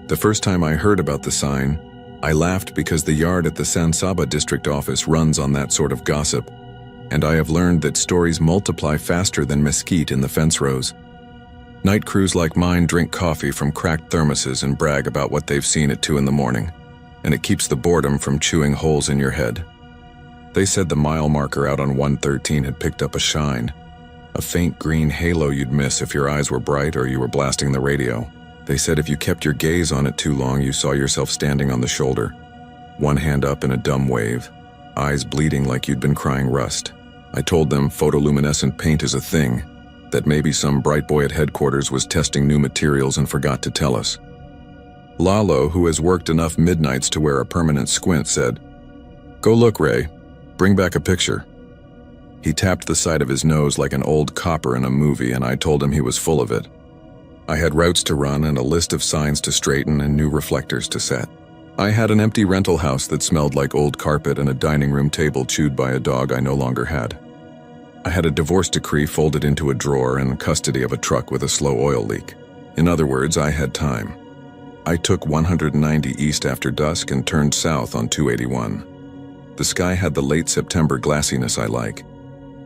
The first time I heard about the sign, I laughed because the yard at the San Saba district office runs on that sort of gossip, and I have learned that stories multiply faster than mesquite in the fence rows. Night crews like mine drink coffee from cracked thermoses and brag about what they've seen at 2 in the morning, and it keeps the boredom from chewing holes in your head. They said the mile marker out on 113 had picked up a shine, a faint green halo you'd miss if your eyes were bright or you were blasting the radio. They said if you kept your gaze on it too long, you saw yourself standing on the shoulder, one hand up in a dumb wave, eyes bleeding like you'd been crying rust. I told them photoluminescent paint is a thing, that maybe some bright boy at headquarters was testing new materials and forgot to tell us. Lalo, who has worked enough midnights to wear a permanent squint, said, "Go look, Ray. Bring back a picture." He tapped the side of his nose like an old copper in a movie, and I told him he was full of it. I had routes to run and a list of signs to straighten and new reflectors to set. I had an empty rental house that smelled like old carpet and a dining room table chewed by a dog I no longer had. I had a divorce decree folded into a drawer and custody of a truck with a slow oil leak. In other words, I had time. I took 190 east after dusk and turned south on 281. The sky had the late September glassiness I like.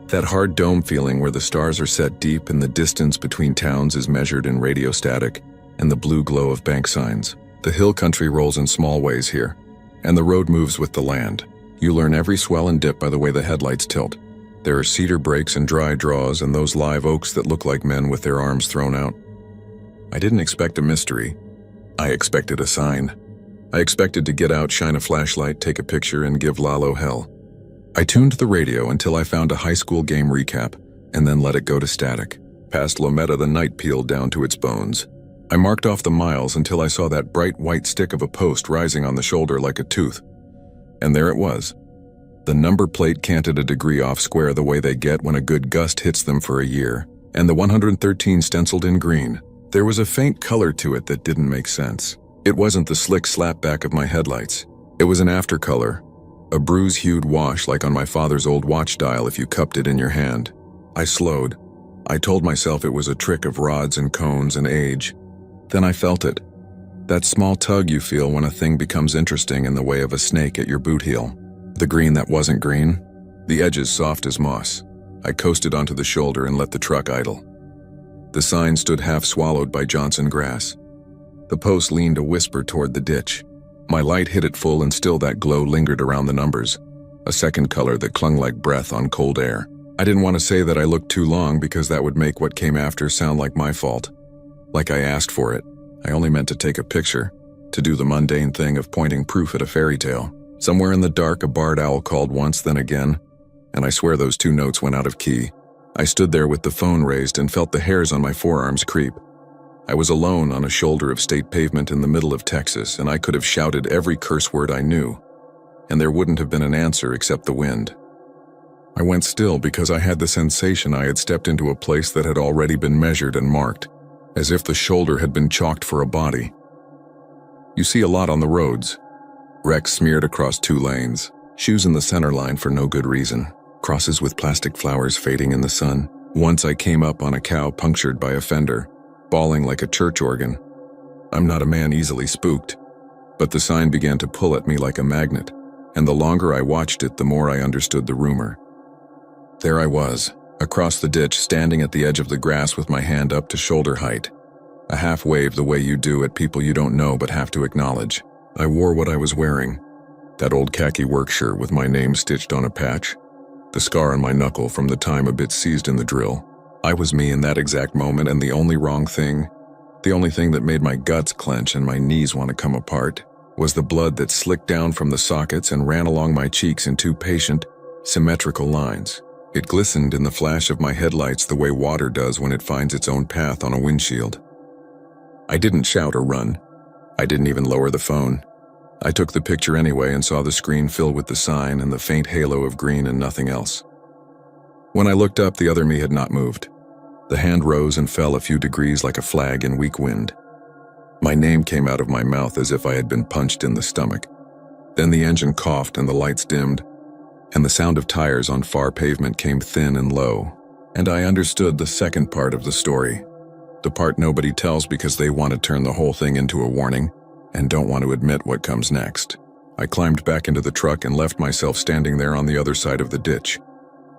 That hard dome feeling where the stars are set deep and the distance between towns is measured in radio static and the blue glow of bank signs. The hill country rolls in small ways here, and the road moves with the land. You learn every swell and dip by the way the headlights tilt. There are cedar breaks and dry draws and those live oaks that look like men with their arms thrown out. I didn't expect a mystery. I expected a sign. I expected to get out, shine a flashlight, take a picture, and give Lalo hell. I tuned the radio until I found a high school game recap, and then let it go to static. Past Lometa, the night peeled down to its bones. I marked off the miles until I saw that bright white stick of a post rising on the shoulder like a tooth. And there it was. The number plate canted a degree off square the way they get when a good gust hits them for a year, and the 113 stenciled in green. There was a faint color to it that didn't make sense. It wasn't the slick slapback of my headlights. It was an aftercolor, a bruise-hued wash like on my father's old watch dial if you cupped it in your hand. I slowed. I told myself it was a trick of rods and cones and age. Then I felt it. That small tug you feel when a thing becomes interesting in the way of a snake at your boot heel. The green that wasn't green, the edges soft as moss. I coasted onto the shoulder and let the truck idle. The sign stood half swallowed by Johnson grass. The post leaned a whisper toward the ditch. My light hit it full and still that glow lingered around the numbers, a second color that clung like breath on cold air. I didn't want to say that I looked too long because that would make what came after sound like my fault. Like I asked for it. I only meant to take a picture, to do the mundane thing of pointing proof at a fairy tale. Somewhere in the dark, a barred owl called once, then again, and I swear those 2 notes went out of key. I stood there with the phone raised and felt the hairs on my forearms creep. I was alone on a shoulder of state pavement in the middle of Texas, and I could have shouted every curse word I knew, and there wouldn't have been an answer except the wind. I went still because I had the sensation I had stepped into a place that had already been measured and marked, as if the shoulder had been chalked for a body. You see a lot on the roads. Wrecks smeared across 2 lanes, shoes in the center line for no good reason, crosses with plastic flowers fading in the sun. Once I came up on a cow punctured by a fender, bawling like a church organ. I'm not a man easily spooked, but the sign began to pull at me like a magnet, and the longer I watched it, the more I understood the rumor. There I was, across the ditch, standing at the edge of the grass with my hand up to shoulder height, a half wave the way you do at people you don't know but have to acknowledge. I wore what I was wearing, that old khaki work shirt with my name stitched on a patch, the scar on my knuckle from the time a bit seized in the drill. I was me in that exact moment, and the only wrong thing, the only thing that made my guts clench and my knees want to come apart, was the blood that slicked down from the sockets and ran along my cheeks in 2 patient, symmetrical lines. It glistened in the flash of my headlights the way water does when it finds its own path on a windshield. I didn't shout or run. I didn't even lower the phone. I took the picture anyway and saw the screen fill with the sign and the faint halo of green and nothing else. When I looked up, the other me had not moved. The hand rose and fell a few degrees like a flag in weak wind. My name came out of my mouth as if I had been punched in the stomach. Then the engine coughed and the lights dimmed, and the sound of tires on far pavement came thin and low, and I understood the second part of the story. The part nobody tells because they want to turn the whole thing into a warning. and don't want to admit what comes next. I climbed back into the truck and left myself standing there on the other side of the ditch.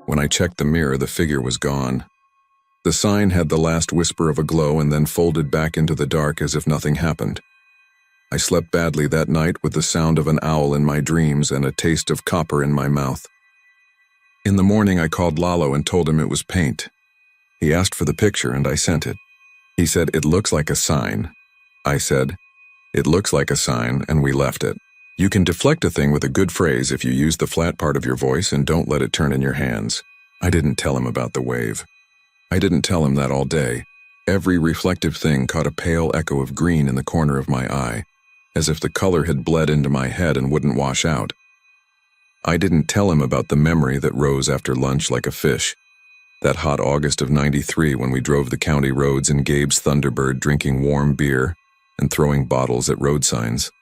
When I checked the mirror, the figure was gone. The sign had the last whisper of a glow and then folded back into the dark as if nothing happened. I slept badly that night with the sound of an owl in my dreams and a taste of copper in my mouth. In the morning, I called Lalo and told him it was paint. He asked for the picture and I sent it. He said, "It looks like a sign." I said, "It looks like a sign," and we left it. You can deflect a thing with a good phrase if you use the flat part of your voice and don't let it turn in your hands. I didn't tell him about the wave. I didn't tell him that all day. Every reflective thing caught a pale echo of green in the corner of my eye, as if the color had bled into my head and wouldn't wash out. I didn't tell him about the memory that rose after lunch like a fish. That hot August of '93 when we drove the county roads in Gabe's Thunderbird drinking warm beer and throwing bottles at road signs.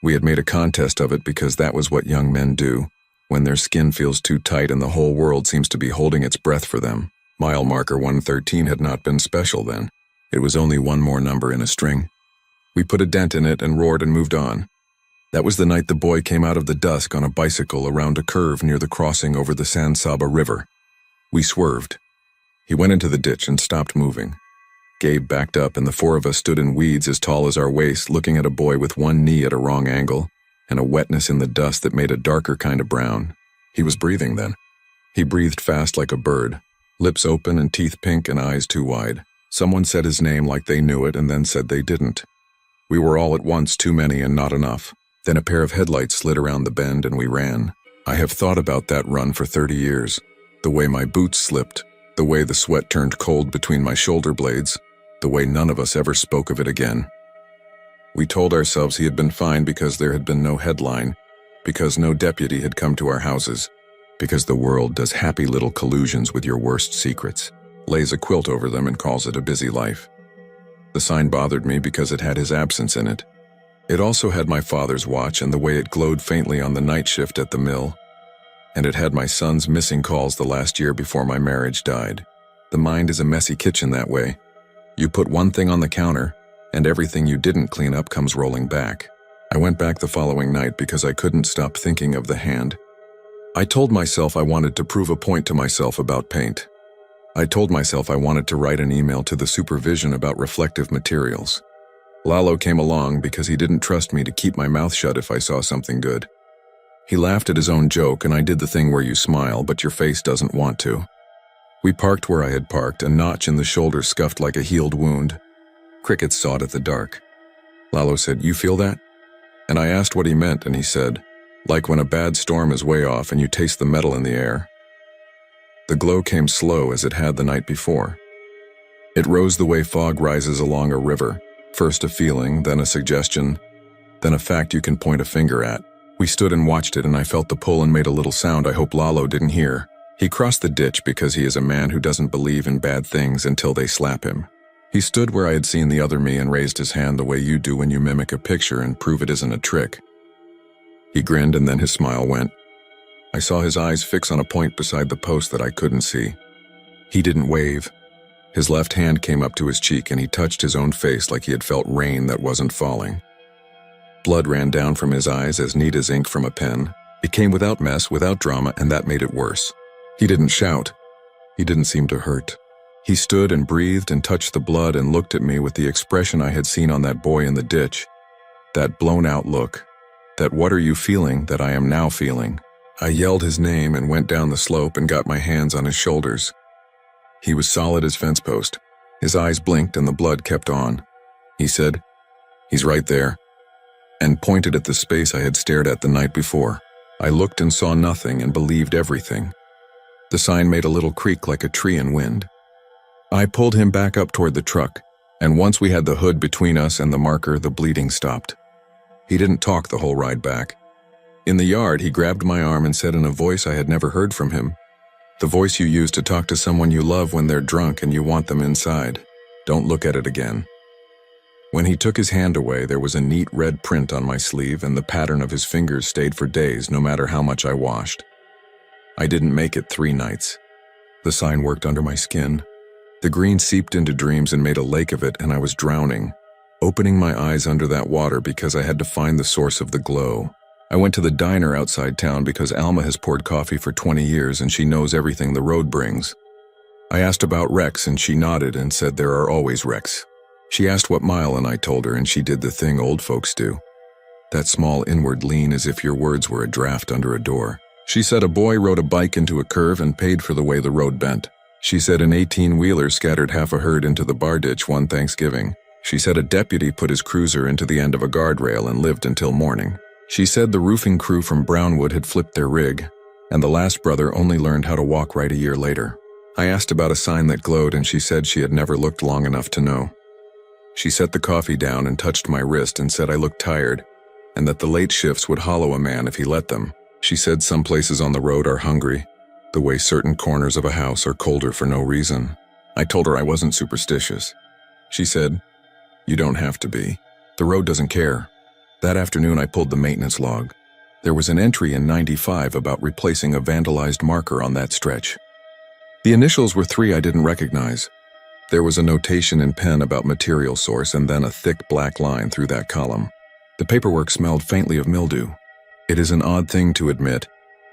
We had made a contest of it because that was what young men do when their skin feels too tight and the whole world seems to be holding its breath for them. Mile marker 113 had not been special then. It was only one more number in a string. We put a dent in it and roared and moved on. That was the night the boy came out of the dusk on a bicycle around a curve near the crossing over the San Saba River. We swerved. He went into the ditch and stopped moving. Gabe backed up and the four of us stood in weeds as tall as our waist looking at a boy with one knee at a wrong angle and a wetness in the dust that made a darker kind of brown. He was breathing then. He breathed fast like a bird, lips open and teeth pink and eyes too wide. Someone said his name like they knew it and then said they didn't. We were all at once too many and not enough. Then a pair of headlights slid around the bend and we ran. I have thought about that run for 30 years. The way my boots slipped, the way the sweat turned cold between my shoulder blades, the way none of us ever spoke of it again. We told ourselves he had been fine because there had been no headline, because no deputy had come to our houses, because the world does happy little collusions with your worst secrets, lays a quilt over them and calls it a busy life. The sign bothered me because it had his absence in it. It also had my father's watch and the way it glowed faintly on the night shift at the mill. And it had my son's missing calls the last year before my marriage died. The mind is a messy kitchen that way. You put one thing on the counter, and everything you didn't clean up comes rolling back. I went back the following night because I couldn't stop thinking of the hand. I told myself I wanted to prove a point to myself about paint. I told myself I wanted to write an email to the supervision about reflective materials. Lalo came along because he didn't trust me to keep my mouth shut if I saw something good. He laughed at his own joke and I did the thing where you smile but your face doesn't want to. We parked where I had parked, a notch in the shoulder scuffed like a healed wound. Crickets sawed at the dark. Lalo said, "You feel that?" And I asked what he meant and he said, "Like when a bad storm is way off and you taste the metal in the air." The glow came slow as it had the night before. It rose the way fog rises along a river, first a feeling, then a suggestion, then a fact you can point a finger at. We stood and watched it and I felt the pull and made a little sound I hope Lalo didn't hear. He crossed the ditch because he is a man who doesn't believe in bad things until they slap him. He stood where I had seen the other me and raised his hand the way you do when you mimic a picture and prove it isn't a trick. He grinned and then his smile went. I saw his eyes fix on a point beside the post that I couldn't see. He didn't wave. His left hand came up to his cheek and he touched his own face like he had felt rain that wasn't falling. Blood ran down from his eyes as neat as ink from a pen. It came without mess, without drama, and that made it worse. He didn't shout. He didn't seem to hurt. He stood and breathed and touched the blood and looked at me with the expression I had seen on that boy in the ditch. That blown-out look. That "what are you feeling" that I am now feeling. I yelled his name and went down the slope and got my hands on his shoulders. He was solid as fence post. His eyes blinked and the blood kept on. He said, "He's right there," and pointed at the space I had stared at the night before. I looked and saw nothing and believed everything. The sign made a little creak like a tree in wind. I pulled him back up toward the truck, and once we had the hood between us and the marker, the bleeding stopped. He didn't talk the whole ride back. In the yard, he grabbed my arm and said in a voice I had never heard from him, the voice you use to talk to someone you love when they're drunk and you want them inside, "Don't look at it again." When he took his hand away, there was a neat red print on my sleeve and the pattern of his fingers stayed for days no matter how much I washed. I didn't make it 3 nights. The sign worked under my skin. The green seeped into dreams and made a lake of it and I was drowning, opening my eyes under that water because I had to find the source of the glow. I went to the diner outside town because Alma has poured coffee for 20 years and she knows everything the road brings. I asked about wrecks and she nodded and said there are always wrecks. She asked what mile and I told her, and she did the thing old folks do. That small inward lean as if your words were a draft under a door. She said a boy rode a bike into a curve and paid for the way the road bent. She said an 18-wheeler scattered half a herd into the bar ditch one Thanksgiving. She said a deputy put his cruiser into the end of a guardrail and lived until morning. She said the roofing crew from Brownwood had flipped their rig, and the last brother only learned how to walk right a year later. I asked about a sign that glowed and she said she had never looked long enough to know. She set the coffee down and touched my wrist and said I looked tired, and that the late shifts would hollow a man if he let them. She said some places on the road are hungry, the way certain corners of a house are colder for no reason. I told her I wasn't superstitious. She said, "You don't have to be. The road doesn't care." That afternoon I pulled the maintenance log. There was an entry in 95 about replacing a vandalized marker on that stretch. The initials were 3 I didn't recognize. There was a notation in pen about material source and then a thick black line through that column. The paperwork smelled faintly of mildew. It is an odd thing to admit,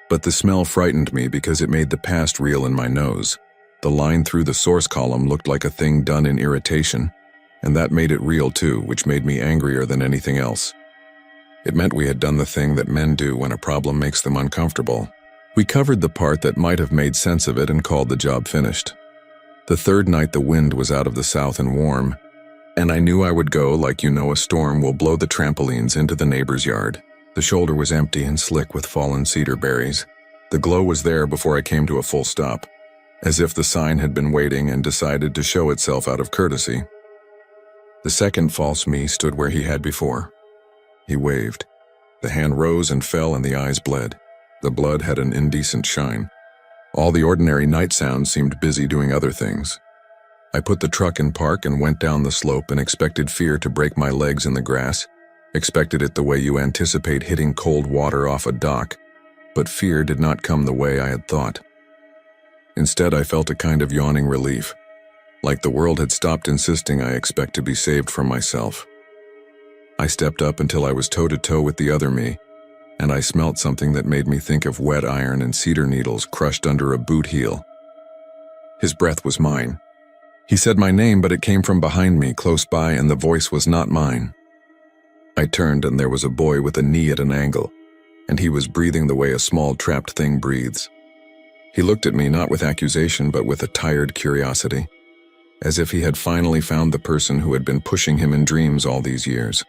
but the smell frightened me because it made the past reel in my nose. The line through the source column looked like a thing done in irritation, and that made it real too, which made me angrier than anything else. It meant we had done the thing that men do when a problem makes them uncomfortable. We covered the part that might have made sense of it and called the job finished. The third night the wind was out of the south and warm, and I knew I would go like a storm will blow the trampolines into the neighbor's yard. The shoulder was empty and slick with fallen cedar berries. The glow was there before I came to a full stop, as if the sign had been waiting and decided to show itself out of courtesy. The second false me stood where he had before. He waved. The hand rose and fell and the eyes bled. The blood had an indecent shine. All the ordinary night sounds seemed busy doing other things. I put the truck in park and went down the slope and expected fear to break my legs in the grass, expected it the way you anticipate hitting cold water off a dock, but fear did not come the way I had thought. Instead, I felt a kind of yawning relief, like the world had stopped insisting I expect to be saved from myself. I stepped up until I was toe-to-toe with the other me, and I smelt something that made me think of wet iron and cedar needles crushed under a boot heel. His breath was mine. He said my name, but it came from behind me, close by, and the voice was not mine. I turned and there was a boy with a knee at an angle, and he was breathing the way a small trapped thing breathes. He looked at me not with accusation but with a tired curiosity, as if he had finally found the person who had been pushing him in dreams all these years.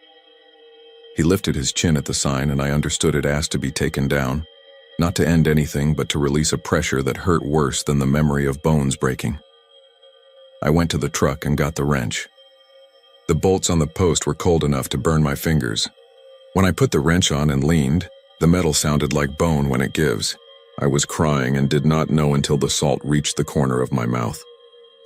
He lifted his chin at the sign and I understood it asked to be taken down, not to end anything but to release a pressure that hurt worse than the memory of bones breaking. I went to the truck and got the wrench. The bolts on the post were cold enough to burn my fingers. When I put the wrench on and leaned, the metal sounded like bone when it gives. I was crying and did not know until the salt reached the corner of my mouth.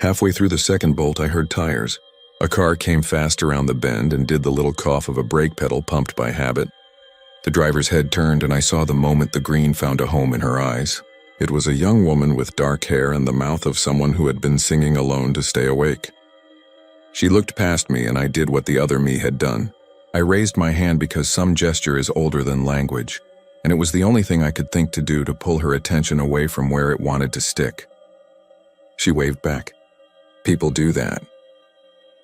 Halfway through the second bolt I heard tires. A car came fast around the bend and did the little cough of a brake pedal pumped by habit. The driver's head turned and I saw the moment the green found a home in her eyes. It was a young woman with dark hair and the mouth of someone who had been singing alone to stay awake. She looked past me and I did what the other me had done. I raised my hand because some gesture is older than language, and it was the only thing I could think to do to pull her attention away from where it wanted to stick. She waved back. People do that.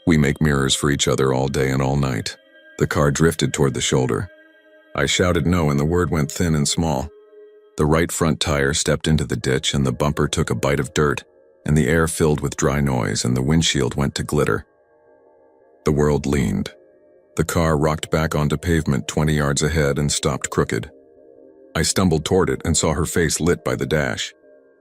We make mirrors for each other all day and all night. The car drifted toward the shoulder. I shouted no and the word went thin and small. The right front tire stepped into the ditch and the bumper took a bite of dirt, and the air filled with dry noise and the windshield went to glitter. The world leaned. The car rocked back onto pavement 20 yards ahead and stopped crooked. I stumbled toward it and saw her face lit by the dash.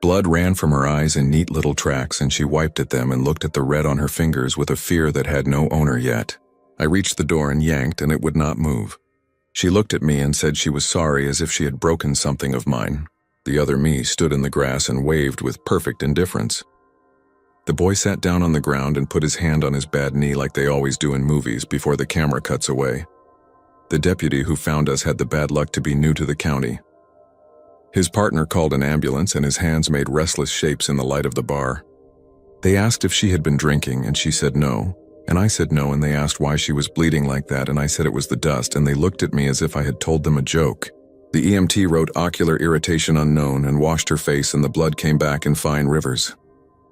Blood ran from her eyes in neat little tracks and she wiped at them and looked at the red on her fingers with a fear that had no owner yet. I reached the door and yanked and it would not move. She looked at me and said she was sorry as if she had broken something of mine. The other me stood in the grass and waved with perfect indifference. The boy sat down on the ground and put his hand on his bad knee like they always do in movies before the camera cuts away. The deputy who found us had the bad luck to be new to the county. His partner called an ambulance and his hands made restless shapes in the light of the bar. They asked if she had been drinking and she said no, And I said no, and they asked why she was bleeding like that, and I said it was the dust, and they looked at me as if I had told them a joke. The EMT wrote ocular irritation unknown and washed her face, and the blood came back in fine rivers.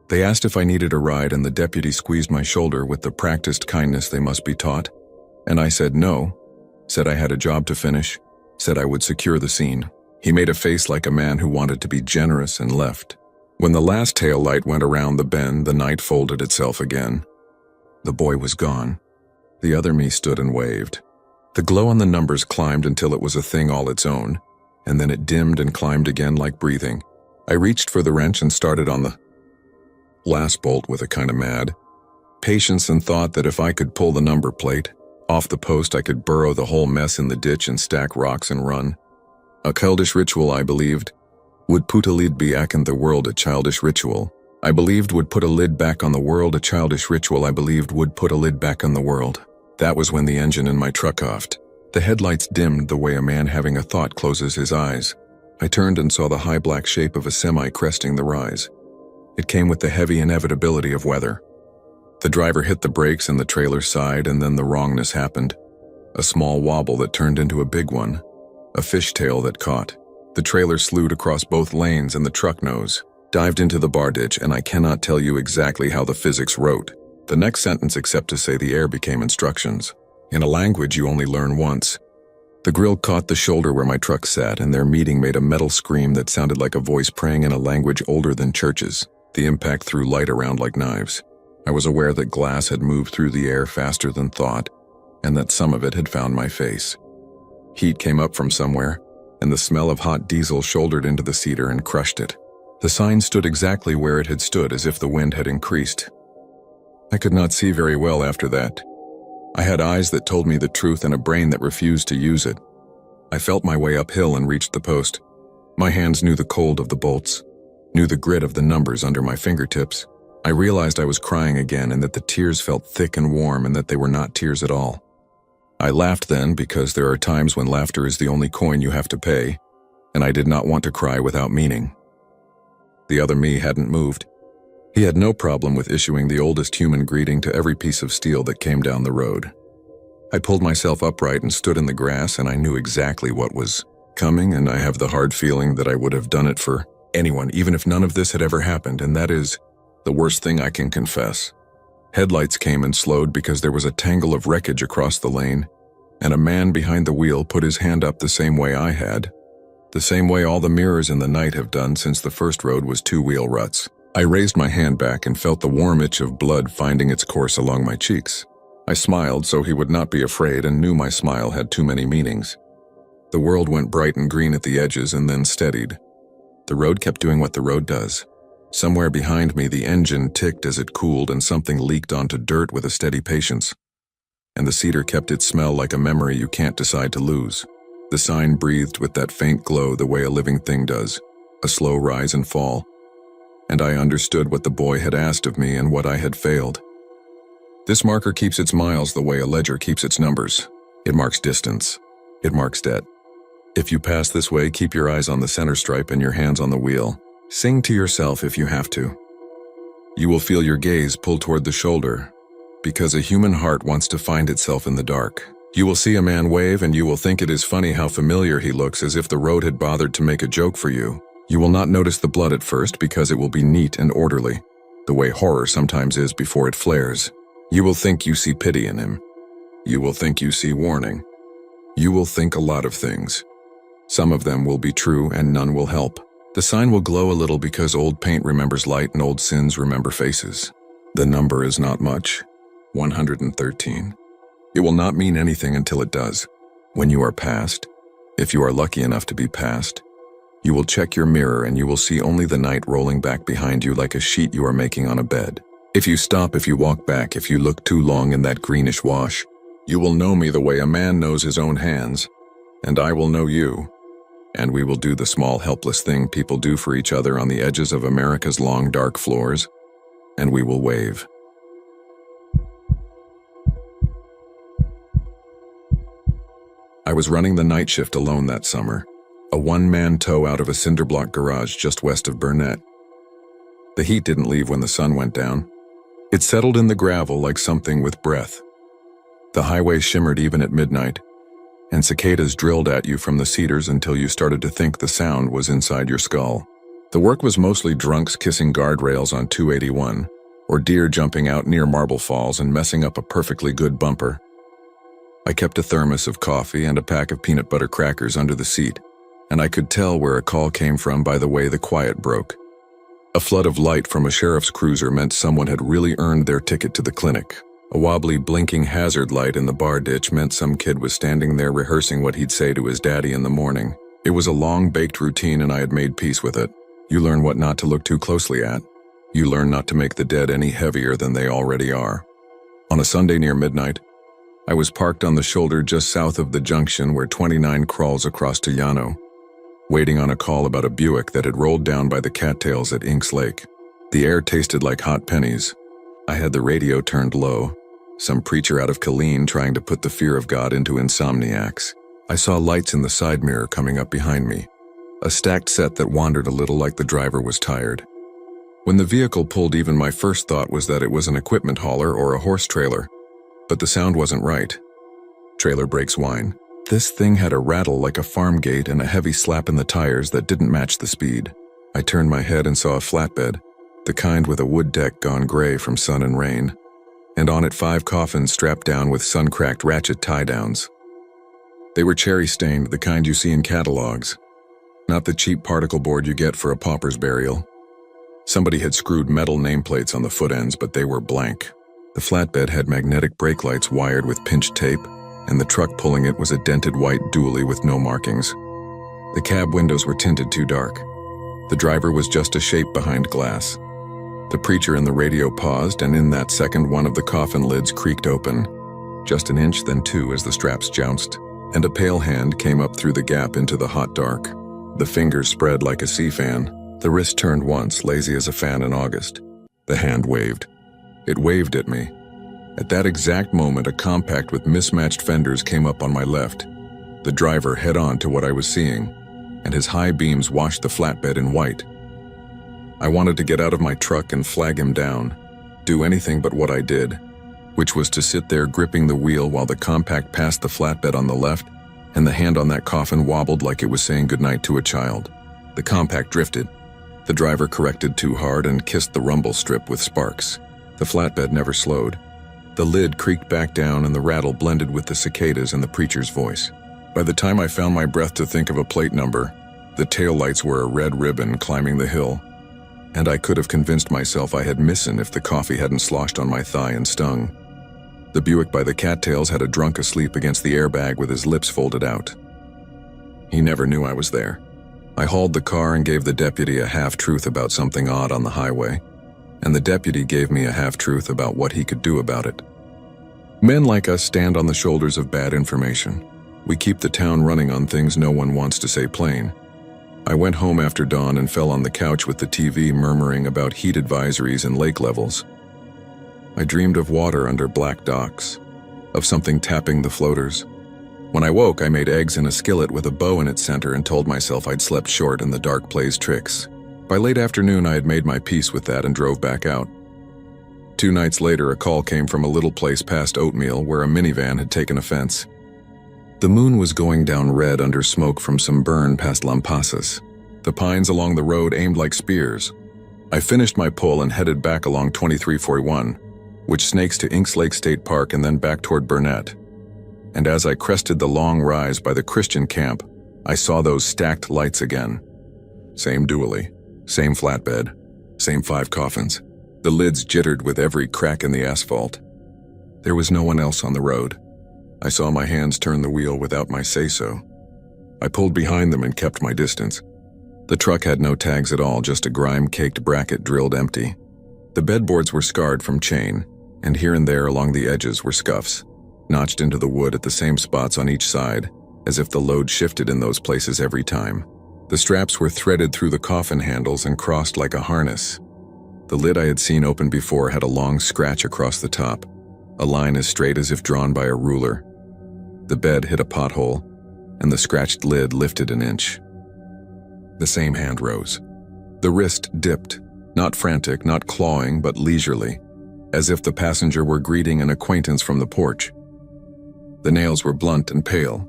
They asked if I needed a ride, and the deputy squeezed my shoulder with the practiced kindness they must be taught. And I said no, said I had a job to finish, said I would secure the scene. He made a face like a man who wanted to be generous and left. When the last tail light went around the bend, the night folded itself again. The boy was gone. The other me stood and waved. The glow on the numbers climbed until it was a thing all its own, and then it dimmed and climbed again like breathing. I reached for the wrench and started on the last bolt with a kind of mad patience, and thought that if I could pull the number plate off the post, I could burrow the whole mess in the ditch and stack rocks and run. A childish ritual, I believed, would put a lid back in the world. A childish ritual, I believed, would put a lid back on the world. A childish ritual, I believed, would put a lid back on the world. That was when the engine in my truck offed. The headlights dimmed the way a man having a thought closes his eyes. I turned and saw the high black shape of a semi cresting the rise. It came with the heavy inevitability of weather. The driver hit the brakes and the trailer sighed, and then the wrongness happened. A small wobble that turned into a big one. A fishtail that caught. The trailer slewed across both lanes, and the truck nose dived into the bar ditch, and I cannot tell you exactly how the physics wrote the next sentence except to say the air became instructions. In a language you only learn once. The grill caught the shoulder where my truck sat, and their meeting made a metal scream that sounded like a voice praying in a language older than churches. The impact threw light around like knives. I was aware that glass had moved through the air faster than thought, and that some of it had found my face. Heat came up from somewhere, and the smell of hot diesel shouldered into the cedar and crushed it. The sign stood exactly where it had stood, as if the wind had increased. I could not see very well after that. I had eyes that told me the truth and a brain that refused to use it. I felt my way uphill and reached the post. My hands knew the cold of the bolts, knew the grit of the numbers under my fingertips. I realized I was crying again, and that the tears felt thick and warm, and that they were not tears at all. I laughed then, because there are times when laughter is the only coin you have to pay, and I did not want to cry without meaning. The other me hadn't moved. He had no problem with issuing the oldest human greeting to every piece of steel that came down the road. I pulled myself upright and stood in the grass, and I knew exactly what was coming, and I have the hard feeling that I would have done it for anyone, even if none of this had ever happened, and that is the worst thing I can confess. Headlights came and slowed because there was a tangle of wreckage across the lane, and a man behind the wheel put his hand up the same way I had, the same way all the mirrors in the night have done since the first road was two-wheel ruts. I raised my hand back and felt the warm itch of blood finding its course along my cheeks. I smiled so he would not be afraid, and knew my smile had too many meanings. The world went bright and green at the edges and then steadied. The road kept doing what the road does. Somewhere behind me the engine ticked as it cooled, and something leaked onto dirt with a steady patience. And the cedar kept its smell like a memory you can't decide to lose. The sign breathed with that faint glow the way a living thing does, a slow rise and fall. And I understood what the boy had asked of me and what I had failed. This marker keeps its miles the way a ledger keeps its numbers. It marks distance. It marks debt. If you pass this way, keep your eyes on the center stripe and your hands on the wheel. Sing to yourself if you have to. You will feel your gaze pull toward the shoulder, because a human heart wants to find itself in the dark. You will see a man wave, and you will think it is funny how familiar he looks, as if the road had bothered to make a joke for you. You will not notice the blood at first, because it will be neat and orderly, the way horror sometimes is before it flares. You will think you see pity in him. You will think you see warning. You will think a lot of things. Some of them will be true, and none will help. The sign will glow a little because old paint remembers light and old sins remember faces. The number is not much, 113. It will not mean anything until it does. When you are past, if you are lucky enough to be past, you will check your mirror and you will see only the night rolling back behind you like a sheet you are making on a bed. If you stop, if you walk back, if you look too long in that greenish wash, you will know me the way a man knows his own hands, and I will know you, and we will do the small helpless thing people do for each other on the edges of America's long dark floors, and we will wave. I was running the night shift alone that summer, a one-man tow out of a cinderblock garage just west of Burnett. The heat didn't leave when the sun went down. It settled in the gravel like something with breath. The highway shimmered even at midnight, and cicadas drilled at you from the cedars until you started to think the sound was inside your skull. The work was mostly drunks kissing guardrails on 281, or deer jumping out near Marble Falls and messing up a perfectly good bumper. I kept a thermos of coffee and a pack of peanut butter crackers under the seat, and I could tell where a call came from by the way the quiet broke. A flood of light from a sheriff's cruiser meant someone had really earned their ticket to the clinic. A wobbly, blinking hazard light in the bar ditch meant some kid was standing there rehearsing what he'd say to his daddy in the morning. It was a long-baked routine, and I had made peace with it. You learn what not to look too closely at. You learn not to make the dead any heavier than they already are. On a Sunday near midnight, I was parked on the shoulder just south of the junction where 29 crawls across to Llano, waiting on a call about a Buick that had rolled down by the cattails at Inks Lake. The air tasted like hot pennies. I had the radio turned low, some preacher out of Killeen trying to put the fear of God into insomniacs. I saw lights in the side mirror coming up behind me, a stacked set that wandered a little like the driver was tired. When the vehicle pulled, even my first thought was that it was an equipment hauler or a horse trailer, but the sound wasn't right. Trailer brakes whine. This thing had a rattle like a farm gate and a heavy slap in the tires that didn't match the speed. I turned my head and saw a flatbed, the kind with a wood deck gone gray from sun and rain, and on it 5 coffins strapped down with sun-cracked ratchet tie-downs. They were cherry-stained, the kind you see in catalogs, not the cheap particle board you get for a pauper's burial. Somebody had screwed metal nameplates on the foot ends, but they were blank. The flatbed had magnetic brake lights wired with pinched tape, and the truck pulling it was a dented white dually with no markings. The cab windows were tinted too dark. The driver was just a shape behind glass. The preacher in the radio paused, and in that second one of the coffin lids creaked open, just an inch, then 2 as the straps jounced, and a pale hand came up through the gap into the hot dark. The fingers spread like a sea fan. The wrist turned once, lazy as a fan in August. The hand waved. It waved at me. At that exact moment, a compact with mismatched fenders came up on my left, the driver head-on to what I was seeing, and his high beams washed the flatbed in white. I wanted to get out of my truck and flag him down, do anything but what I did, which was to sit there gripping the wheel while the compact passed the flatbed on the left, and the hand on that coffin wobbled like it was saying goodnight to a child. The compact drifted. The driver corrected too hard and kissed the rumble strip with sparks. The flatbed never slowed. The lid creaked back down, and the rattle blended with the cicadas and the preacher's voice. By the time I found my breath to think of a plate number, the taillights were a red ribbon climbing the hill, and I could have convinced myself I had missing if the coffee hadn't sloshed on my thigh and stung. The Buick by the cattails had a drunk asleep against the airbag with his lips folded out. He never knew I was there. I hauled the car and gave the deputy a half-truth about something odd on the highway, and the deputy gave me a half-truth about what he could do about it. Men like us stand on the shoulders of bad information. We keep the town running on things no one wants to say plain. I went home after dawn and fell on the couch with the TV murmuring about heat advisories and lake levels. I dreamed of water under black docks, of something tapping the floaters. When I woke, I made eggs in a skillet with a bow in its center and told myself I'd slept short and the dark plays tricks. By late afternoon, I had made my peace with that and drove back out. 2 nights later, a call came from a little place past Oatmeal where a minivan had taken offense. The moon was going down red under smoke from some burn past Lampasas. The pines along the road aimed like spears. I finished my pull and headed back along 2341, which snakes to Inks Lake State Park and then back toward Burnett. And as I crested the long rise by the Christian camp, I saw those stacked lights again. Same dually, same flatbed, same 5 coffins. The lids jittered with every crack in the asphalt. There was no one else on the road. I saw my hands turn the wheel without my say-so. I pulled behind them and kept my distance. The truck had no tags at all, just a grime-caked bracket drilled empty. The bedboards were scarred from chain, and here and there along the edges were scuffs, notched into the wood at the same spots on each side, as if the load shifted in those places every time. The straps were threaded through the coffin handles and crossed like a harness. The lid I had seen open before had a long scratch across the top, a line as straight as if drawn by a ruler. The bed hit a pothole, and the scratched lid lifted an inch. The same hand rose. The wrist dipped, not frantic, not clawing, but leisurely. as if the passenger were greeting an acquaintance from the porch. The nails were blunt and pale.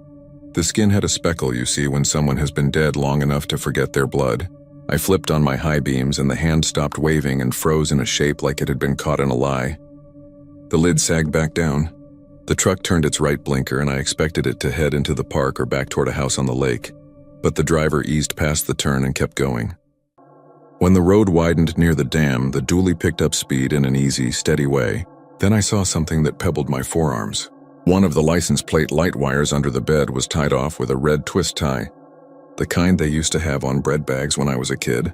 The skin had a speckle you see when someone has been dead long enough to forget their blood. I flipped on my high beams and the hand stopped waving and froze in a shape like it had been caught in a lie. The lid sagged back down. The truck turned its right blinker and I expected it to head into the park or back toward a house on the lake, but the driver eased past the turn and kept going. When the road widened near the dam, the dually picked up speed in an easy, steady way. Then I saw something that pebbled my forearms. One of the license plate light wires under the bed was tied off with a red twist tie, the kind they used to have on bread bags when I was a kid,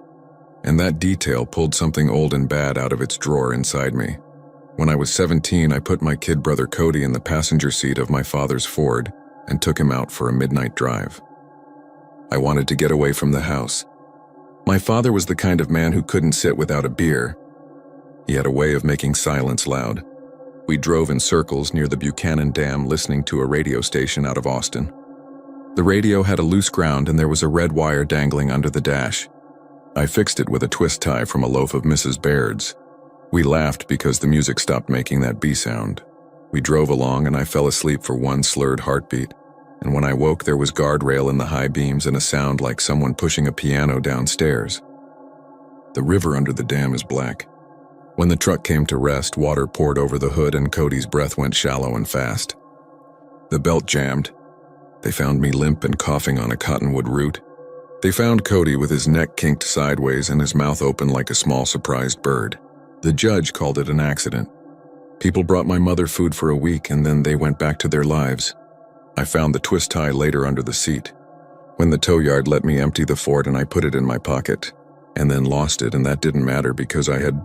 and that detail pulled something old and bad out of its drawer inside me. When I was 17, I put my kid brother Cody in the passenger seat of my father's Ford and took him out for a midnight drive. I wanted to get away from the house. My father was the kind of man who couldn't sit without a beer. He had a way of making silence loud. We drove in circles near the Buchanan Dam listening to a radio station out of Austin. The radio had a loose ground and there was a red wire dangling under the dash. I fixed it with a twist tie from a loaf of Mrs. Baird's. We laughed because the music stopped making that B sound. We drove along and I fell asleep for one slurred heartbeat, and when I woke there was guardrail in the high beams and a sound like someone pushing a piano downstairs. The river under the dam is black. When the truck came to rest, water poured over the hood and Cody's breath went shallow and fast. The belt jammed. They found me limp and coughing on a cottonwood root. They found Cody with his neck kinked sideways and his mouth open like a small surprised bird. The judge called it an accident. People brought my mother food for a week and then they went back to their lives. I found the twist tie later under the seat. When the tow yard let me empty the Ford and I put it in my pocket, and then lost it, and that didn't matter because I had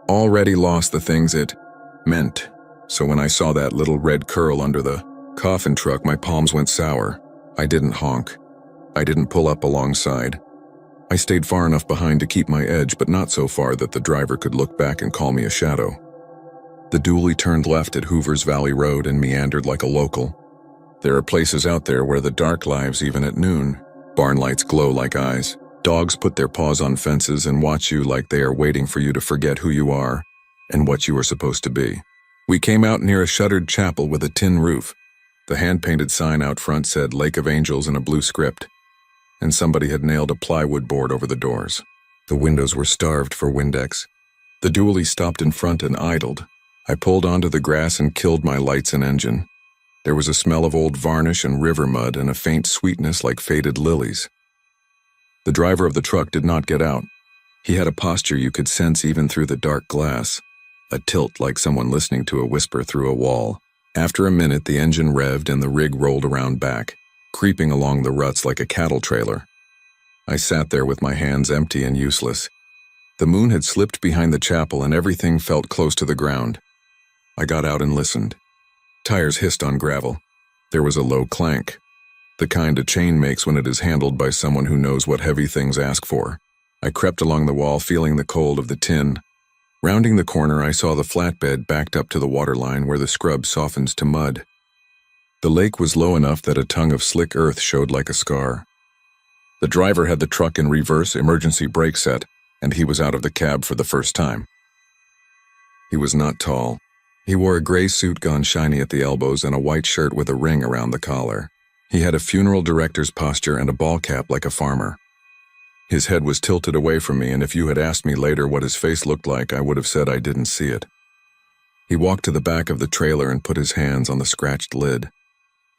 already lost the things it meant. So when I saw that little red curl under the coffin truck, my palms went sour. I didn't honk. I didn't pull up alongside. I stayed far enough behind to keep my edge, but not so far that the driver could look back and call me a shadow. The dually turned left at Hoover's Valley Road and meandered like a local. There are places out there where the dark lives even at noon. Barn lights glow like eyes. Dogs put their paws on fences and watch you like they are waiting for you to forget who you are and what you are supposed to be. We came out near a shuttered chapel with a tin roof. The hand-painted sign out front said Lake of Angels in a blue script, and somebody had nailed a plywood board over the doors. The windows were starved for Windex. The dually stopped in front and idled. I pulled onto the grass and killed my lights and engine. There was a smell of old varnish and river mud and a faint sweetness like faded lilies. The driver of the truck did not get out. He had a posture you could sense even through the dark glass, a tilt like someone listening to a whisper through a wall. After a minute, the engine revved and the rig rolled around back, creeping along the ruts like a cattle trailer. I sat there with my hands empty and useless. The moon had slipped behind the chapel and everything felt close to the ground. I got out and listened. Tires hissed on gravel. There was a low clank, the kind a chain makes when it is handled by someone who knows what heavy things ask for. I crept along the wall, feeling the cold of the tin. Rounding the corner, I saw the flatbed backed up to the waterline where the scrub softens to mud. The lake was low enough that a tongue of slick earth showed like a scar. The driver had the truck in reverse emergency brake set, and he was out of the cab for the first time. He was not tall. He wore a gray suit gone shiny at the elbows and a white shirt with a ring around the collar. He had a funeral director's posture and a ball cap like a farmer. His head was tilted away from me, and if you had asked me later what his face looked like, I would have said I didn't see it. He walked to the back of the trailer and put his hands on the scratched lid.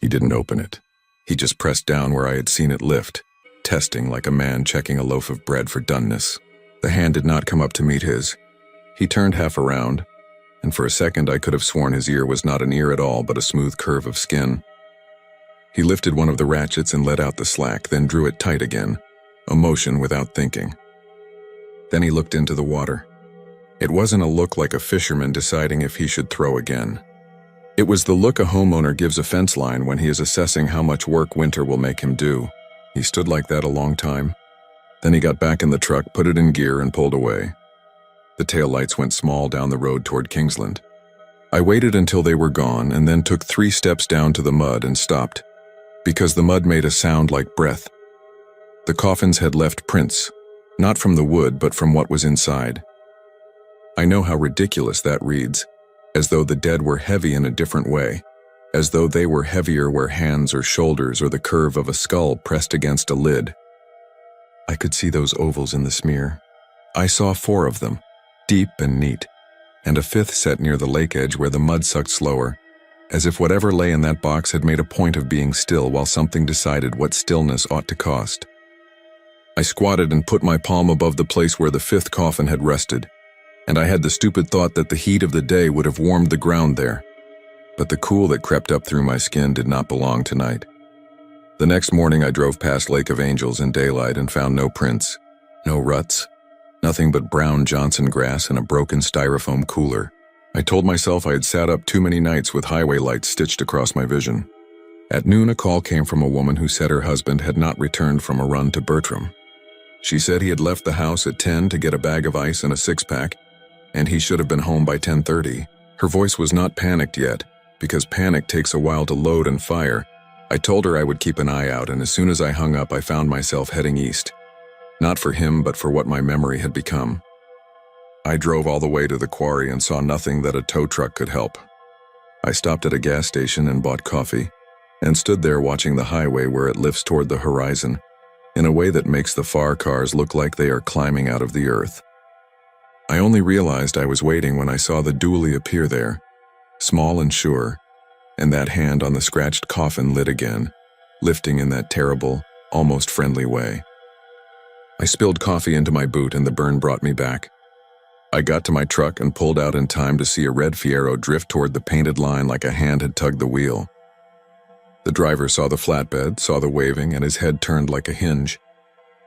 He didn't open it. He just pressed down where I had seen it lift, testing like a man checking a loaf of bread for doneness. The hand did not come up to meet his. He turned half around, and for a second I could have sworn his ear was not an ear at all but a smooth curve of skin. He lifted one of the ratchets and let out the slack, then drew it tight again, a motion without thinking. Then he looked into the water. It wasn't a look like a fisherman deciding if he should throw again. It was the look a homeowner gives a fence line when he is assessing how much work winter will make him do. He stood like that a long time. Then he got back in the truck, put it in gear, and pulled away. The taillights went small down the road toward Kingsland. I waited until they were gone and then took 3 steps down to the mud and stopped, because the mud made a sound like breath. The coffins had left prints, not from the wood but from what was inside. I know how ridiculous that reads, as though the dead were heavy in a different way, as though they were heavier where hands or shoulders or the curve of a skull pressed against a lid. I could see those ovals in the smear. I saw 4 of them, deep and neat, and a 5th set near the lake edge where the mud sucked slower, as if whatever lay in that box had made a point of being still while something decided what stillness ought to cost. I squatted and put my palm above the place where the 5th coffin had rested, and I had the stupid thought that the heat of the day would have warmed the ground there. But the cool that crept up through my skin did not belong tonight. The next morning I drove past Lake of Angels in daylight and found no prints, no ruts, nothing but brown Johnson grass and a broken styrofoam cooler. I told myself I had sat up too many nights with highway lights stitched across my vision. At noon a call came from a woman who said her husband had not returned from a run to Bertram. She said he had left the house at 10 to get a bag of ice and a 6-pack, and he should have been home by 10:30. Her voice was not panicked yet, because panic takes a while to load and fire. I told her I would keep an eye out, and as soon as I hung up I found myself heading east. Not for him, but for what my memory had become. I drove all the way to the quarry and saw nothing that a tow truck could help. I stopped at a gas station and bought coffee, and stood there watching the highway where it lifts toward the horizon, in a way that makes the far cars look like they are climbing out of the earth. I only realized I was waiting when I saw the dually appear there, small and sure, and that hand on the scratched coffin lid again, lifting in that terrible, almost friendly way. I spilled coffee into my boot and the burn brought me back. I got to my truck and pulled out in time to see a red Fiero drift toward the painted line like a hand had tugged the wheel. The driver saw the flatbed, saw the waving, and his head turned like a hinge.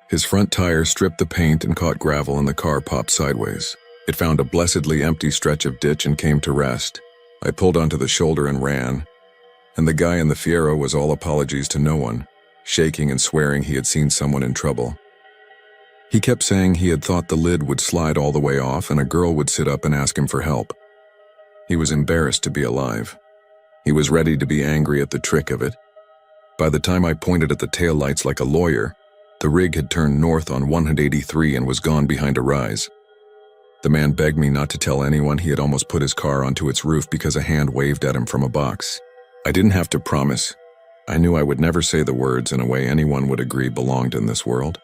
His front tire stripped the paint and caught gravel, and the car popped sideways. It found a blessedly empty stretch of ditch and came to rest. I pulled onto the shoulder and ran, and the guy in the Fiero was all apologies to no one, shaking and swearing he had seen someone in trouble. He kept saying he had thought the lid would slide all the way off and a girl would sit up and ask him for help. He was embarrassed to be alive. He was ready to be angry at the trick of it. By the time I pointed at the taillights like a lawyer, the rig had turned north on 183 and was gone behind a rise. The man begged me not to tell anyone he had almost put his car onto its roof because a hand waved at him from a box. I didn't have to promise. I knew I would never say the words in a way anyone would agree belonged in this world.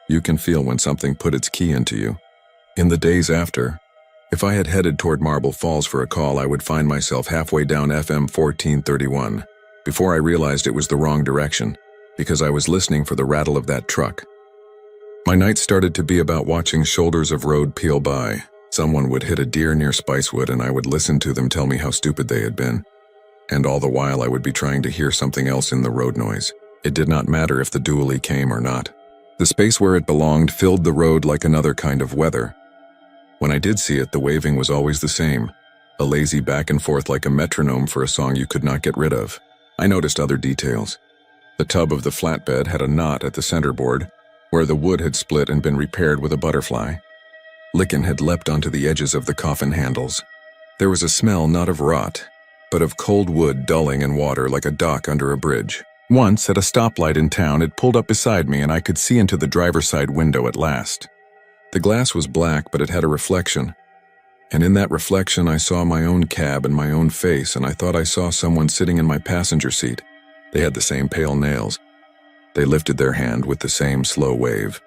You can feel when something put its key into you. In the days after, if I had headed toward Marble Falls for a call, I would find myself halfway down FM 1431 before I realized it was the wrong direction, because I was listening for the rattle of that truck. My nights started to be about watching shoulders of road peel by. Someone would hit a deer near Spicewood and I would listen to them tell me how stupid they had been. And all the while I would be trying to hear something else in the road noise. It did not matter if the dually came or not. The space where it belonged filled the road like another kind of weather. When I did see it, the waving was always the same, a lazy back and forth like a metronome for a song you could not get rid of. I noticed other details. The tub of the flatbed had a knot at the centerboard, where the wood had split and been repaired with a butterfly. Lichen had leapt onto the edges of the coffin handles. There was a smell not of rot, but of cold wood dulling in water like a dock under a bridge. Once, at a stoplight in town, it pulled up beside me and I could see into the driver's side window at last. The glass was black, but it had a reflection. And in that reflection I saw my own cab and my own face, and I thought I saw someone sitting in my passenger seat. They had the same pale nails. They lifted their hand with the same slow wave.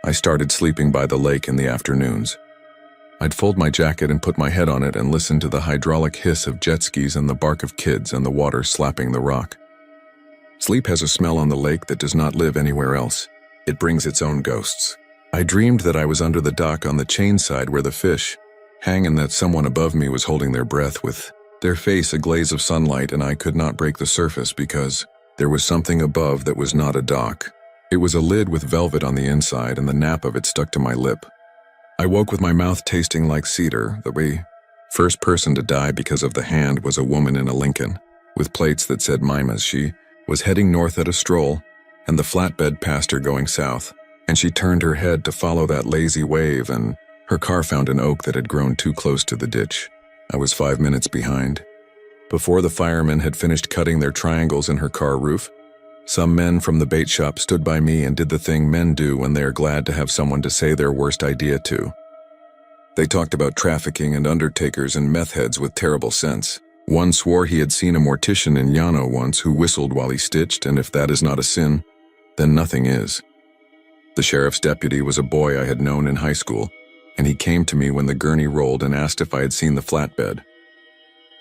I started sleeping by the lake in the afternoons. I'd fold my jacket and put my head on it and listen to the hydraulic hiss of jet skis and the bark of kids and the water slapping the rock. Sleep has a smell on the lake that does not live anywhere else. It brings its own ghosts. I dreamed that I was under the dock on the chain side where the fish hang and that someone above me was holding their breath with their face a glaze of sunlight, and I could not break the surface because there was something above that was not a dock. It was a lid with velvet on the inside and the nap of it stuck to my lip. I woke with my mouth tasting like cedar. The first person to die because of the hand was a woman in a Lincoln, with plates that said Mimas. She was heading north at a stroll, and the flatbed passed her going south, and she turned her head to follow that lazy wave, and her car found an oak that had grown too close to the ditch. I was 5 minutes behind. Before the firemen had finished cutting their triangles in her car roof, some men from the bait shop stood by me and did the thing men do when they are glad to have someone to say their worst idea to. They talked about trafficking and undertakers and meth heads with terrible sense. One swore he had seen a mortician in Llano once who whistled while he stitched, and if that is not a sin, then nothing is. The sheriff's deputy was a boy I had known in high school, and he came to me when the gurney rolled and asked if I had seen the flatbed.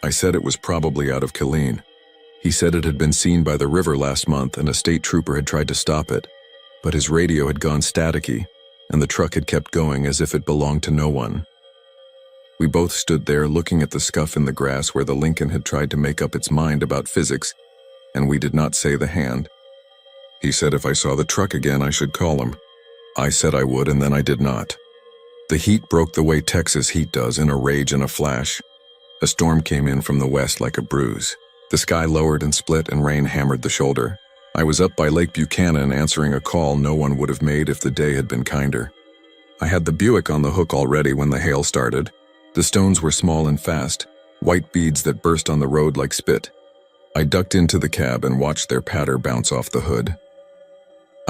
I said it was probably out of Killeen. He said it had been seen by the river last month and a state trooper had tried to stop it, but his radio had gone staticky, and the truck had kept going as if it belonged to no one. We both stood there looking at the scuff in the grass where the Lincoln had tried to make up its mind about physics, and we did not say the hand. He said if I saw the truck again, I should call him. I said I would, and then I did not. The heat broke the way Texas heat does, in a rage and a flash. A storm came in from the west like a bruise. The sky lowered and split, and rain hammered the shoulder. I was up by Lake Buchanan answering a call no one would have made if the day had been kinder. I had the Buick on the hook already when the hail started. The stones were small and fast, white beads that burst on the road like spit. I ducked into the cab and watched their patter bounce off the hood.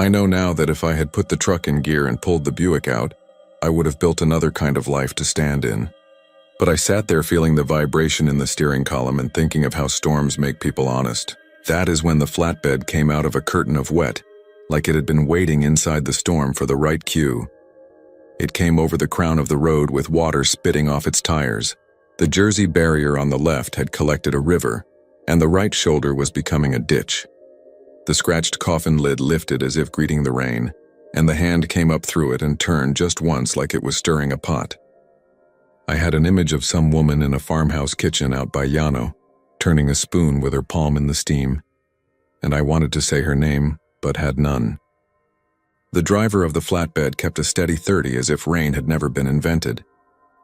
I know now that if I had put the truck in gear and pulled the Buick out, I would have built another kind of life to stand in. But I sat there feeling the vibration in the steering column and thinking of how storms make people honest. That is when the flatbed came out of a curtain of wet, like it had been waiting inside the storm for the right cue. It came over the crown of the road with water spitting off its tires. The Jersey barrier on the left had collected a river, and the right shoulder was becoming a ditch. The scratched coffin lid lifted as if greeting the rain, and the hand came up through it and turned just once like it was stirring a pot. I had an image of some woman in a farmhouse kitchen out by Llano, turning a spoon with her palm in the steam, and I wanted to say her name, but had none. The driver of the flatbed kept a steady 30 as if rain had never been invented.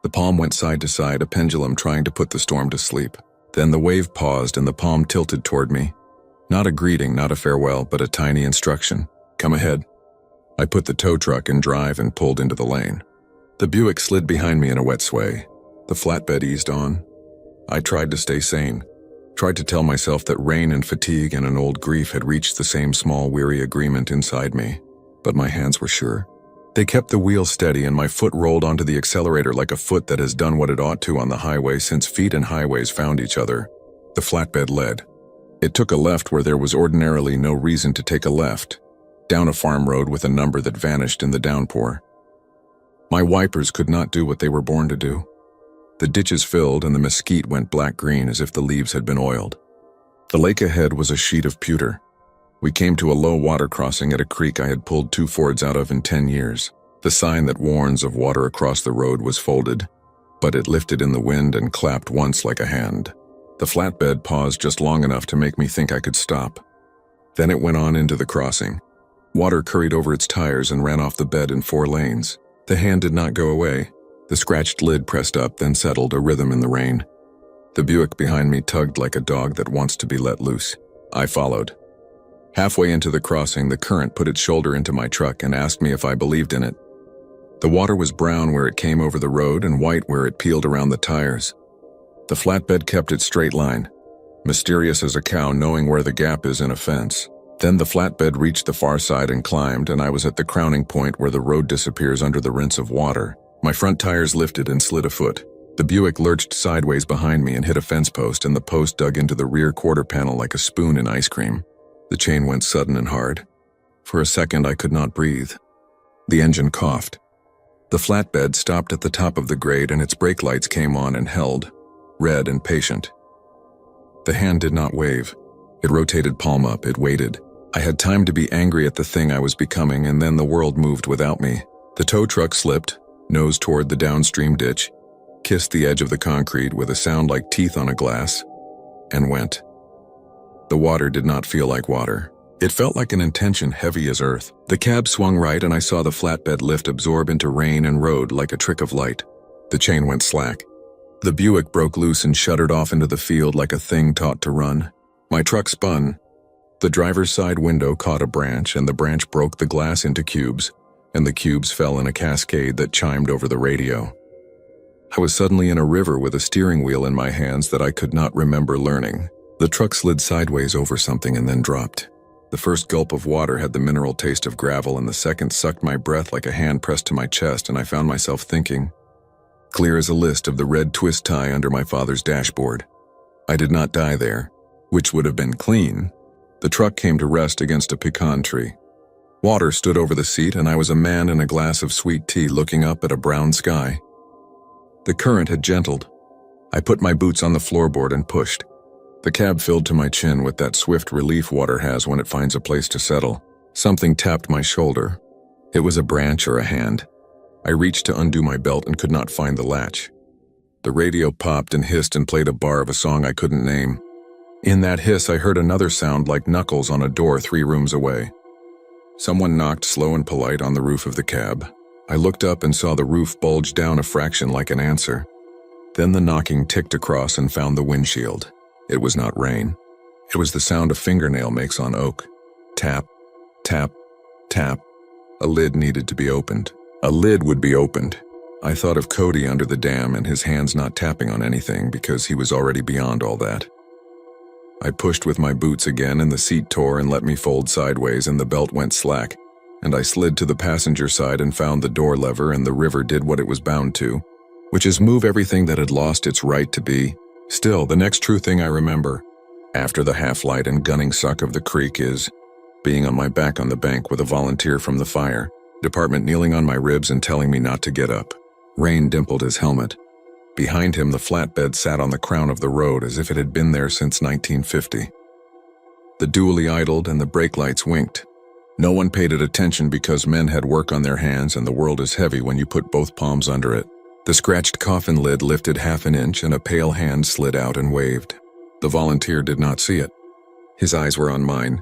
The palm went side to side, a pendulum trying to put the storm to sleep. Then the wave paused and the palm tilted toward me. Not a greeting, not a farewell, but a tiny instruction. Come ahead. I put the tow truck in drive and pulled into the lane. The Buick slid behind me in a wet sway. The flatbed eased on. I tried to stay sane. Tried to tell myself that rain and fatigue and an old grief had reached the same small, weary agreement inside me. But my hands were sure. They kept the wheel steady and my foot rolled onto the accelerator like a foot that has done what it ought to on the highway since feet and highways found each other. The flatbed led. It took a left where there was ordinarily no reason to take a left, down a farm road with a number that vanished in the downpour. My wipers could not do what they were born to do. The ditches filled and the mesquite went black-green as if the leaves had been oiled. The lake ahead was a sheet of pewter. We came to a low water crossing at a creek I had pulled 2 fords out of in 10 years. The sign that warns of water across the road was folded, but it lifted in the wind and clapped once like a hand. The flatbed paused just long enough to make me think I could stop. Then it went on into the crossing. Water curried over its tires and ran off the bed in 4 lanes. The hand did not go away. The scratched lid pressed up, then settled, a rhythm in the rain. The Buick behind me tugged like a dog that wants to be let loose. I followed. Halfway into the crossing, the current put its shoulder into my truck and asked me if I believed in it. The water was brown where it came over the road and white where it peeled around the tires. The flatbed kept its straight line, mysterious as a cow knowing where the gap is in a fence. Then the flatbed reached the far side and climbed, and I was at the crowning point where the road disappears under the rinse of water. My front tires lifted and slid a foot. The Buick lurched sideways behind me and hit a fence post, and the post dug into the rear quarter panel like a spoon in ice cream. The chain went sudden and hard. For a second, I could not breathe. The engine coughed. The flatbed stopped at the top of the grade, and its brake lights came on and held, red and patient. The hand did not wave. It rotated palm up, it waited. I had time to be angry at the thing I was becoming, and then the world moved without me. The tow truck slipped, nose toward the downstream ditch, kissed the edge of the concrete with a sound like teeth on a glass, and went. The water did not feel like water. It felt like an intention heavy as earth. The cab swung right and I saw the flatbed lift absorb into rain and road like a trick of light. The chain went slack. The Buick broke loose and shuddered off into the field like a thing taught to run. My truck spun. The driver's side window caught a branch, and the branch broke the glass into cubes, and the cubes fell in a cascade that chimed over the radio. I was suddenly in a river with a steering wheel in my hands that I could not remember learning. The truck slid sideways over something and then dropped. The first gulp of water had the mineral taste of gravel, and the second sucked my breath like a hand pressed to my chest, and I found myself thinking, clear as a list of the red twist tie under my father's dashboard. I did not die there, which would have been clean. The truck came to rest against a pecan tree. Water stood over the seat, and I was a man in a glass of sweet tea looking up at a brown sky. The current had gentled. I put my boots on the floorboard and pushed. The cab filled to my chin with that swift relief water has when it finds a place to settle. Something tapped my shoulder. It was a branch or a hand. I reached to undo my belt and could not find the latch. The radio popped and hissed and played a bar of a song I couldn't name. In that hiss, I heard another sound like knuckles on a door 3 rooms away. Someone knocked slow and polite on the roof of the cab. I looked up and saw the roof bulge down a fraction like an answer. Then the knocking ticked across and found the windshield. It was not rain. It was the sound a fingernail makes on oak. Tap, tap, tap. A lid needed to be opened. A lid would be opened. I thought of Cody under the dam and his hands not tapping on anything because he was already beyond all that. I pushed with my boots again and the seat tore and let me fold sideways and the belt went slack, and I slid to the passenger side and found the door lever, and the river did what it was bound to, which is move everything that had lost its right to be. Still, the next true thing I remember, after the half-light and gunning suck of the creek, is being on my back on the bank with a volunteer from the fire department kneeling on my ribs and telling me not to get up. Rain dimpled his helmet. Behind him, the flatbed sat on the crown of the road as if it had been there since 1950. The dually idled and the brake lights winked. No one paid it attention because men had work on their hands and the world is heavy when you put both palms under it. The scratched coffin lid lifted half an inch and a pale hand slid out and waved. The volunteer did not see it. His eyes were on mine.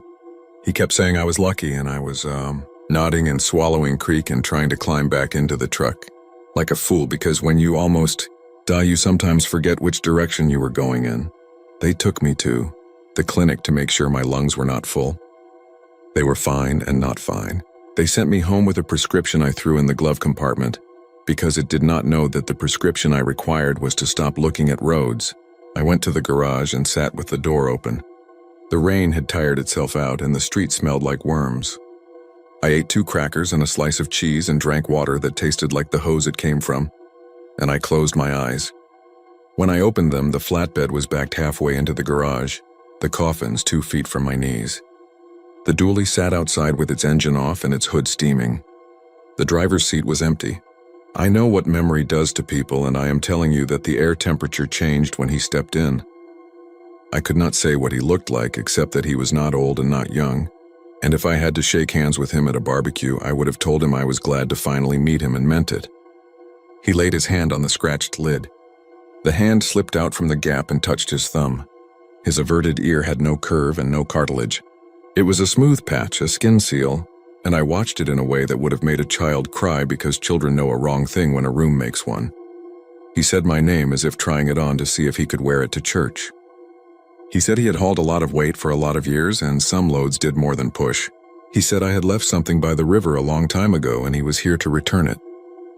He kept saying I was lucky, and I was, nodding and swallowing creek and trying to climb back into the truck. Like a fool, because when you almost die, you sometimes forget which direction you were going in. They took me to the clinic to make sure my lungs were not full. They were fine and not fine. They sent me home with a prescription I threw in the glove compartment because it did not know that the prescription I required was to stop looking at roads. I went to the garage and sat with the door open. The rain had tired itself out and the street smelled like worms. I ate 2 crackers and a slice of cheese and drank water that tasted like the hose it came from, and I closed my eyes. When I opened them, the flatbed was backed halfway into the garage, the coffins 2 feet from my knees. The dually sat outside with its engine off and its hood steaming. The driver's seat was empty. I know what memory does to people, and I am telling you that the air temperature changed when he stepped in. I could not say what he looked like except that he was not old and not young, and if I had to shake hands with him at a barbecue, I would have told him I was glad to finally meet him and meant it. He laid his hand on the scratched lid. The hand slipped out from the gap and touched his thumb. His averted ear had no curve and no cartilage. It was a smooth patch, a skin seal, and I watched it in a way that would have made a child cry because children know a wrong thing when a room makes one. He said my name as if trying it on to see if he could wear it to church. He said he had hauled a lot of weight for a lot of years and some loads did more than push. He said I had left something by the river a long time ago and he was here to return it.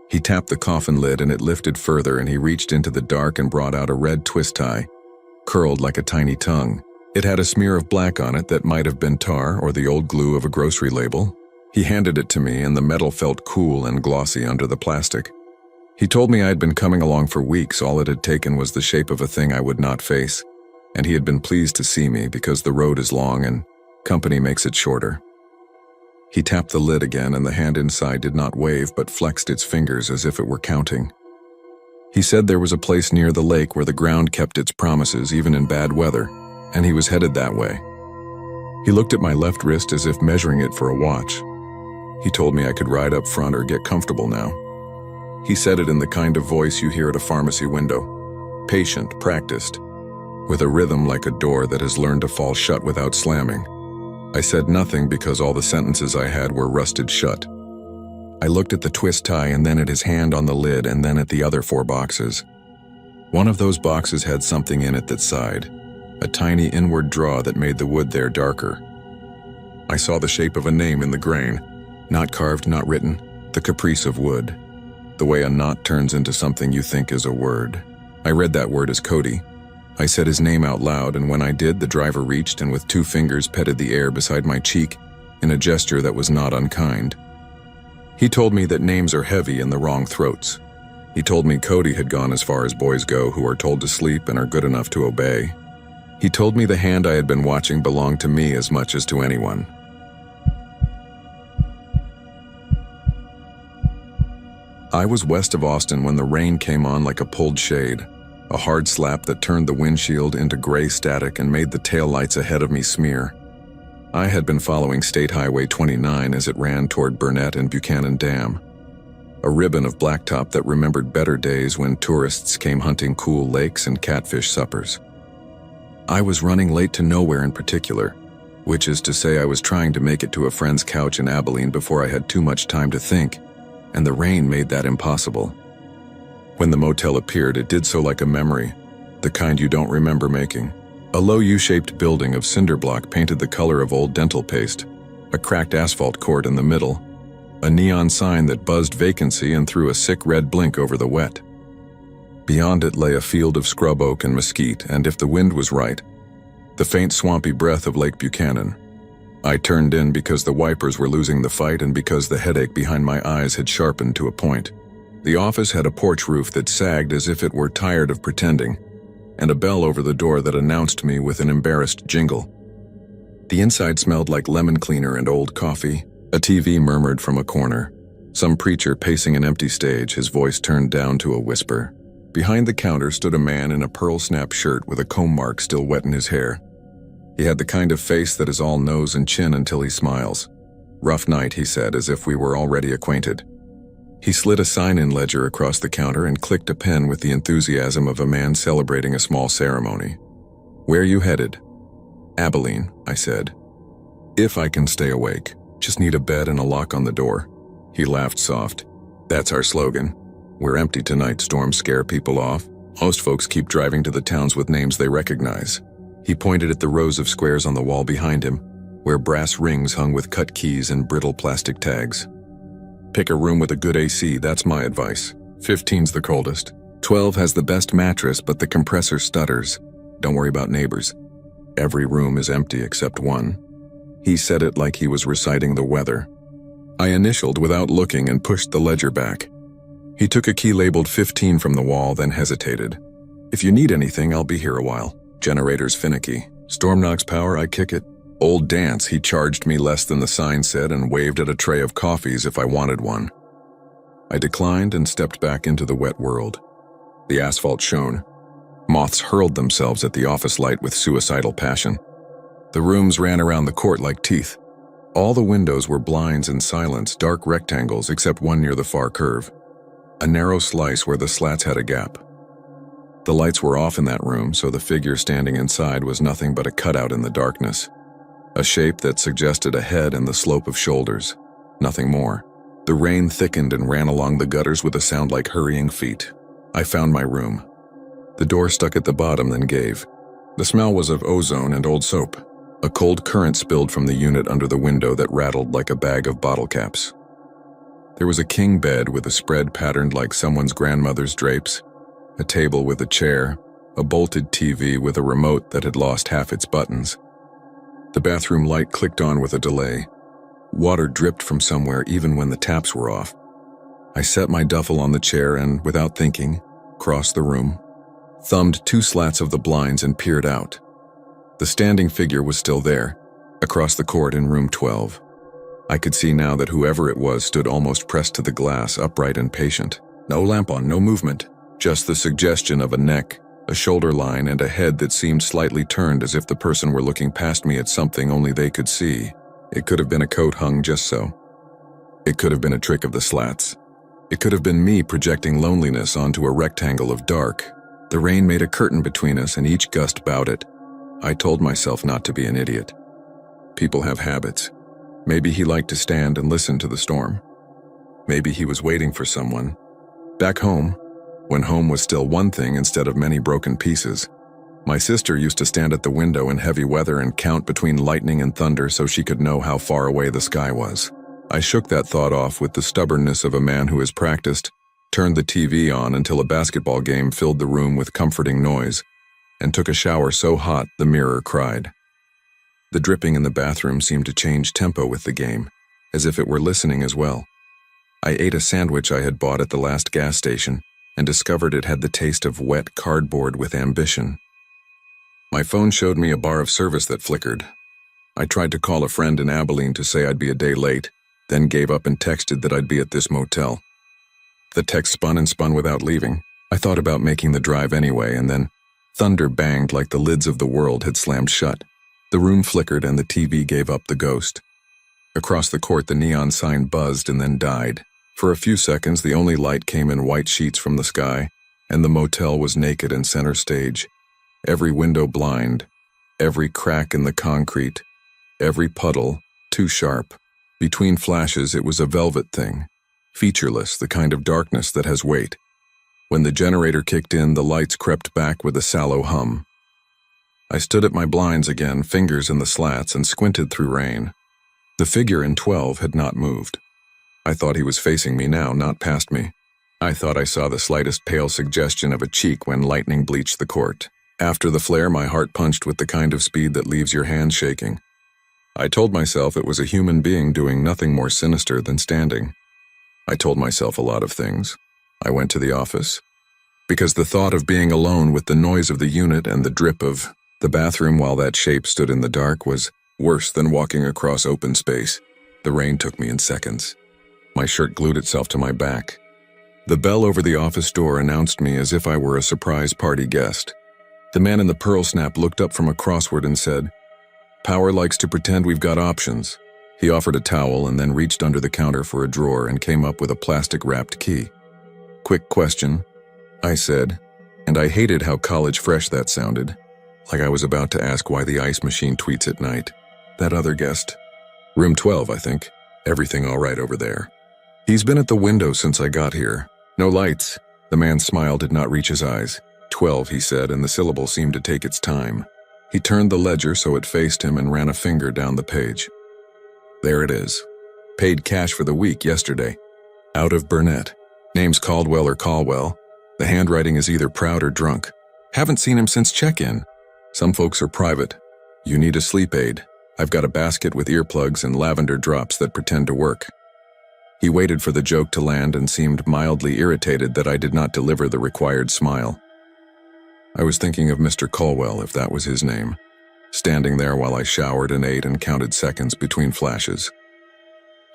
He tapped the coffin lid and it lifted further, and he reached into the dark and brought out a red twist tie, curled like a tiny tongue. It had a smear of black on it that might have been tar or the old glue of a grocery label. He handed it to me and the metal felt cool and glossy under the plastic. He told me I had been coming along for weeks. All it had taken was the shape of a thing I would not face, and he had been pleased to see me because the road is long and company makes it shorter. He tapped the lid again and the hand inside did not wave but flexed its fingers as if it were counting. He said there was a place near the lake where the ground kept its promises even in bad weather, and he was headed that way. He looked at my left wrist as if measuring it for a watch. He told me I could ride up front or get comfortable now. He said it in the kind of voice you hear at a pharmacy window, patient, practiced, with a rhythm like a door that has learned to fall shut without slamming. I said nothing because all the sentences I had were rusted shut. I looked at the twist tie and then at his hand on the lid and then at the other 4 boxes. One of those boxes had something in it that sighed, a tiny inward draw that made the wood there darker. I saw the shape of a name in the grain, not carved, not written, the caprice of wood, the way a knot turns into something you think is a word. I read that word as Cody. I said his name out loud, and when I did, the driver reached and with 2 fingers petted the air beside my cheek in a gesture that was not unkind. He told me that names are heavy in the wrong throats. He told me Cody had gone as far as boys go who are told to sleep and are good enough to obey. He told me the hand I had been watching belonged to me as much as to anyone. I was west of Austin when the rain came on like a pulled shade, a hard slap that turned the windshield into gray static and made the taillights ahead of me smear. I had been following State Highway 29 as it ran toward Burnett and Buchanan Dam, a ribbon of blacktop that remembered better days when tourists came hunting cool lakes and catfish suppers. I was running late to nowhere in particular, which is to say I was trying to make it to a friend's couch in Abilene before I had too much time to think, and the rain made that impossible. When the motel appeared, it did so like a memory, the kind you don't remember making. A low U-shaped building of cinder block painted the color of old dental paste, a cracked asphalt court in the middle, a neon sign that buzzed vacancy and threw a sick red blink over the wet. Beyond it lay a field of scrub oak and mesquite, and if the wind was right, the faint swampy breath of Lake Buchanan. I turned in because the wipers were losing the fight and because the headache behind my eyes had sharpened to a point. The office had a porch roof that sagged as if it were tired of pretending, and a bell over the door that announced me with an embarrassed jingle. The inside smelled like lemon cleaner and old coffee. A TV murmured from a corner. Some preacher pacing an empty stage, his voice turned down to a whisper. Behind the counter stood a man in a pearl snap shirt with a comb mark still wet in his hair. He had the kind of face that is all nose and chin until he smiles. "Rough night," he said, as if we were already acquainted. He slid a sign-in ledger across the counter and clicked a pen with the enthusiasm of a man celebrating a small ceremony. "Where you headed?" "Abilene," I said. "If I can stay awake. Just need a bed and a lock on the door." He laughed soft. "That's our slogan. We're empty tonight. Storms scare people off. Most folks keep driving to the towns with names they recognize." He pointed at the rows of squares on the wall behind him, where brass rings hung with cut keys and brittle plastic tags. "Pick a room with a good AC, that's my advice. 15's the coldest. 12 has the best mattress, but the compressor stutters. Don't worry about neighbors. Every room is empty except one." He said it like he was reciting the weather. I initialed without looking and pushed the ledger back. He took a key labeled 15 from the wall, then hesitated. "If you need anything, I'll be here a while. Generator's finicky. Storm knocks power, I kick it. Old dance." He charged me less than the sign said and waved at a tray of coffees if I wanted one. I declined and stepped back into the wet world. The asphalt shone. Moths hurled themselves at the office light with suicidal passion. The rooms ran around the court like teeth. All the windows were blinds and silence, dark rectangles except one near the far curve. A narrow slice where the slats had a gap. The lights were off in that room, so the figure standing inside was nothing but a cutout in the darkness. A shape that suggested a head and the slope of shoulders. Nothing more. The rain thickened and ran along the gutters with a sound like hurrying feet. I found my room. The door stuck at the bottom, then gave. The smell was of ozone and old soap. A cold current spilled from the unit under the window that rattled like a bag of bottle caps. There was a king bed with a spread patterned like someone's grandmother's drapes, a table with a chair, a bolted TV with a remote that had lost half its buttons. The bathroom light clicked on with a delay. Water dripped from somewhere even when the taps were off. I set my duffel on the chair and, without thinking, crossed the room, thumbed 2 slats of the blinds and peered out. The standing figure was still there, across the court in room 12. I could see now that whoever it was stood almost pressed to the glass, upright and patient. No lamp on, no movement, just the suggestion of a neck, a shoulder line, and a head that seemed slightly turned as if the person were looking past me at something only they could see. It could have been a coat hung just so. It could have been a trick of the slats. It could have been me projecting loneliness onto a rectangle of dark. The rain made a curtain between us and each gust bowed it. I told myself not to be an idiot. People have habits. Maybe he liked to stand and listen to the storm. Maybe he was waiting for someone. Back home, when home was still one thing instead of many broken pieces, my sister used to stand at the window in heavy weather and count between lightning and thunder so she could know how far away the sky was. I shook that thought off with the stubbornness of a man who has practiced, turned the TV on until a basketball game filled the room with comforting noise, and took a shower so hot the mirror cried. The dripping in the bathroom seemed to change tempo with the game, as if it were listening as well. I ate a sandwich I had bought at the last gas station, and discovered it had the taste of wet cardboard with ambition. My phone showed me a bar of service that flickered. I tried to call a friend in Abilene to say I'd be a day late, then gave up and texted that I'd be at this motel. The text spun and spun without leaving. I thought about making the drive anyway, and then thunder banged like the lids of the world had slammed shut. The room flickered and the TV gave up the ghost. Across the court, the neon sign buzzed and then died. For a few seconds, the only light came in white sheets from the sky, and the motel was naked and center stage. Every window blind, every crack in the concrete, every puddle too sharp. Between flashes, it was a velvet thing, featureless, the kind of darkness that has weight. When the generator kicked in, the lights crept back with a sallow hum. I stood at my blinds again, fingers in the slats, and squinted through rain. The figure in 12 had not moved. I thought he was facing me now, not past me. I thought I saw the slightest pale suggestion of a cheek when lightning bleached the court. After the flare, my heart punched with the kind of speed that leaves your hands shaking. I told myself it was a human being doing nothing more sinister than standing. I told myself a lot of things. I went to the office, because the thought of being alone with the noise of the unit and the drip of the bathroom while that shape stood in the dark was worse than walking across open space. The rain took me in seconds. My shirt glued itself to my back. The bell over the office door announced me as if I were a surprise party guest. The man in the pearl snap looked up from a crossword and said, "Power likes to pretend we've got options." He offered a towel and then reached under the counter for a drawer and came up with a plastic-wrapped key. "Quick question," I said, and I hated how college fresh that sounded, like I was about to ask why the ice machine tweets at night. That other guest. "Room 12, I think. Everything all right over there?" "He's been at the window since I got here. No lights." The man's smile did not reach his eyes. 12, he said, and the syllable seemed to take its time. He turned the ledger so it faced him and ran a finger down the page. "There it is. Paid cash for the week yesterday. Out of Burnett. Name's Caldwell or Caldwell. The handwriting is either proud or drunk. Haven't seen him since check-in. Some folks are private. You need a sleep aid. I've got a basket with earplugs and lavender drops that pretend to work." He waited for the joke to land and seemed mildly irritated that I did not deliver the required smile. I was thinking of Mr. Caldwell, if that was his name, standing there while I showered and ate and counted seconds between flashes.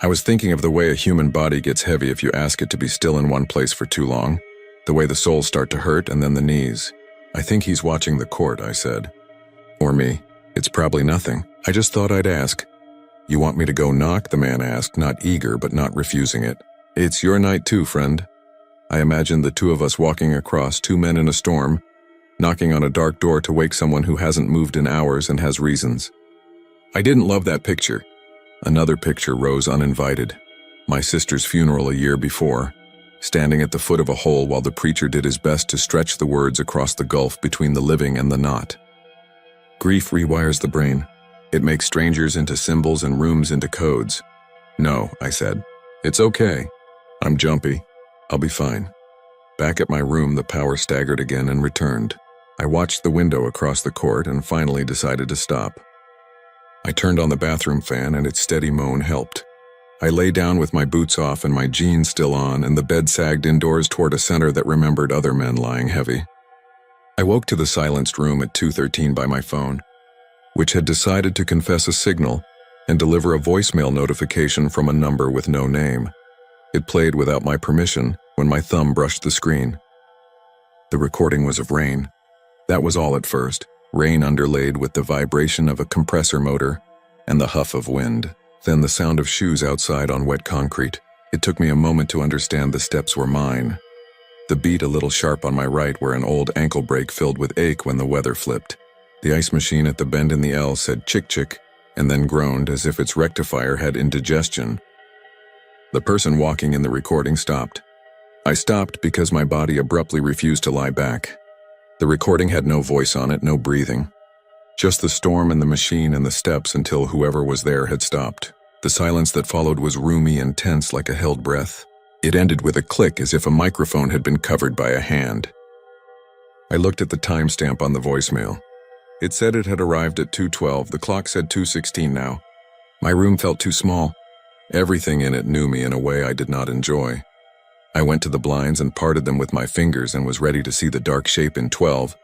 I was thinking of the way a human body gets heavy if you ask it to be still in one place for too long, the way the soles start to hurt and then the knees. "I think he's watching the court," I said. "Or me. It's probably nothing. I just thought I'd ask." "You want me to go knock?" the man asked, not eager but not refusing it. "It's your night too, friend." I imagined the two of us walking across, two men in a storm, knocking on a dark door to wake someone who hasn't moved in hours and has reasons. I didn't love that picture. Another picture rose uninvited. My sister's funeral a year before, standing at the foot of a hole while the preacher did his best to stretch the words across the gulf between the living and the not. Grief rewires the brain. It makes strangers into symbols and rooms into codes. "No," I said. "It's okay. I'm jumpy. I'll be fine." Back at my room, the power staggered again and returned. I watched the window across the court and finally decided to stop. I turned on the bathroom fan and its steady moan helped. I lay down with my boots off and my jeans still on, and the bed sagged indoors toward a center that remembered other men lying heavy. I woke to the silenced room at 2:13 by my phone, which had decided to confess a signal and deliver a voicemail notification from a number with no name. It played without my permission when my thumb brushed the screen. The recording was of rain. That was all at first, rain underlaid with the vibration of a compressor motor and the huff of wind, then the sound of shoes outside on wet concrete. It took me a moment to understand the steps were mine. The beat a little sharp on my right where an old ankle brake filled with ache when the weather flipped. The ice machine at the bend in the L said chick-chick and then groaned as if its rectifier had indigestion. The person walking in the recording stopped. I stopped because my body abruptly refused to lie back. The recording had no voice on it, no breathing. Just the storm and the machine and the steps until whoever was there had stopped. The silence that followed was roomy and tense like a held breath. It ended with a click as if a microphone had been covered by a hand. I looked at the timestamp on the voicemail. It said it had arrived at 2:12. The clock said 2:16 now. My room felt too small. Everything in it knew me in a way I did not enjoy. I went to the blinds and parted them with my fingers and was ready to see the dark shape in 12,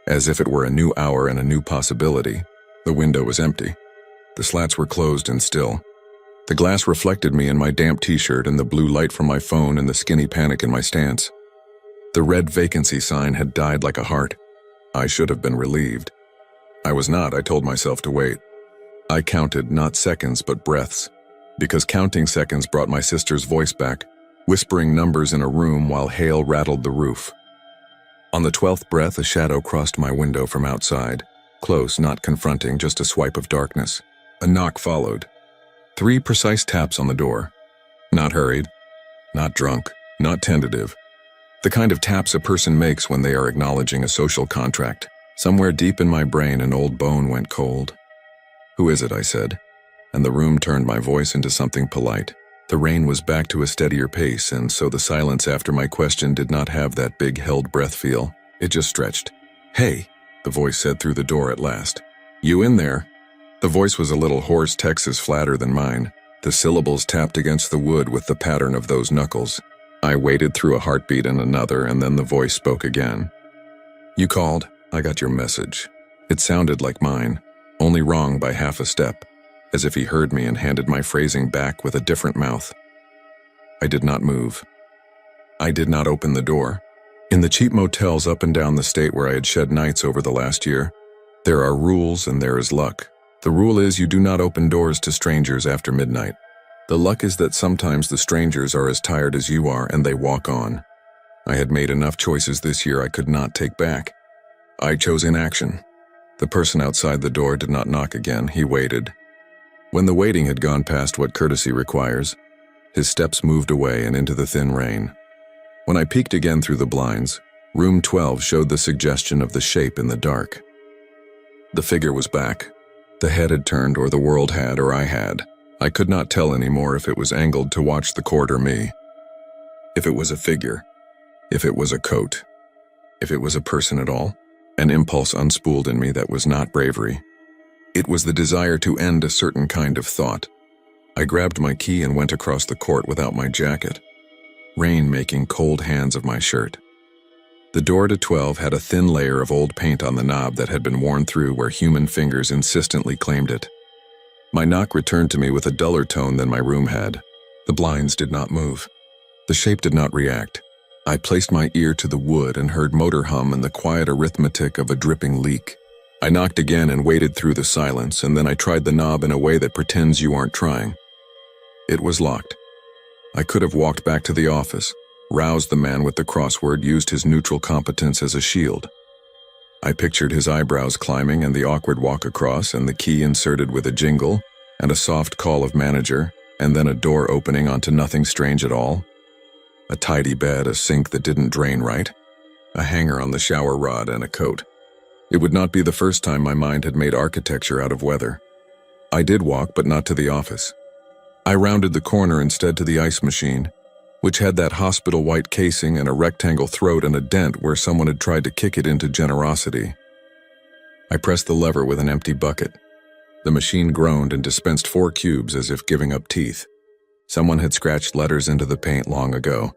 as if it were a new hour and a new possibility. The window was empty. The slats were closed and still. The glass reflected me in my damp t-shirt and the blue light from my phone and the skinny panic in my stance. The red vacancy sign had died like a heart. I should have been relieved. I was not. I told myself to wait. I counted not seconds but breaths, because counting seconds brought my sister's voice back, whispering numbers in a room while hail rattled the roof. On the 12th breath, a shadow crossed my window from outside, close, not confronting, just a swipe of darkness. A knock followed. 3 precise taps on the door. Not hurried, not drunk, not tentative. The kind of taps a person makes when they are acknowledging a social contract. Somewhere deep in my brain, an old bone went cold. "Who is it?" I said, and the room turned my voice into something polite. The rain was back to a steadier pace, and so the silence after my question did not have that big held breath feel. It just stretched. "Hey," the voice said through the door at last. "You in there?" The voice was a little hoarse, Texas flatter than mine. The syllables tapped against the wood with the pattern of those knuckles. I waited through a heartbeat and another, and then the voice spoke again. "You called. I got your message." It sounded like mine, only wrong by half a step, as if he heard me and handed my phrasing back with a different mouth. I did not move. I did not open the door. In the cheap motels up and down the state where I had shed nights over the last year, there are rules and there is luck. The rule is you do not open doors to strangers after midnight. The luck is that sometimes the strangers are as tired as you are and they walk on. I had made enough choices this year I could not take back. I chose inaction. The person outside the door did not knock again. He waited. When the waiting had gone past what courtesy requires, his steps moved away and into the thin rain. When I peeked again through the blinds, room 12 showed the suggestion of the shape in the dark. The figure was back. The head had turned, or the world had, or I had. I could not tell anymore if it was angled to watch the court or me. If it was a figure. If it was a coat. If it was a person at all. An impulse unspooled in me that was not bravery. It was the desire to end a certain kind of thought. I grabbed my key and went across the court without my jacket, rain making cold hands of my shirt. The door to 12 had a thin layer of old paint on the knob that had been worn through where human fingers insistently claimed it. My knock returned to me with a duller tone than my room had. The blinds did not move. The shape did not react. I placed my ear to the wood and heard motor hum and the quiet arithmetic of a dripping leak. I knocked again and waited through the silence, and then I tried the knob in a way that pretends you aren't trying. It was locked. I could have walked back to the office, roused the man with the crossword, used his neutral competence as a shield. I pictured his eyebrows climbing and the awkward walk across and the key inserted with a jingle and a soft call of manager, and then a door opening onto nothing strange at all. A tidy bed, a sink that didn't drain right, a hanger on the shower rod, and a coat. It would not be the first time my mind had made architecture out of weather. I did walk, but not to the office. I rounded the corner instead to the ice machine, which had that hospital white casing and a rectangle throat and a dent where someone had tried to kick it into generosity. I pressed the lever with an empty bucket. The machine groaned and dispensed 4 cubes as if giving up teeth. Someone had scratched letters into the paint long ago,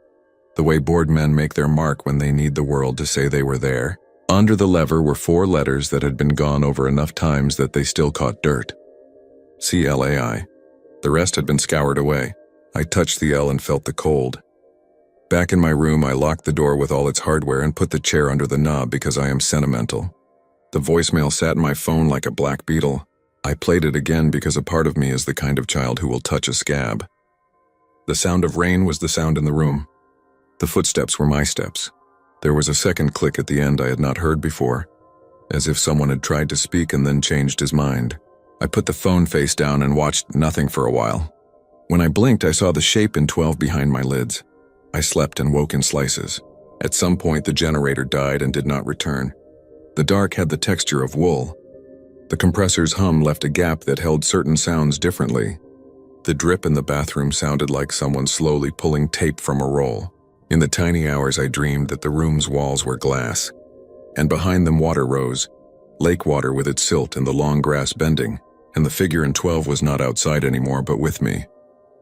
the way bored men make their mark when they need the world to say they were there. Under the lever were 4 letters that had been gone over enough times that they still caught dirt. CLAI. The rest had been scoured away. I touched the L and felt the cold. Back in my room, I locked the door with all its hardware and put the chair under the knob because I am sentimental. The voicemail sat in my phone like a black beetle. I played it again because a part of me is the kind of child who will touch a scab. The sound of rain was the sound in the room. The footsteps were my steps. There was a second click at the end I had not heard before, as if someone had tried to speak and then changed his mind. I put the phone face down and watched nothing for a while. When I blinked, I saw the shape in 12 behind my lids. I slept and woke in slices. At some point, the generator died and did not return. The dark had the texture of wool. The compressor's hum left a gap that held certain sounds differently. The drip in the bathroom sounded like someone slowly pulling tape from a roll. In the tiny hours, I dreamed that the room's walls were glass, and behind them water rose, lake water with its silt and the long grass bending, and the figure in 12 was not outside anymore but with me,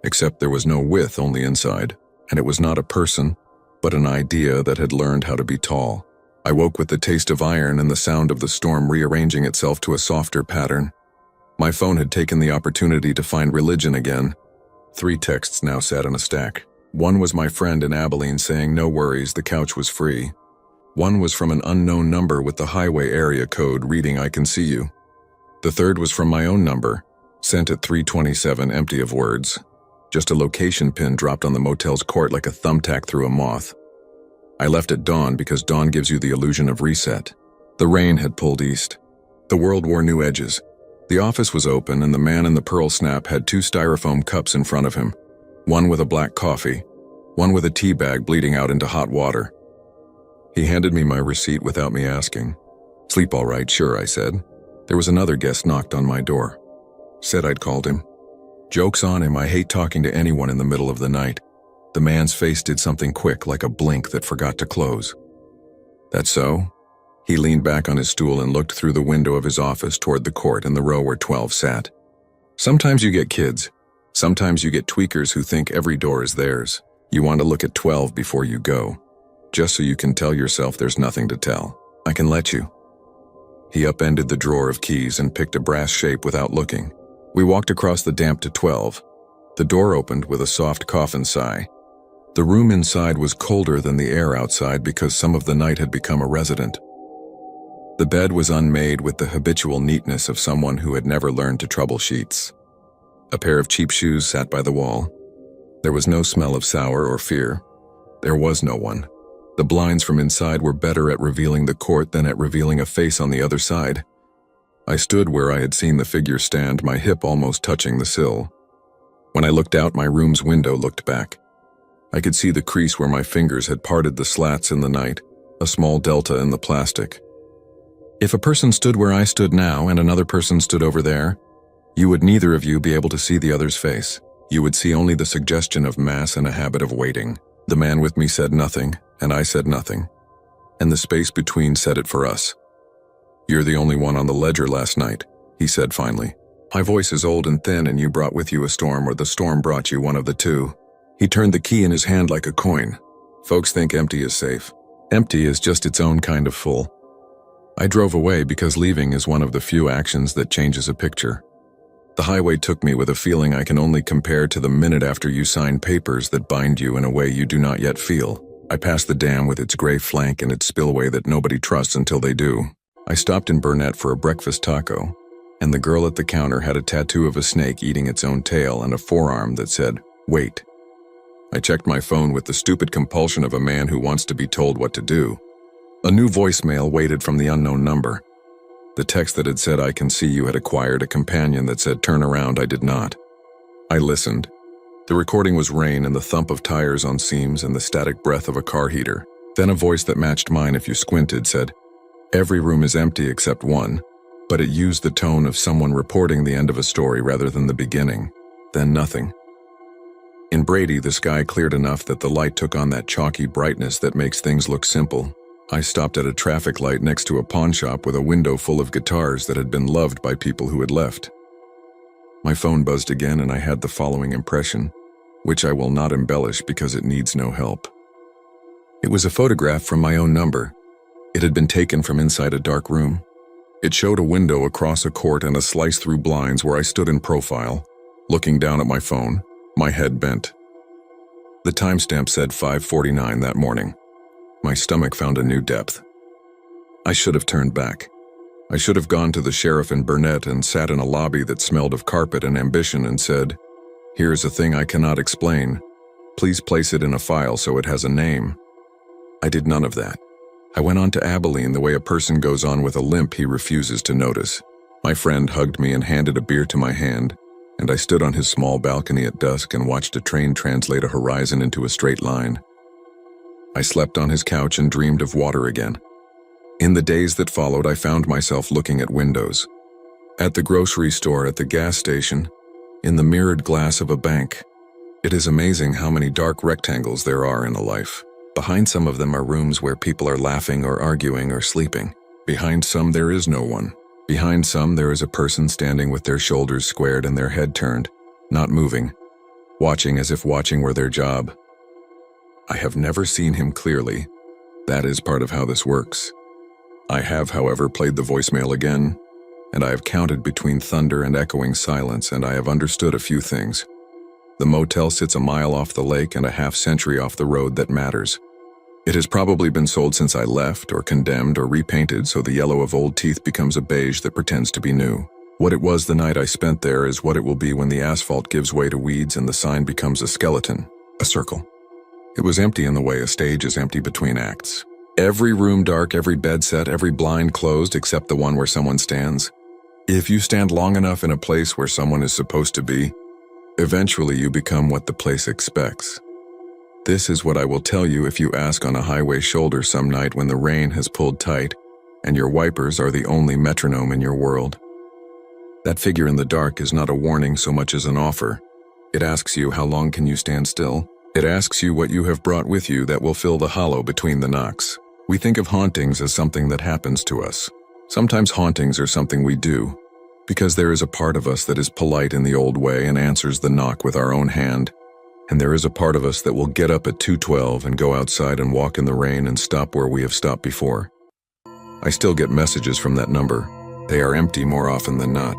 except there was no width, only inside. and it was not a person, but an idea that had learned how to be tall. I woke with the taste of iron and the sound of the storm rearranging itself to a softer pattern. My phone had taken the opportunity to find religion again. 3 texts now sat in a stack. One was my friend in Abilene saying no worries, the couch was free. One was from an unknown number with the highway area code reading I can see you. The third was from my own number, sent at 3:27, empty of words. Just a location pin dropped on the motel's court like a thumbtack through a moth. I left at dawn because dawn gives you the illusion of reset. The rain had pulled east. The world wore new edges. The office was open and the man in the pearl snap had 2 styrofoam cups in front of him, one with a black coffee, one with a tea bag bleeding out into hot water. He handed me my receipt without me asking. Sleep all right, sure, I said. There was another guest knocked on my door. Said I'd called him. Joke's on him, I hate talking to anyone in the middle of the night. The man's face did something quick, like a blink that forgot to close. That so? He leaned back on his stool and looked through the window of his office toward the court and the row where 12 sat. Sometimes you get kids. Sometimes you get tweakers who think every door is theirs. You want to look at 12 before you go, just so you can tell yourself there's nothing to tell. I can let you. He upended the drawer of keys and picked a brass shape without looking. We walked across the damp to 12. The door opened with a soft coffin sigh. The room inside was colder than the air outside because some of the night had become a resident. The bed was unmade with the habitual neatness of someone who had never learned to trouble sheets. A pair of cheap shoes sat by the wall. There was no smell of sour or fear. There was no one. The blinds from inside were better at revealing the court than at revealing a face on the other side. I stood where I had seen the figure stand, my hip almost touching the sill. When I looked out, my room's window looked back. I could see the crease where my fingers had parted the slats in the night, a small delta in the plastic. If a person stood where I stood now and another person stood over there, you would neither of you be able to see the other's face. You would see only the suggestion of mass and a habit of waiting. The man with me said nothing, and I said nothing. And the space between said it for us. You're the only one on the ledger last night, he said finally. My voice is old and thin, and you brought with you a storm, or the storm brought you, one of the two. He turned the key in his hand like a coin. Folks think empty is safe. Empty is just its own kind of full. I drove away because leaving is one of the few actions that changes a picture. The highway took me with a feeling I can only compare to the minute after you sign papers that bind you in a way you do not yet feel. I passed the dam with its gray flank and its spillway that nobody trusts until they do. I stopped in Burnett for a breakfast taco, and the girl at the counter had a tattoo of a snake eating its own tail and a forearm that said, "Wait." I checked my phone with the stupid compulsion of a man who wants to be told what to do. A new voicemail waited from the unknown number. The text that had said I can see you had acquired a companion that said turn around. I did not. I listened. The recording was rain and the thump of tires on seams and the static breath of a car heater. Then a voice that matched mine if you squinted said, "Every room is empty except one," but it used the tone of someone reporting the end of a story rather than the beginning. Then nothing. In Brady, the sky cleared enough that the light took on that chalky brightness that makes things look simple. I stopped at a traffic light next to a pawn shop with a window full of guitars that had been loved by people who had left. My phone buzzed again and I had the following impression, which I will not embellish because it needs no help. It was a photograph from my own number. It had been taken from inside a dark room. It showed a window across a court and a slice through blinds where I stood in profile, looking down at my phone, my head bent. The timestamp said 5:49 that morning. My stomach found a new depth. I should have turned back. I should have gone to the sheriff in Burnett and sat in a lobby that smelled of carpet and ambition and said, "Here's a thing I cannot explain. Please place it in a file so it has a name." I did none of that. I went on to Abilene the way a person goes on with a limp he refuses to notice. My friend hugged me and handed a beer to my hand, and I stood on his small balcony at dusk and watched a train translate a horizon into a straight line. I slept on his couch and dreamed of water again. In the days that followed, I found myself looking at windows. At the grocery store, at the gas station, in the mirrored glass of a bank. It is amazing how many dark rectangles there are in a life. Behind some of them are rooms where people are laughing or arguing or sleeping. Behind some there is no one. Behind some there is a person standing with their shoulders squared and their head turned, not moving, watching as if watching were their job. I have never seen him clearly. That is part of how this works. I have, however, played the voicemail again, and I have counted between thunder and echoing silence, and I have understood a few things. The motel sits a mile off the lake and a half-century off the road that matters. It has probably been sold since I left, or condemned, or repainted so the yellow of old teeth becomes a beige that pretends to be new. What it was the night I spent there is what it will be when the asphalt gives way to weeds and the sign becomes a skeleton, a circle. It was empty in the way a stage is empty between acts. Every room dark, every bed set, every blind closed except the one where someone stands. If you stand long enough in a place where someone is supposed to be, eventually you become what the place expects. This is what I will tell you if you ask on a highway shoulder some night when the rain has pulled tight and your wipers are the only metronome in your world. That figure in the dark is not a warning so much as an offer. It asks you how long can you stand still. It asks you what you have brought with you that will fill the hollow between the knocks. We think of hauntings as something that happens to us. Sometimes hauntings are something we do, because there is a part of us that is polite in the old way and answers the knock with our own hand. And there is a part of us that will get up at 2:12 and go outside and walk in the rain and stop where we have stopped before. I still get messages from that number. They are empty more often than not.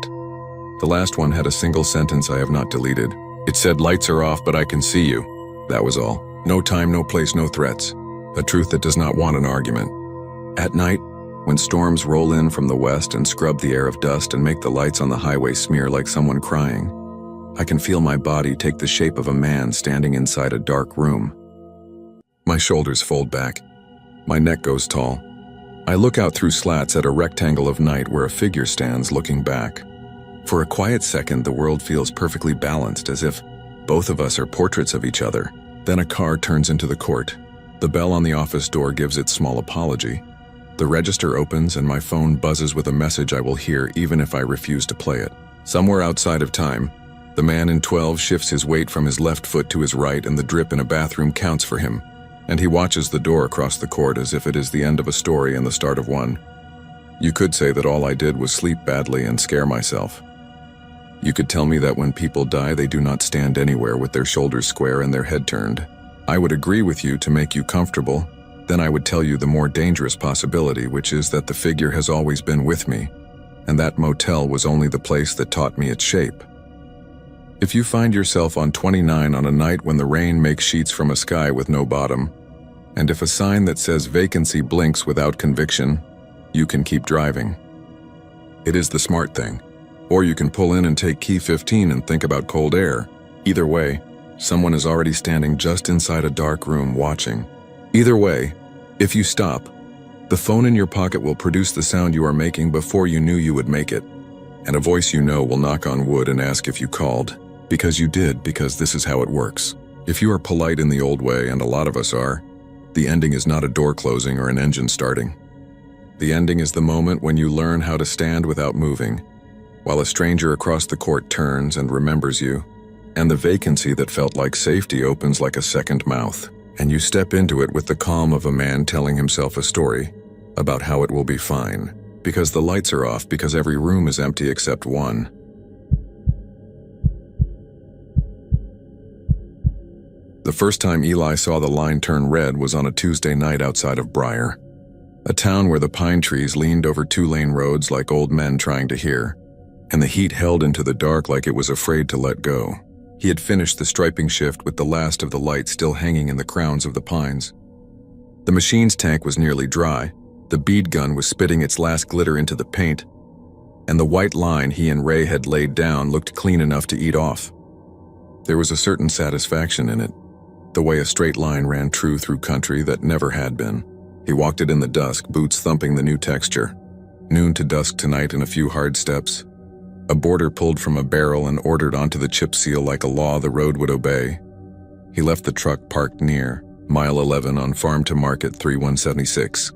The last one had a single sentence I have not deleted. It said, "Lights are off, but I can see you." That was all. No time, no place, no threats. A truth that does not want an argument. At night, when storms roll in from the west and scrub the air of dust and make the lights on the highway smear like someone crying, I can feel my body take the shape of a man standing inside a dark room. My shoulders fold back. My neck goes tall. I look out through slats at a rectangle of night where a figure stands looking back. For a quiet second, the world feels perfectly balanced, as if both of us are portraits of each other. Then a car turns into the court. The bell on the office door gives its small apology. The register opens and my phone buzzes with a message I will hear even if I refuse to play it. Somewhere outside of time, the man in 12 shifts his weight from his left foot to his right and the drip in a bathroom counts for him, and he watches the door across the court as if it is the end of a story and the start of one. You could say that all I did was sleep badly and scare myself. You could tell me that when people die they do not stand anywhere with their shoulders square and their head turned. I would agree with you to make you comfortable. Then I would tell you the more dangerous possibility, which is that the figure has always been with me, and that motel was only the place that taught me its shape. If you find yourself on 29 on a night when the rain makes sheets from a sky with no bottom, and if a sign that says vacancy blinks without conviction, you can keep driving. It is the smart thing. Or you can pull in and take key 15 and think about cold air. Either way, someone is already standing just inside a dark room watching. Either way, if you stop, the phone in your pocket will produce the sound you are making before you knew you would make it, and a voice you know will knock on wood and ask if you called. Because you did, because this is how it works. If you are polite in the old way, and a lot of us are, the ending is not a door closing or an engine starting. The ending is the moment when you learn how to stand without moving, while a stranger across the court turns and remembers you, and the vacancy that felt like safety opens like a second mouth, and you step into it with the calm of a man telling himself a story about how it will be fine, because the lights are off, because every room is empty except one. The first time Eli saw the line turn red was on a Tuesday night outside of Briar, a town where the pine trees leaned over two-lane roads like old men trying to hear, and the heat held into the dark like it was afraid to let go. He had finished the striping shift with the last of the light still hanging in the crowns of the pines. The machine's tank was nearly dry, the bead gun was spitting its last glitter into the paint, and the white line he and Ray had laid down looked clean enough to eat off. There was a certain satisfaction in it, the way a straight line ran true through country that never had been. He walked it in the dusk, boots thumping the new texture. Noon to dusk tonight in a few hard steps. A boarder pulled from a barrel and ordered onto the chip seal like a law the road would obey. He left the truck parked near mile 11 on Farm to Market 3176,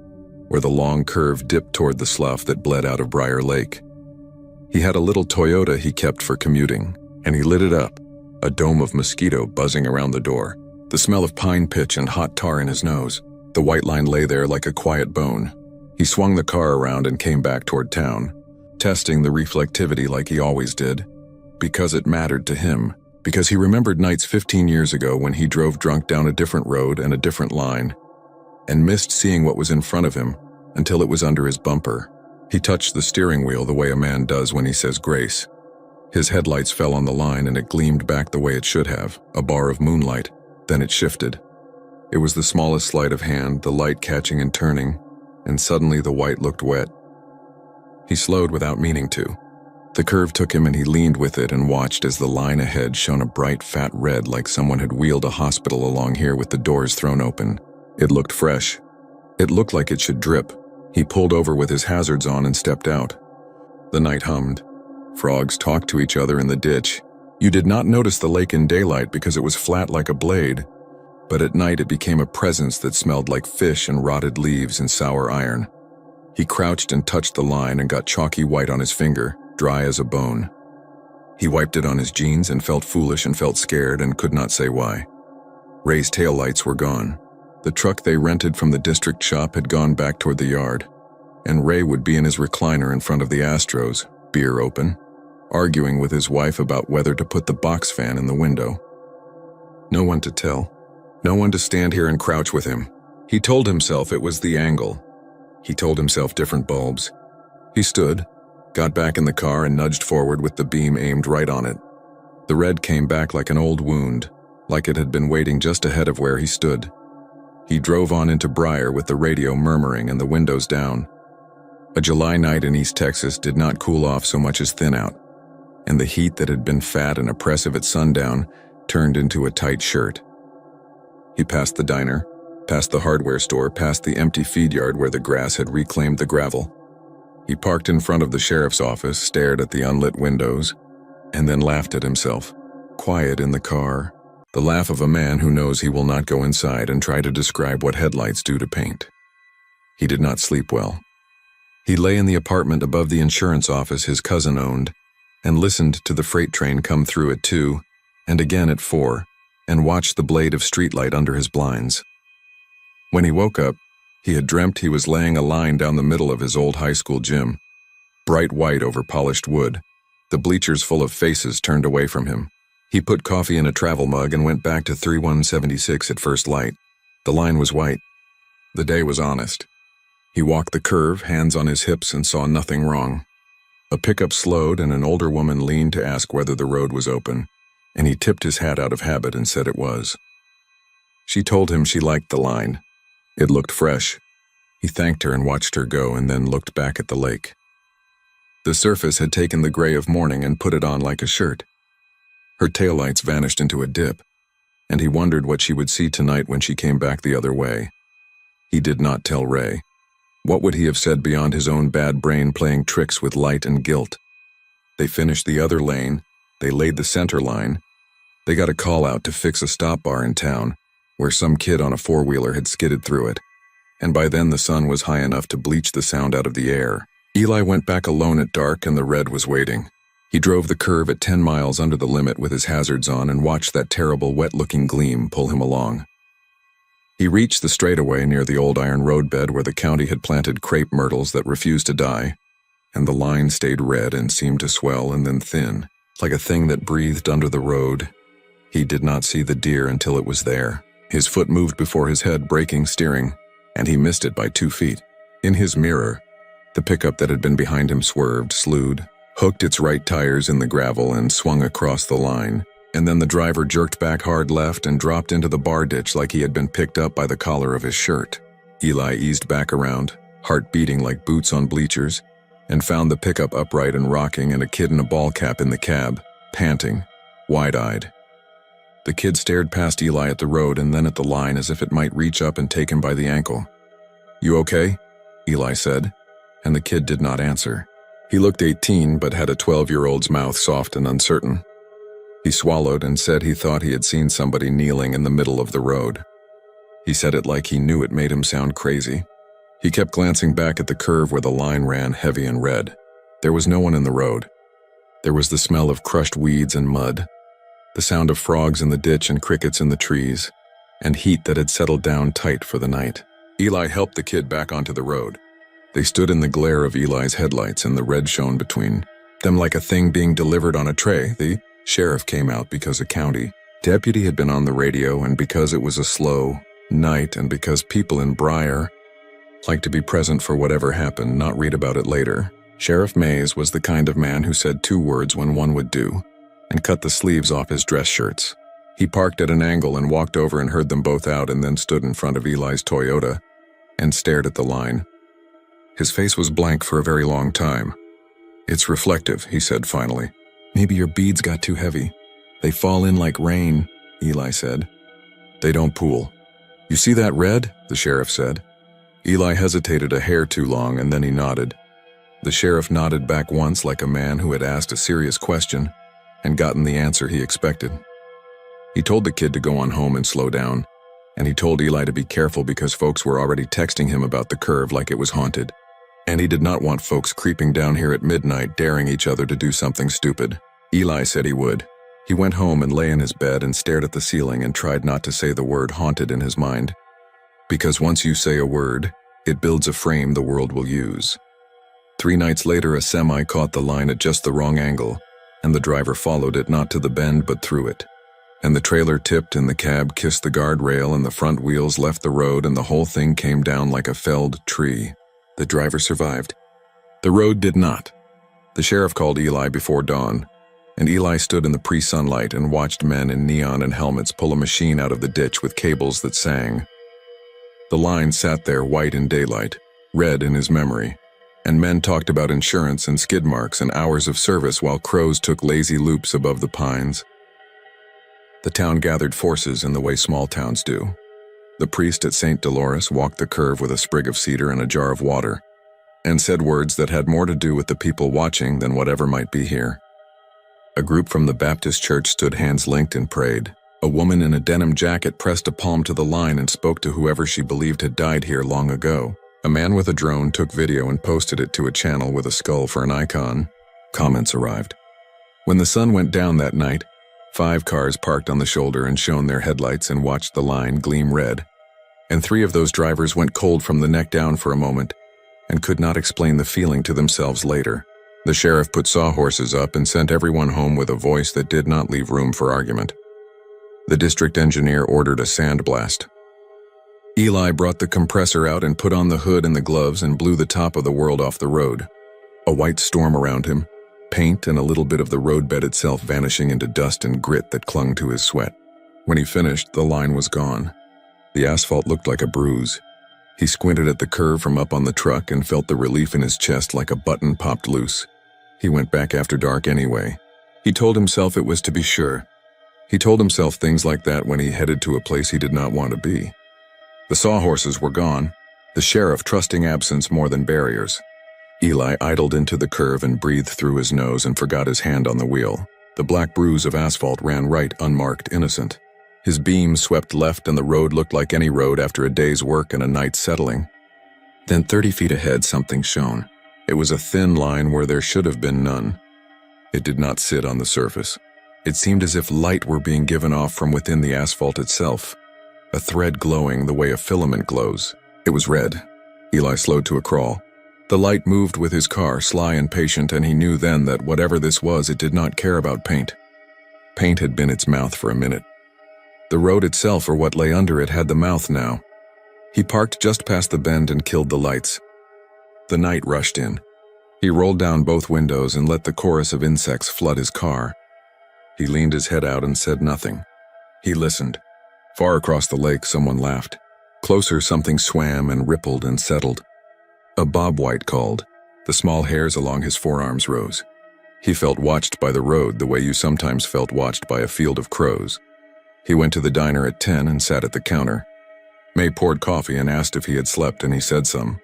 where the long curve dipped toward the slough that bled out of Briar Lake. He had a little Toyota he kept for commuting, and he lit it up, a dome of mosquito buzzing around the door, the smell of pine pitch and hot tar in his nose. The white line lay there like a quiet bone. He swung the car around and came back toward town, testing the reflectivity like he always did, because it mattered to him. because he remembered nights 15 years ago when he drove drunk down a different road and a different line, and missed seeing what was in front of him until it was under his bumper. He touched the steering wheel the way a man does when he says grace. His headlights fell on the line and it gleamed back the way it should have, a bar of moonlight. Then it shifted. It was the smallest sleight of hand, the light catching and turning, and suddenly the white looked wet. He slowed without meaning to. The curve took him and he leaned with it and watched as the line ahead shone a bright fat red like someone had wheeled a hospital along here with the doors thrown open. It looked fresh. It looked like it should drip. He pulled over with his hazards on and stepped out. The night hummed. Frogs talked to each other in the ditch. You did not notice the lake in daylight because it was flat like a blade, but at night it became a presence that smelled like fish and rotted leaves and sour iron. He crouched and touched the line and got chalky white on his finger, dry as a bone. He wiped it on his jeans and felt foolish and felt scared and could not say why. Ray's taillights were gone. The truck they rented from the district shop had gone back toward the yard, and Ray would be in his recliner in front of the Astros, beer open, arguing with his wife about whether to put the box fan in the window. No one to tell. No one to stand here and crouch with him. He told himself it was the angle. He told himself different bulbs. He stood, got back in the car and nudged forward with the beam aimed right on it. The red came back like an old wound, like it had been waiting just ahead of where he stood. He drove on into Briar with the radio murmuring and the windows down. A July night in East Texas did not cool off so much as thin out, and the heat that had been fat and oppressive at sundown turned into a tight shirt. He passed the diner, past the hardware store, past the empty feed yard where the grass had reclaimed the gravel. He parked in front of the sheriff's office, stared at the unlit windows, and then laughed at himself. Quiet in the car, the laugh of a man who knows he will not go inside and try to describe what headlights do to paint. He did not sleep well. He lay in the apartment above the insurance office his cousin owned, and listened to the freight train come through at 2, and again at 4, and watched the blade of streetlight under his blinds. When he woke up, he had dreamt he was laying a line down the middle of his old high school gym, bright white over polished wood, the bleachers full of faces turned away from him. He put coffee in a travel mug and went back to 3176 at first light. The line was white. The day was honest. He walked the curve, hands on his hips, and saw nothing wrong. A pickup slowed and an older woman leaned to ask whether the road was open, and he tipped his hat out of habit and said it was. She told him she liked the line. It looked fresh. He thanked her and watched her go and then looked back at the lake. The surface had taken the gray of morning and put it on like a shirt. Her taillights vanished into a dip, and he wondered what she would see tonight when she came back the other way. He did not tell Ray. What would he have said beyond his own bad brain playing tricks with light and guilt? They finished the other lane, they laid the center line, they got a call out to fix a stop bar in town, where some kid on a four-wheeler had skidded through it, and by then the sun was high enough to bleach the sound out of the air. Eli went back alone at dark and the red was waiting. He drove the curve at 10 miles under the limit with his hazards on and watched that terrible wet-looking gleam pull him along. He reached the straightaway near the old iron roadbed where the county had planted crepe myrtles that refused to die, and the line stayed red and seemed to swell and then thin, like a thing that breathed under the road. He did not see the deer until it was there. His foot moved before his head, braking, steering, and he missed it by 2 feet. In his mirror, the pickup that had been behind him swerved, slewed, hooked its right tires in the gravel and swung across the line, and then the driver jerked back hard left and dropped into the bar ditch like he had been picked up by the collar of his shirt. Eli eased back around, heart beating like boots on bleachers, and found the pickup upright and rocking and a kid in a ball cap in the cab, panting, wide-eyed. The kid stared past Eli at the road and then at the line as if it might reach up and take him by the ankle. "You okay?" Eli said, and the kid did not answer. He looked 18 but had a 12-year-old's mouth, soft and uncertain. He swallowed and said he thought he had seen somebody kneeling in the middle of the road. He said it like he knew it made him sound crazy. He kept glancing back at the curve where the line ran heavy and red. There was no one in the road. There was the smell of crushed weeds and mud, the sound of frogs in the ditch and crickets in the trees, and heat that had settled down tight for the night. Eli helped the kid back onto the road. They stood in the glare of Eli's headlights and the red shone between them like a thing being delivered on a tray. The Sheriff came out because a county deputy had been on the radio, and because it was a slow night, and because people in Briar like to be present for whatever happened, not read about it later. Sheriff Mays was the kind of man who said 2 words when one would do, and cut the sleeves off his dress shirts. He parked at an angle and walked over and heard them both out, and then stood in front of Eli's Toyota and stared at the line. His face was blank for a very long time. "It's reflective," he said finally. "Maybe your beads got too heavy. They fall in like rain," Eli said. "They don't pool." "You see that red?" the sheriff said. Eli hesitated a hair too long, and then he nodded. The sheriff nodded back once, like a man who had asked a serious question and gotten the answer he expected. He told the kid to go on home and slow down, and he told Eli to be careful because folks were already texting him about the curve like it was haunted. And he did not want folks creeping down here at midnight daring each other to do something stupid. Eli said he would. He went home and lay in his bed and stared at the ceiling and tried not to say the word haunted in his mind. Because once you say a word, it builds a frame the world will use. 3 nights later, a semi caught the line at just the wrong angle, and the driver followed it not to the bend but through it. And the trailer tipped and the cab kissed the guardrail and the front wheels left the road and the whole thing came down like a felled tree. The driver survived. The road did not. The sheriff called Eli before dawn, and Eli stood in the pre-sunlight and watched men in neon and helmets pull a machine out of the ditch with cables that sang. The line sat there white in daylight, red in his memory, and men talked about insurance and skid marks and hours of service while crows took lazy loops above the pines. The town gathered forces in the way small towns do. The priest at St. Dolores walked the curve with a sprig of cedar and a jar of water, and said words that had more to do with the people watching than whatever might be here. A group from the Baptist church stood hands linked and prayed. A woman in a denim jacket pressed a palm to the line and spoke to whoever she believed had died here long ago. A man with a drone took video and posted it to a channel with a skull for an icon. Comments arrived. When the sun went down that night, 5 cars parked on the shoulder and shone their headlights and watched the line gleam red. And 3 of those drivers went cold from the neck down for a moment and could not explain the feeling to themselves later. The sheriff put sawhorses up and sent everyone home with a voice that did not leave room for argument. The district engineer ordered a sandblast. Eli brought the compressor out and put on the hood and the gloves and blew the top of the world off the road. A white storm around him, paint and a little bit of the roadbed itself vanishing into dust and grit that clung to his sweat. When he finished, the line was gone. The asphalt looked like a bruise. He squinted at the curve from up on the truck and felt the relief in his chest like a button popped loose. He went back after dark anyway. He told himself it was to be sure. He told himself things like that when he headed to a place he did not want to be. The sawhorses were gone, the sheriff trusting absence more than barriers. Eli idled into the curve and breathed through his nose and forgot his hand on the wheel. The black bruise of asphalt ran right, unmarked, innocent. His beam swept left and the road looked like any road after a day's work and a night's settling. Then 30 feet ahead something shone. It was a thin line where there should have been none. It did not sit on the surface. It seemed as if light were being given off from within the asphalt itself, a thread glowing the way a filament glows. It was red. Eli slowed to a crawl. The light moved with his car, sly and patient, and he knew then that whatever this was, it did not care about paint. Paint had been its mouth for a minute. The road itself, or what lay under it, had the mouth now. He parked just past the bend and killed the lights. The night rushed in. He rolled down both windows and let the chorus of insects flood his car. He leaned his head out and said nothing. He listened. Far across the lake, someone laughed. Closer, something swam and rippled and settled. A bobwhite called. The small hairs along his forearms rose. He felt watched by the road the way you sometimes felt watched by a field of crows. He went to the diner at 10 and sat at the counter. May poured coffee and asked if he had slept, and he said some.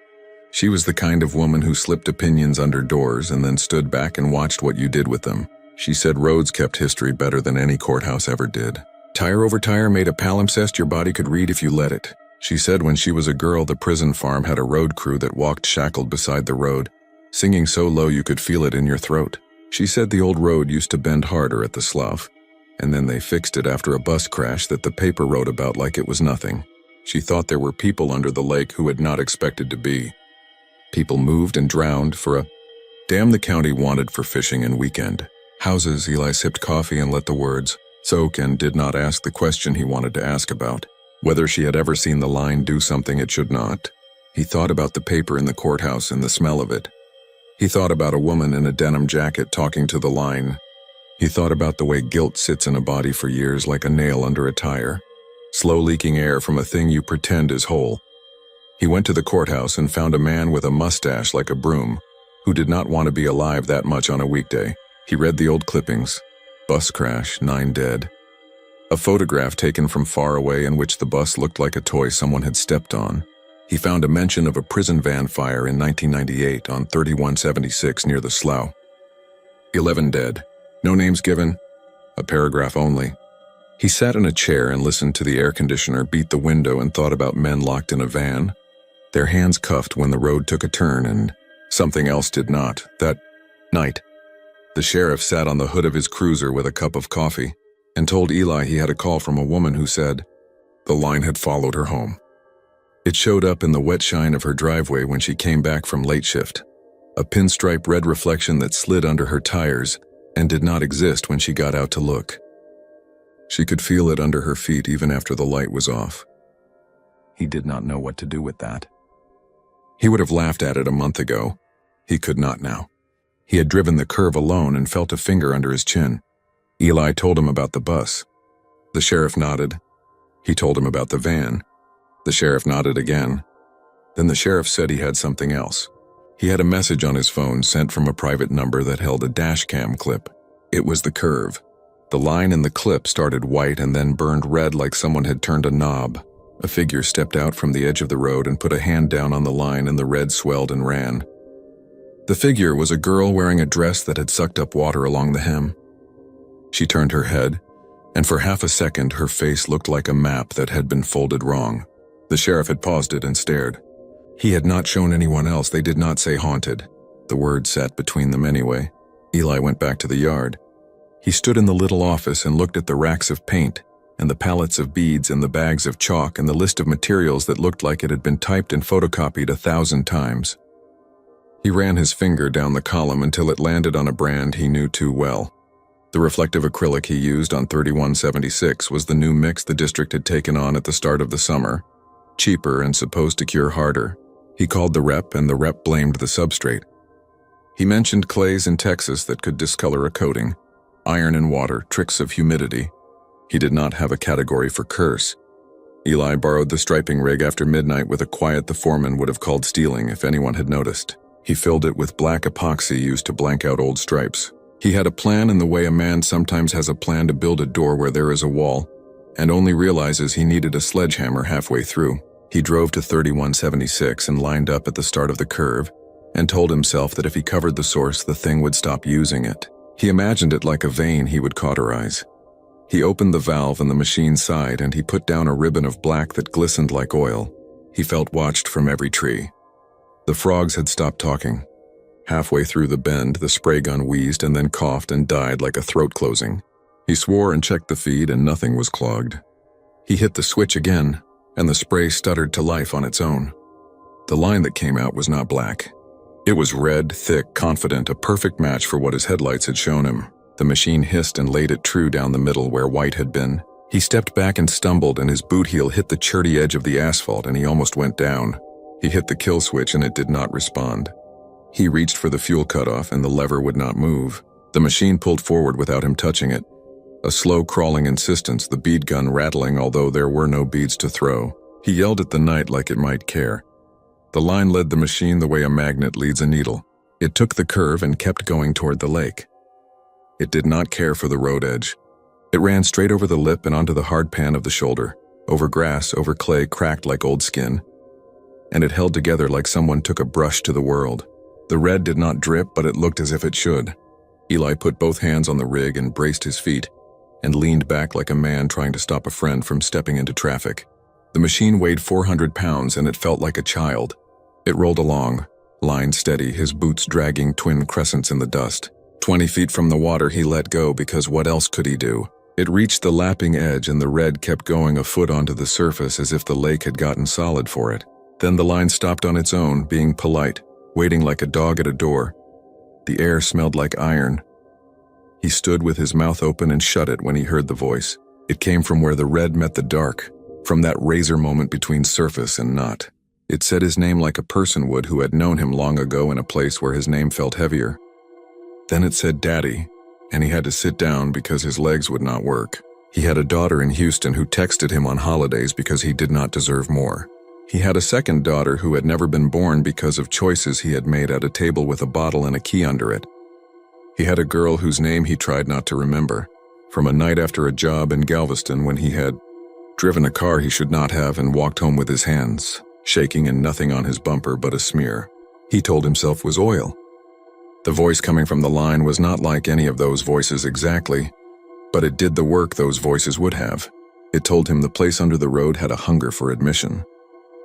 She was the kind of woman who slipped opinions under doors and then stood back and watched what you did with them. She said roads kept history better than any courthouse ever did. Tire over tire made a palimpsest your body could read if you let it. She said when she was a girl, the prison farm had a road crew that walked shackled beside the road, singing so low you could feel it in your throat. She said the old road used to bend harder at the slough, and then they fixed it after a bus crash that the paper wrote about like it was nothing. She thought there were people under the lake who had not expected to be. People moved and drowned for a dam the county wanted for fishing and weekend. Houses. Eli sipped coffee and let the words soak and did not ask the question he wanted to ask about. Whether she had ever seen the line do something it should not. He thought about the paper in the courthouse and the smell of it. He thought about a woman in a denim jacket talking to the line. He thought about the way guilt sits in a body for years like a nail under a tire. Slow leaking air from a thing you pretend is whole. He went to the courthouse and found a man with a mustache like a broom, who did not want to be alive that much on a weekday. He read the old clippings. Bus crash, 9 dead. A photograph taken from far away in which the bus looked like a toy someone had stepped on. He found a mention of a prison van fire in 1998 on 3176 near the Slough. 11 dead. No names given. A paragraph only. He sat in a chair and listened to the air conditioner beat the window and thought about men locked in a van. Their hands cuffed when the road took a turn and something else did not. That night, the sheriff sat on the hood of his cruiser with a cup of coffee and told Eli he had a call from a woman who said the line had followed her home. It showed up in the wet shine of her driveway when she came back from late shift, a pinstripe red reflection that slid under her tires and did not exist when she got out to look. She could feel it under her feet even after the light was off. He did not know what to do with that. He would have laughed at it a month ago. He could not now. He had driven the curve alone and felt a finger under his chin. Eli told him about the bus. The sheriff nodded. He told him about the van. The sheriff nodded again. Then the sheriff said he had something else. He had a message on his phone sent from a private number that held a dash cam clip. It was the curve. The line in the clip started white and then burned red like someone had turned a knob. A figure stepped out from the edge of the road and put a hand down on the line, and the red swelled and ran. The figure was a girl wearing a dress that had sucked up water along the hem. She turned her head, and for half a second her face looked like a map that had been folded wrong. The sheriff had paused it and stared. He had not shown anyone else. They did not say haunted. The word sat between them anyway. Eli went back to the yard. He stood in the little office and looked at the racks of paint and the pallets of beads and the bags of chalk and the list of materials that looked like it had been typed and photocopied 1,000 times. He ran his finger down the column until it landed on a brand he knew too well. The reflective acrylic he used on 3176 was the new mix the district had taken on at the start of the summer, cheaper and supposed to cure harder. He called the rep, and the rep blamed the substrate. He mentioned clays in Texas that could discolor a coating, iron in water, tricks of humidity. He did not have a category for curse. Eli borrowed the striping rig after midnight with a quiet the foreman would have called stealing if anyone had noticed. He filled it with black epoxy used to blank out old stripes. He had a plan in the way a man sometimes has a plan to build a door where there is a wall, and only realizes he needed a sledgehammer halfway through. He drove to 3176 and lined up at the start of the curve, and told himself that if he covered the source, the thing would stop using it. He imagined it like a vein he would cauterize. He opened the valve in the machine side and he put down a ribbon of black that glistened like oil. He felt watched from every tree. The frogs had stopped talking. Halfway through the bend, the spray gun wheezed and then coughed and died like a throat closing. He swore and checked the feed and nothing was clogged. He hit the switch again, and the spray stuttered to life on its own. The line that came out was not black. It was red, thick, confident, a perfect match for what his headlights had shown him. The machine hissed and laid it true down the middle where white had been. He stepped back and stumbled, and his boot heel hit the cherty edge of the asphalt and he almost went down. He hit the kill switch and it did not respond. He reached for the fuel cutoff and the lever would not move. The machine pulled forward without him touching it. A slow crawling insistence, the bead gun rattling although there were no beads to throw. He yelled at the night like it might care. The line led the machine the way a magnet leads a needle. It took the curve and kept going toward the lake. It did not care for the road edge. It ran straight over the lip and onto the hard pan of the shoulder, over grass, over clay cracked like old skin. And it held together like someone took a brush to the world. The red did not drip, but it looked as if it should. Eli put both hands on the rig and braced his feet, and leaned back like a man trying to stop a friend from stepping into traffic. The machine weighed 400 pounds and it felt like a child. It rolled along, line steady, his boots dragging twin crescents in the dust. 20 feet from the water he let go because what else could he do? It reached the lapping edge and the red kept going a foot onto the surface as if the lake had gotten solid for it. Then the line stopped on its own, being polite, waiting like a dog at a door. The air smelled like iron. He stood with his mouth open and shut it when he heard the voice. It came from where the red met the dark, from that razor moment between surface and not. It said his name like a person would who had known him long ago in a place where his name felt heavier. Then it said Daddy, and he had to sit down because his legs would not work. He had a daughter in Houston who texted him on holidays because he did not deserve more. He had a second daughter who had never been born because of choices he had made at a table with a bottle and a key under it. He had a girl whose name he tried not to remember, from a night after a job in Galveston when he had driven a car he should not have and walked home with his hands shaking and nothing on his bumper but a smear he told himself was oil. The voice coming from the line was not like any of those voices exactly, but it did the work those voices would have. It told him the place under the road had a hunger for admission.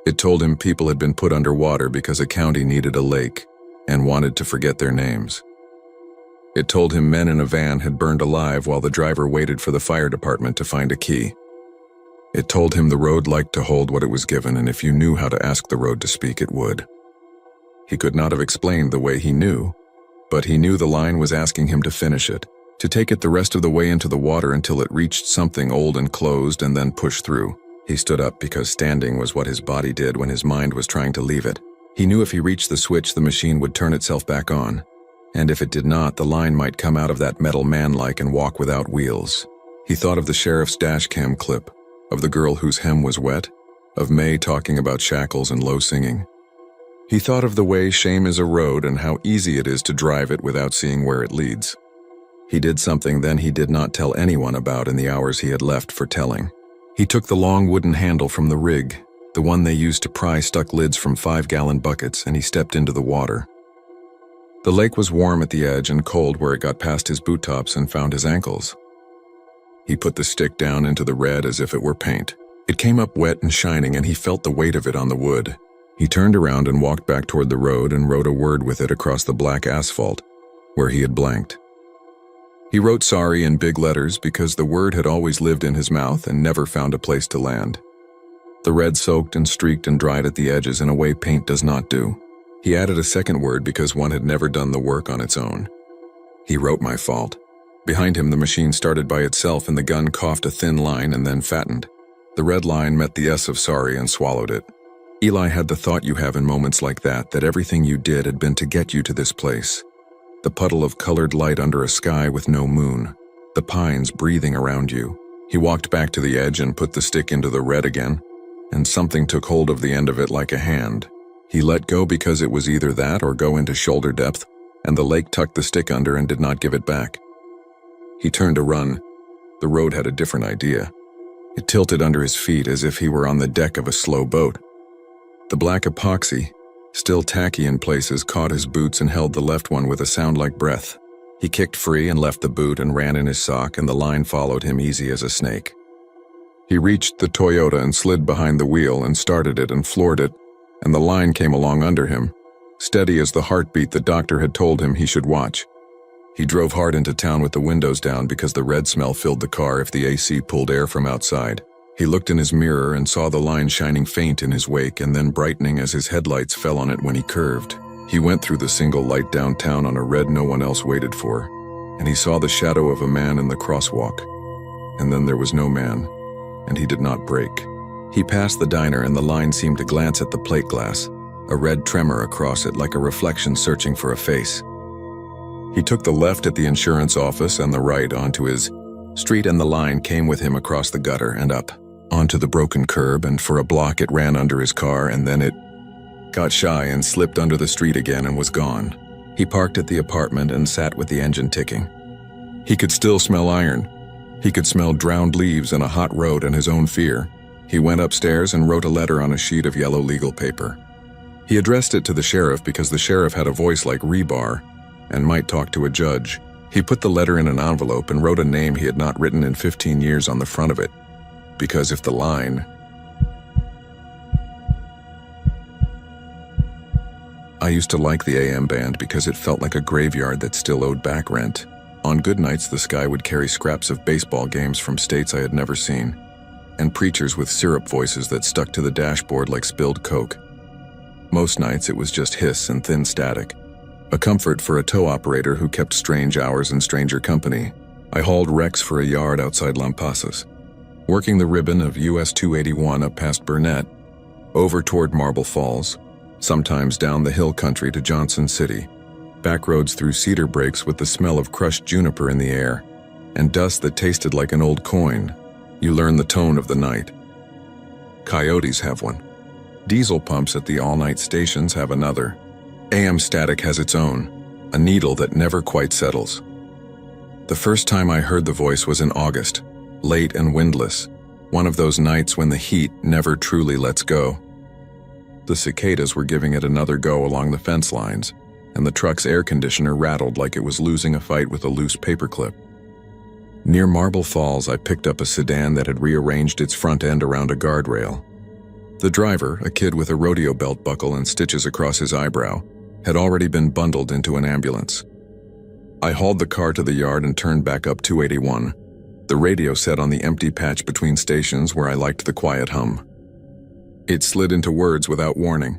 It told him people had been put underwater because a county needed a lake and wanted to forget their names. It told him men in a van had burned alive while the driver waited for the fire department to find a key. It told him the road liked to hold what it was given, and if you knew how to ask the road to speak, it would. He could not have explained the way he knew, but he knew the line was asking him to finish it, to take it the rest of the way into the water until it reached something old and closed and then push through. He stood up because standing was what his body did when his mind was trying to leave it. He knew if he reached the switch, the machine would turn itself back on, and if it did not, the line might come out of that metal man-like and walk without wheels. He thought of the sheriff's dash cam clip, of the girl whose hem was wet, of May talking about shackles and low singing. He thought of the way shame is a road and how easy it is to drive it without seeing where it leads. He did something then he did not tell anyone about in the hours he had left for telling. He took the long wooden handle from the rig, the one they used to pry stuck lids from 5-gallon buckets, and he stepped into the water. The lake was warm at the edge and cold where it got past his boot tops and found his ankles. He put the stick down into the red as if it were paint. It came up wet and shining, and he felt the weight of it on the wood. He turned around and walked back toward the road and wrote a word with it across the black asphalt, where he had blanked. He wrote sorry in big letters because the word had always lived in his mouth and never found a place to land. The red soaked and streaked and dried at the edges in a way paint does not do. He added a second word because one had never done the work on its own. He wrote my fault. Behind him, the machine started by itself and the gun coughed a thin line and then fattened. The red line met the S of sorry and swallowed it. Eli had the thought you have in moments like that everything you did had been to get you to this place. The puddle of colored light under a sky with no moon. The pines breathing around you. He walked back to the edge and put the stick into the red again, and something took hold of the end of it like a hand. He let go because it was either that or go into shoulder depth, and the lake tucked the stick under and did not give it back. He turned to run. The road had a different idea. It tilted under his feet as if he were on the deck of a slow boat. The black epoxy, still tacky in places, caught his boots and held the left one with a sound like breath. He kicked free and left the boot and ran in his sock, and the line followed him easy as a snake. He reached the Toyota and slid behind the wheel and started it and floored it, and the line came along under him, steady as the heartbeat the doctor had told him he should watch. He drove hard into town with the windows down because the red smell filled the car if the AC pulled air from outside. He looked in his mirror and saw the line shining faint in his wake and then brightening as his headlights fell on it when he curved. He went through the single light downtown on a red no one else waited for, and he saw the shadow of a man in the crosswalk. And then there was no man, and he did not brake. He passed the diner and the line seemed to glance at the plate glass, a red tremor across it like a reflection searching for a face. He took the left at the insurance office and the right onto his street, and the line came with him across the gutter and up onto the broken curb, and for a block it ran under his car, and then it got shy and slipped under the street again and was gone. He parked at the apartment and sat with the engine ticking. He could still smell iron. He could smell drowned leaves and a hot road and his own fear. He went upstairs and wrote a letter on a sheet of yellow legal paper. He addressed it to the sheriff because the sheriff had a voice like rebar and might talk to a judge. He put the letter in an envelope and wrote a name he had not written in 15 years on the front of it, because if the line... I used to like the AM band because it felt like a graveyard that still owed back rent. On good nights, the sky would carry scraps of baseball games from states I had never seen, and preachers with syrup voices that stuck to the dashboard like spilled Coke. Most nights, it was just hiss and thin static. A comfort for a tow operator who kept strange hours in stranger company, I hauled wrecks for a yard outside Lampasas, working the ribbon of US 281 up past Burnett, over toward Marble Falls, sometimes down the hill country to Johnson City, back roads through cedar breaks with the smell of crushed juniper in the air, and dust that tasted like an old coin. You learn the tone of the night. Coyotes have one. Diesel pumps at the all-night stations have another. AM static has its own, a needle that never quite settles. The first time I heard the voice was in August, late and windless, one of those nights when the heat never truly lets go. The cicadas were giving it another go along the fence lines, and the truck's air conditioner rattled like it was losing a fight with a loose paperclip. Near Marble Falls, I picked up a sedan that had rearranged its front end around a guardrail. The driver, a kid with a rodeo belt buckle and stitches across his eyebrow, had already been bundled into an ambulance. I hauled the car to the yard and turned back up 281, the radio set on the empty patch between stations where I liked the quiet hum. It slid into words without warning.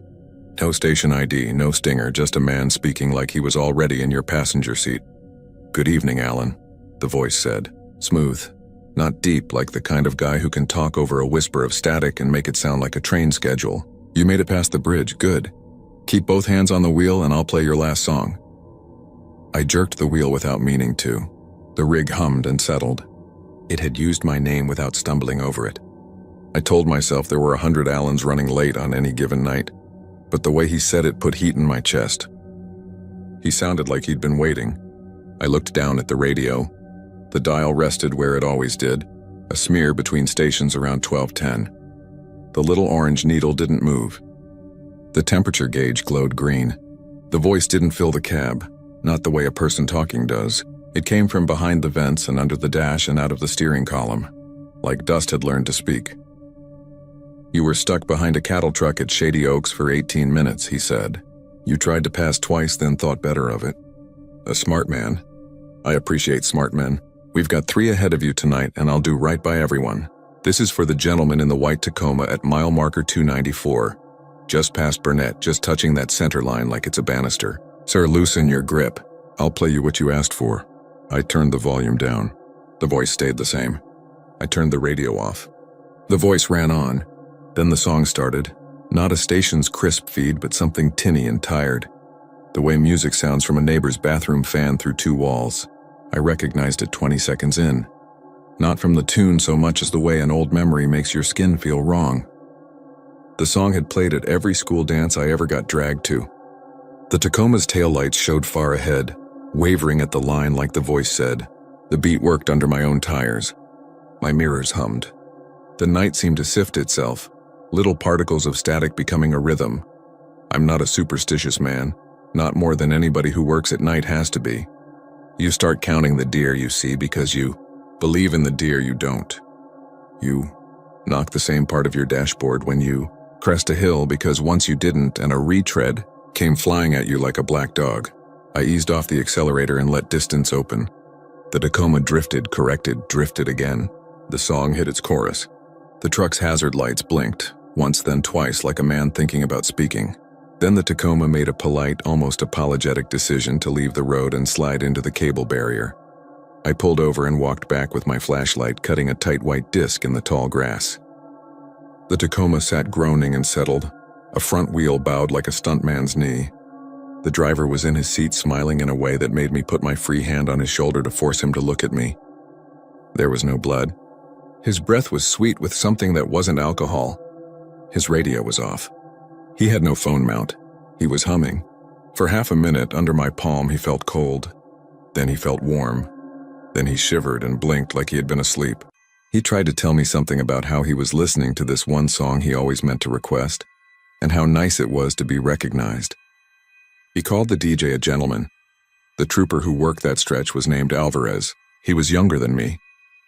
No station ID, no stinger, just a man speaking like he was already in your passenger seat. "Good evening, Alan," the voice said, smooth, not deep like the kind of guy who can talk over a whisper of static and make it sound like a train schedule. "You made it past the bridge, good. Keep both hands on the wheel and I'll play your last song." I jerked the wheel without meaning to. The rig hummed and settled. It had used my name without stumbling over it. I told myself there were 100 Allens running late on any given night, but the way he said it put heat in my chest. He sounded like he'd been waiting. I looked down at the radio. The dial rested where it always did, a smear between stations around 1210. The little orange needle didn't move. The temperature gauge glowed green. The voice didn't fill the cab, not the way a person talking does. It came from behind the vents and under the dash and out of the steering column, like dust had learned to speak. "You were stuck behind a cattle truck at Shady Oaks for 18 minutes, he said. "You tried to pass twice, then thought better of it. A smart man. I appreciate smart men. We've got 3 ahead of you tonight, and I'll do right by everyone. This is for the gentleman in the white Tacoma at mile marker 294. Just past Burnett, just touching that center line like it's a banister. Sir, loosen your grip. I'll play you what you asked for." I turned the volume down. The voice stayed the same. I turned the radio off. The voice ran on. Then the song started. Not a station's crisp feed, but something tinny and tired. The way music sounds from a neighbor's bathroom fan through 2 walls. I recognized it 20 seconds in. Not from the tune so much as the way an old memory makes your skin feel wrong. The song had played at every school dance I ever got dragged to. The Tacoma's taillights showed far ahead, wavering at the line like the voice said. The beat worked under my own tires. My mirrors hummed. The night seemed to sift itself, little particles of static becoming a rhythm. I'm not a superstitious man, not more than anybody who works at night has to be. You start counting the deer you see because you believe in the deer you don't. You knock the same part of your dashboard when you crest a hill because once you didn't and a retread came flying at you like a black dog. I eased off the accelerator and let distance open. The Tacoma drifted, corrected, drifted again. The song hit its chorus. The truck's hazard lights blinked, once then twice like a man thinking about speaking. Then the Tacoma made a polite, almost apologetic decision to leave the road and slide into the cable barrier. I pulled over and walked back with my flashlight cutting a tight white disc in the tall grass. The Tacoma sat groaning and settled. A front wheel bowed like a stuntman's knee. The driver was in his seat smiling in a way that made me put my free hand on his shoulder to force him to look at me. There was no blood. His breath was sweet with something that wasn't alcohol. His radio was off. He had no phone mount. He was humming. For half a minute, under my palm, he felt cold. Then he felt warm. Then he shivered and blinked like he had been asleep. He tried to tell me something about how he was listening to this one song he always meant to request, and how nice it was to be recognized. He called the DJ a gentleman. The trooper who worked that stretch was named Alvarez. He was younger than me,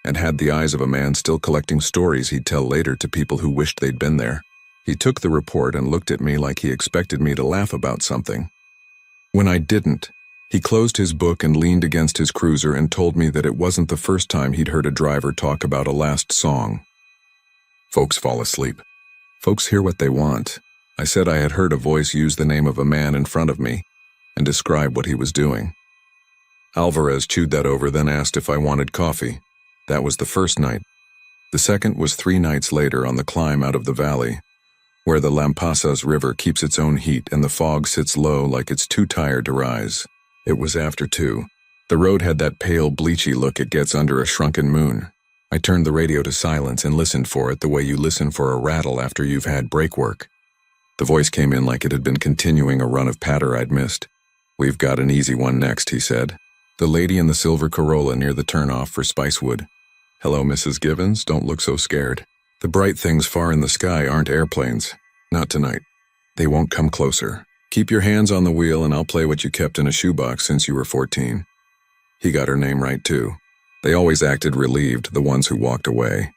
and had the eyes of a man still collecting stories he'd tell later to people who wished they'd been there. He took the report and looked at me like he expected me to laugh about something. When I didn't, he closed his book and leaned against his cruiser and told me that it wasn't the first time he'd heard a driver talk about a last song. Folks fall asleep. Folks hear what they want. I said I had heard a voice use the name of a man in front of me, and describe what he was doing. Alvarez chewed that over, then asked if I wanted coffee. That was the first night. The second was 3 nights later on the climb out of the valley, where the Lampasas River keeps its own heat and the fog sits low like it's too tired to rise. It was after 2. The road had that pale, bleachy look it gets under a shrunken moon. I turned the radio to silence and listened for it the way you listen for a rattle after you've had break work. The voice came in like it had been continuing a run of patter I'd missed. "We've got an easy one next," he said. "The lady in the silver Corolla near the turnoff for Spicewood." "Hello, Mrs. Givens, don't look so scared. The bright things far in the sky aren't airplanes. Not tonight. They won't come closer. Keep your hands on the wheel and I'll play what you kept in a shoebox since you were 14. He got her name right too. They always acted relieved, the ones who walked away.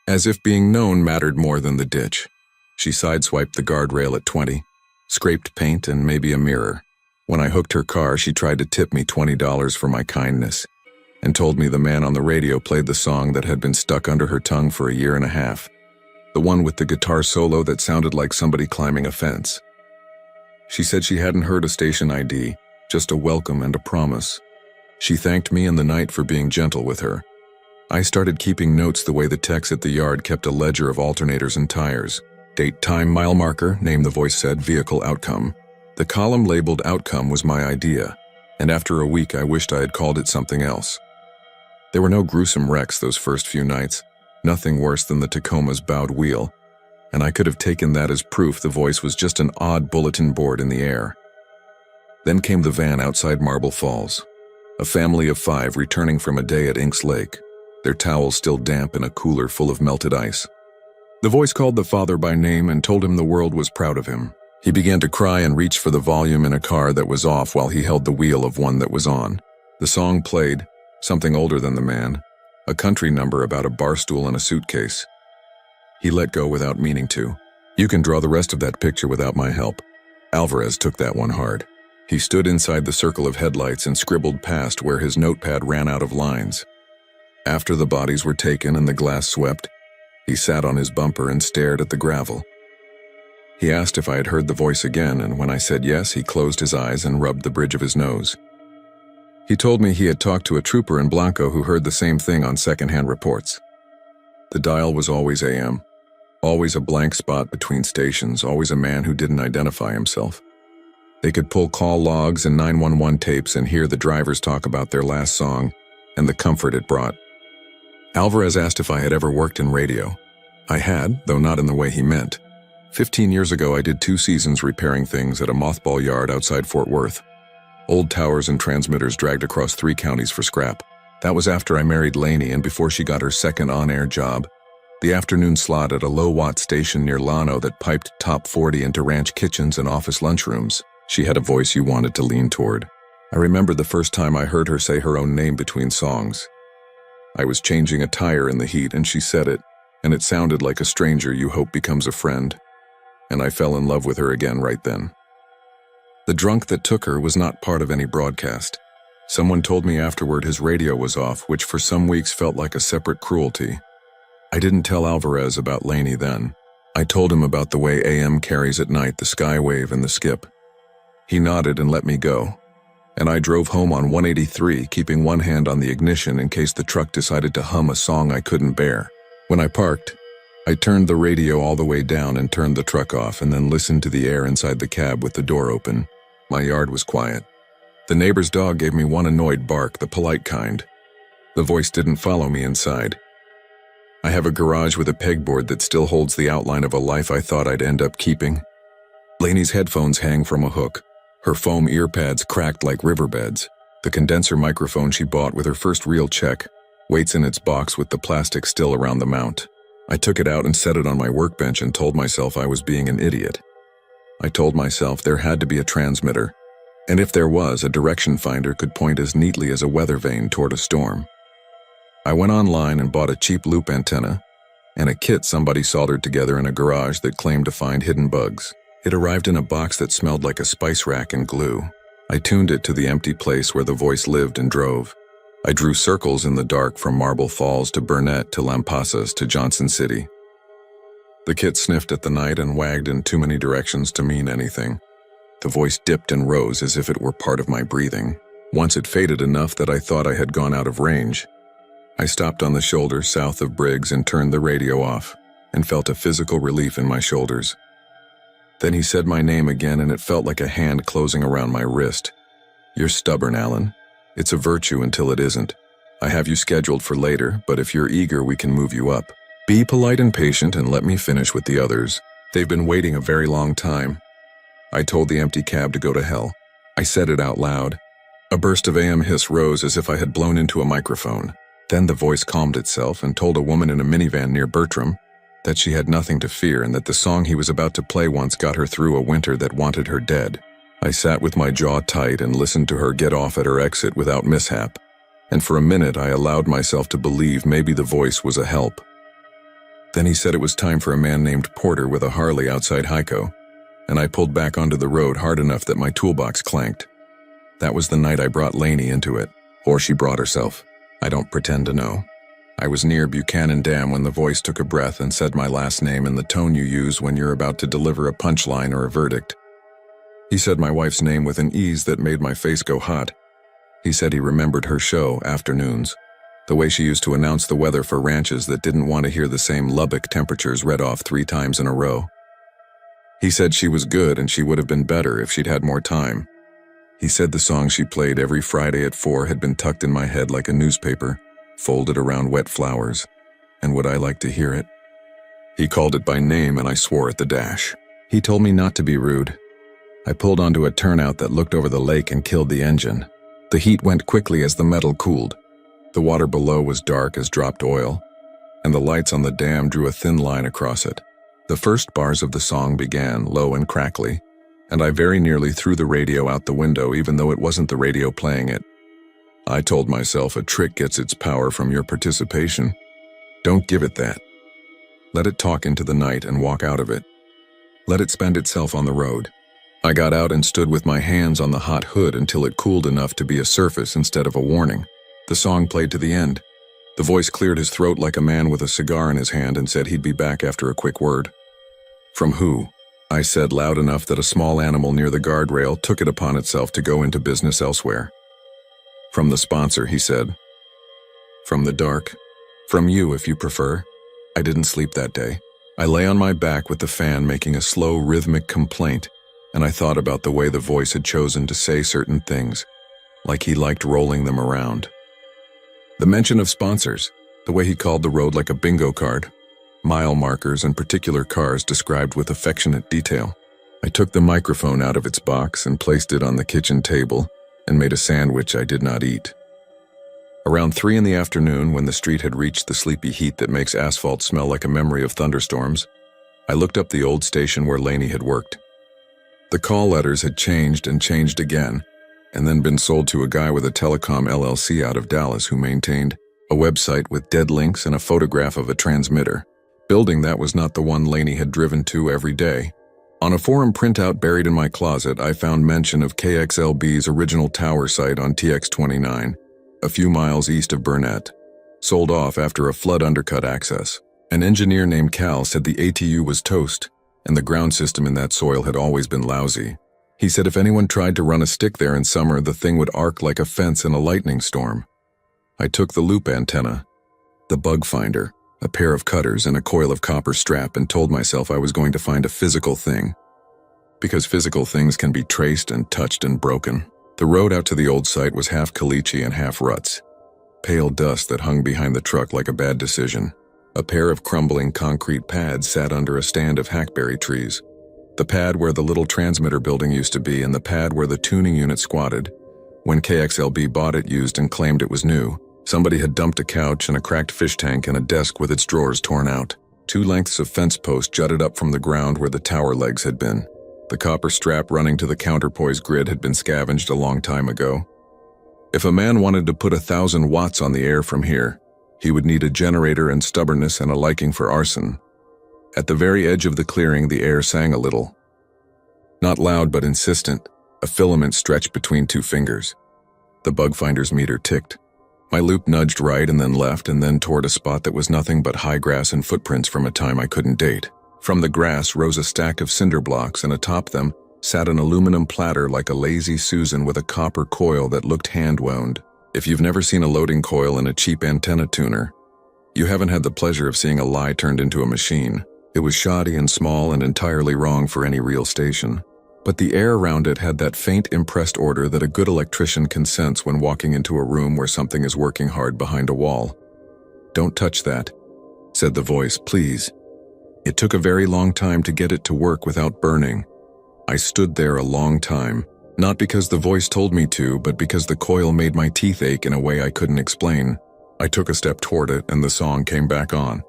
As if being known mattered more than the ditch. She sideswiped the guardrail at 20, scraped paint and maybe a mirror. When I hooked her car, she tried to tip me $20 for my kindness, and told me the man on the radio played the song that had been stuck under her tongue for a year and a half. The one with the guitar solo that sounded like somebody climbing a fence. She said she hadn't heard a station ID, just a welcome and a promise. She thanked me and the night for being gentle with her. I started keeping notes the way the techs at the yard kept a ledger of alternators and tires. Date, time, mile marker, name, the voice said, vehicle, outcome. The column labeled outcome was my idea, and after a week I wished I had called it something else. There were no gruesome wrecks those first few nights, nothing worse than the Tacoma's bowed wheel, and I could have taken that as proof the voice was just an odd bulletin board in the air. Then came the van outside Marble Falls. A family of 5 returning from a day at Inks Lake, their towels still damp in a cooler full of melted ice. The voice called the father by name and told him the world was proud of him. He began to cry and reach for the volume in a car that was off while he held the wheel of one that was on. The song played, something older than the man, a country number about a bar stool and a suitcase. He let go without meaning to. "You can draw the rest of that picture without my help." Alvarez took that one hard. He stood inside the circle of headlights and scribbled past where his notepad ran out of lines. After the bodies were taken and the glass swept, he sat on his bumper and stared at the gravel. He asked if I had heard the voice again, and when I said yes, he closed his eyes and rubbed the bridge of his nose. He told me he had talked to a trooper in Blanco who heard the same thing on secondhand reports. The dial was always AM, always a blank spot between stations, always a man who didn't identify himself. They could pull call logs and 911 tapes and hear the drivers talk about their last song and the comfort it brought. Alvarez asked if I had ever worked in radio. I had, though not in the way he meant. 15 years ago, I did 2 seasons repairing things at a mothball yard outside Fort Worth. Old towers and transmitters dragged across 3 counties for scrap. That was after I married Lainey and before she got her second on-air job, the afternoon slot at a low-watt station near Llano that piped top 40 into ranch kitchens and office lunchrooms. She had a voice you wanted to lean toward. I remember the first time I heard her say her own name between songs. I was changing a tire in the heat and she said it, and it sounded like a stranger you hope becomes a friend. And I fell in love with her again right then. The drunk that took her was not part of any broadcast. Someone told me afterward his radio was off, which for some weeks felt like a separate cruelty. I didn't tell Alvarez about Lainey then. I told him about the way AM carries at night, the skywave and the skip. He nodded and let me go, and I drove home on 183, keeping one hand on the ignition in case the truck decided to hum a song I couldn't bear. When I parked, I turned the radio all the way down and turned the truck off and then listened to the air inside the cab with the door open. My yard was quiet. The neighbor's dog gave me one annoyed bark, the polite kind. The voice didn't follow me inside. I have a garage with a pegboard that still holds the outline of a life I thought I'd end up keeping. Lainey's headphones hang from a hook. Her foam ear pads cracked like riverbeds. The condenser microphone she bought with her first real check waits in its box with the plastic still around the mount. I took it out and set it on my workbench and told myself I was being an idiot. I told myself there had to be a transmitter, and if there was, a direction finder could point as neatly as a weather vane toward a storm. I went online and bought a cheap loop antenna and a kit somebody soldered together in a garage that claimed to find hidden bugs. It arrived in a box that smelled like a spice rack and glue. I tuned it to the empty place where the voice lived and drove. I drew circles in the dark from Marble Falls to Burnett to Lampasas to Johnson City. The kit sniffed at the night and wagged in too many directions to mean anything. The voice dipped and rose as if it were part of my breathing. Once it faded enough that I thought I had gone out of range. I stopped on the shoulder south of Briggs and turned the radio off, and felt a physical relief in my shoulders. Then he said my name again, and it felt like a hand closing around my wrist. "You're stubborn, Alan. It's a virtue until it isn't. I have you scheduled for later, but if you're eager, we can move you up. Be polite and patient and let me finish with the others. They've been waiting a very long time." I told the empty cab to go to hell. I said it out loud. A burst of AM hiss rose as if I had blown into a microphone. Then the voice calmed itself and told a woman in a minivan near Bertram that she had nothing to fear and that the song he was about to play once got her through a winter that wanted her dead. I sat with my jaw tight and listened to her get off at her exit without mishap, and for a minute I allowed myself to believe maybe the voice was a help. Then he said it was time for a man named Porter with a Harley outside Hyco, and I pulled back onto the road hard enough that my toolbox clanked. That was the night I brought Lainey into it, or she brought herself. I don't pretend to know. I was near Buchanan Dam when the voice took a breath and said my last name in the tone you use when you're about to deliver a punchline or a verdict. He said my wife's name with an ease that made my face go hot. He said he remembered her show, Afternoons, the way she used to announce the weather for ranches that didn't want to hear the same Lubbock temperatures read off 3 times in a row. He said she was good and she would have been better if she'd had more time. He said the song she played every Friday at 4 had been tucked in my head like a newspaper, folded around wet flowers, and would I like to hear it? He called it by name and I swore at the dash. He told me not to be rude. I pulled onto a turnout that looked over the lake and killed the engine. The heat went quickly as the metal cooled. The water below was dark as dropped oil, and the lights on the dam drew a thin line across it. The first bars of the song began, low and crackly, and I very nearly threw the radio out the window even though it wasn't the radio playing it. I told myself a trick gets its power from your participation. Don't give it that. Let it talk into the night and walk out of it. Let it spend itself on the road. I got out and stood with my hands on the hot hood until it cooled enough to be a surface instead of a warning. The song played to the end. The voice cleared his throat like a man with a cigar in his hand and said he'd be back after a quick word. "From who?" I said loud enough that a small animal near the guardrail took it upon itself to go into business elsewhere. "From the sponsor," he said. "From the dark. From you, if you prefer." I didn't sleep that day. I lay on my back with the fan making a slow, rhythmic complaint, and I thought about the way the voice had chosen to say certain things, like he liked rolling them around. The mention of sponsors, the way he called the road like a bingo card, mile markers and particular cars described with affectionate detail. I took the microphone out of its box and placed it on the kitchen table and made a sandwich I did not eat. Around 3 in the afternoon, when the street had reached the sleepy heat that makes asphalt smell like a memory of thunderstorms, I looked up the old station where Lainey had worked. The call letters had changed and changed again, and then been sold to a guy with a telecom LLC out of Dallas who maintained a website with dead links and a photograph of a transmitter, building that was not the one Lainey had driven to every day. On a forum printout buried in my closet, I found mention of KXLB's original tower site on TX29, a few miles east of Burnett, sold off after a flood undercut access. An engineer named Cal said the ATU was toast, and the ground system in that soil had always been lousy. He said if anyone tried to run a stick there in summer, the thing would arc like a fence in a lightning storm. I took the loop antenna, the bug finder, a pair of cutters, and a coil of copper strap and told myself I was going to find a physical thing. Because physical things can be traced and touched and broken. The road out to the old site was half caliche and half ruts. Pale dust that hung behind the truck like a bad decision. A pair of crumbling concrete pads sat under a stand of hackberry trees. The pad where the little transmitter building used to be and the pad where the tuning unit squatted. When KXLB bought it used and claimed it was new, somebody had dumped a couch and a cracked fish tank and a desk with its drawers torn out. 2 lengths of fence post jutted up from the ground where the tower legs had been. The copper strap running to the counterpoise grid had been scavenged a long time ago. If a man wanted to put 1,000 watts on the air from here, he would need a generator and stubbornness and a liking for arson. At the very edge of the clearing, the air sang a little. Not loud but insistent, a filament stretched between 2 fingers. The bug finder's meter ticked. My loop nudged right and then left and then toward a spot that was nothing but high grass and footprints from a time I couldn't date. From the grass rose a stack of cinder blocks and atop them, sat an aluminum platter like a lazy Susan with a copper coil that looked hand-wound. If you've never seen a loading coil in a cheap antenna tuner, you haven't had the pleasure of seeing a lie turned into a machine. It was shoddy and small and entirely wrong for any real station. But the air around it had that faint impressed order that a good electrician can sense when walking into a room where something is working hard behind a wall. "Don't touch that," said the voice, "please." It took a very long time to get it to work without burning. I stood there a long time, not because the voice told me to, but because the coil made my teeth ache in a way I couldn't explain. I took a step toward it and the song came back on.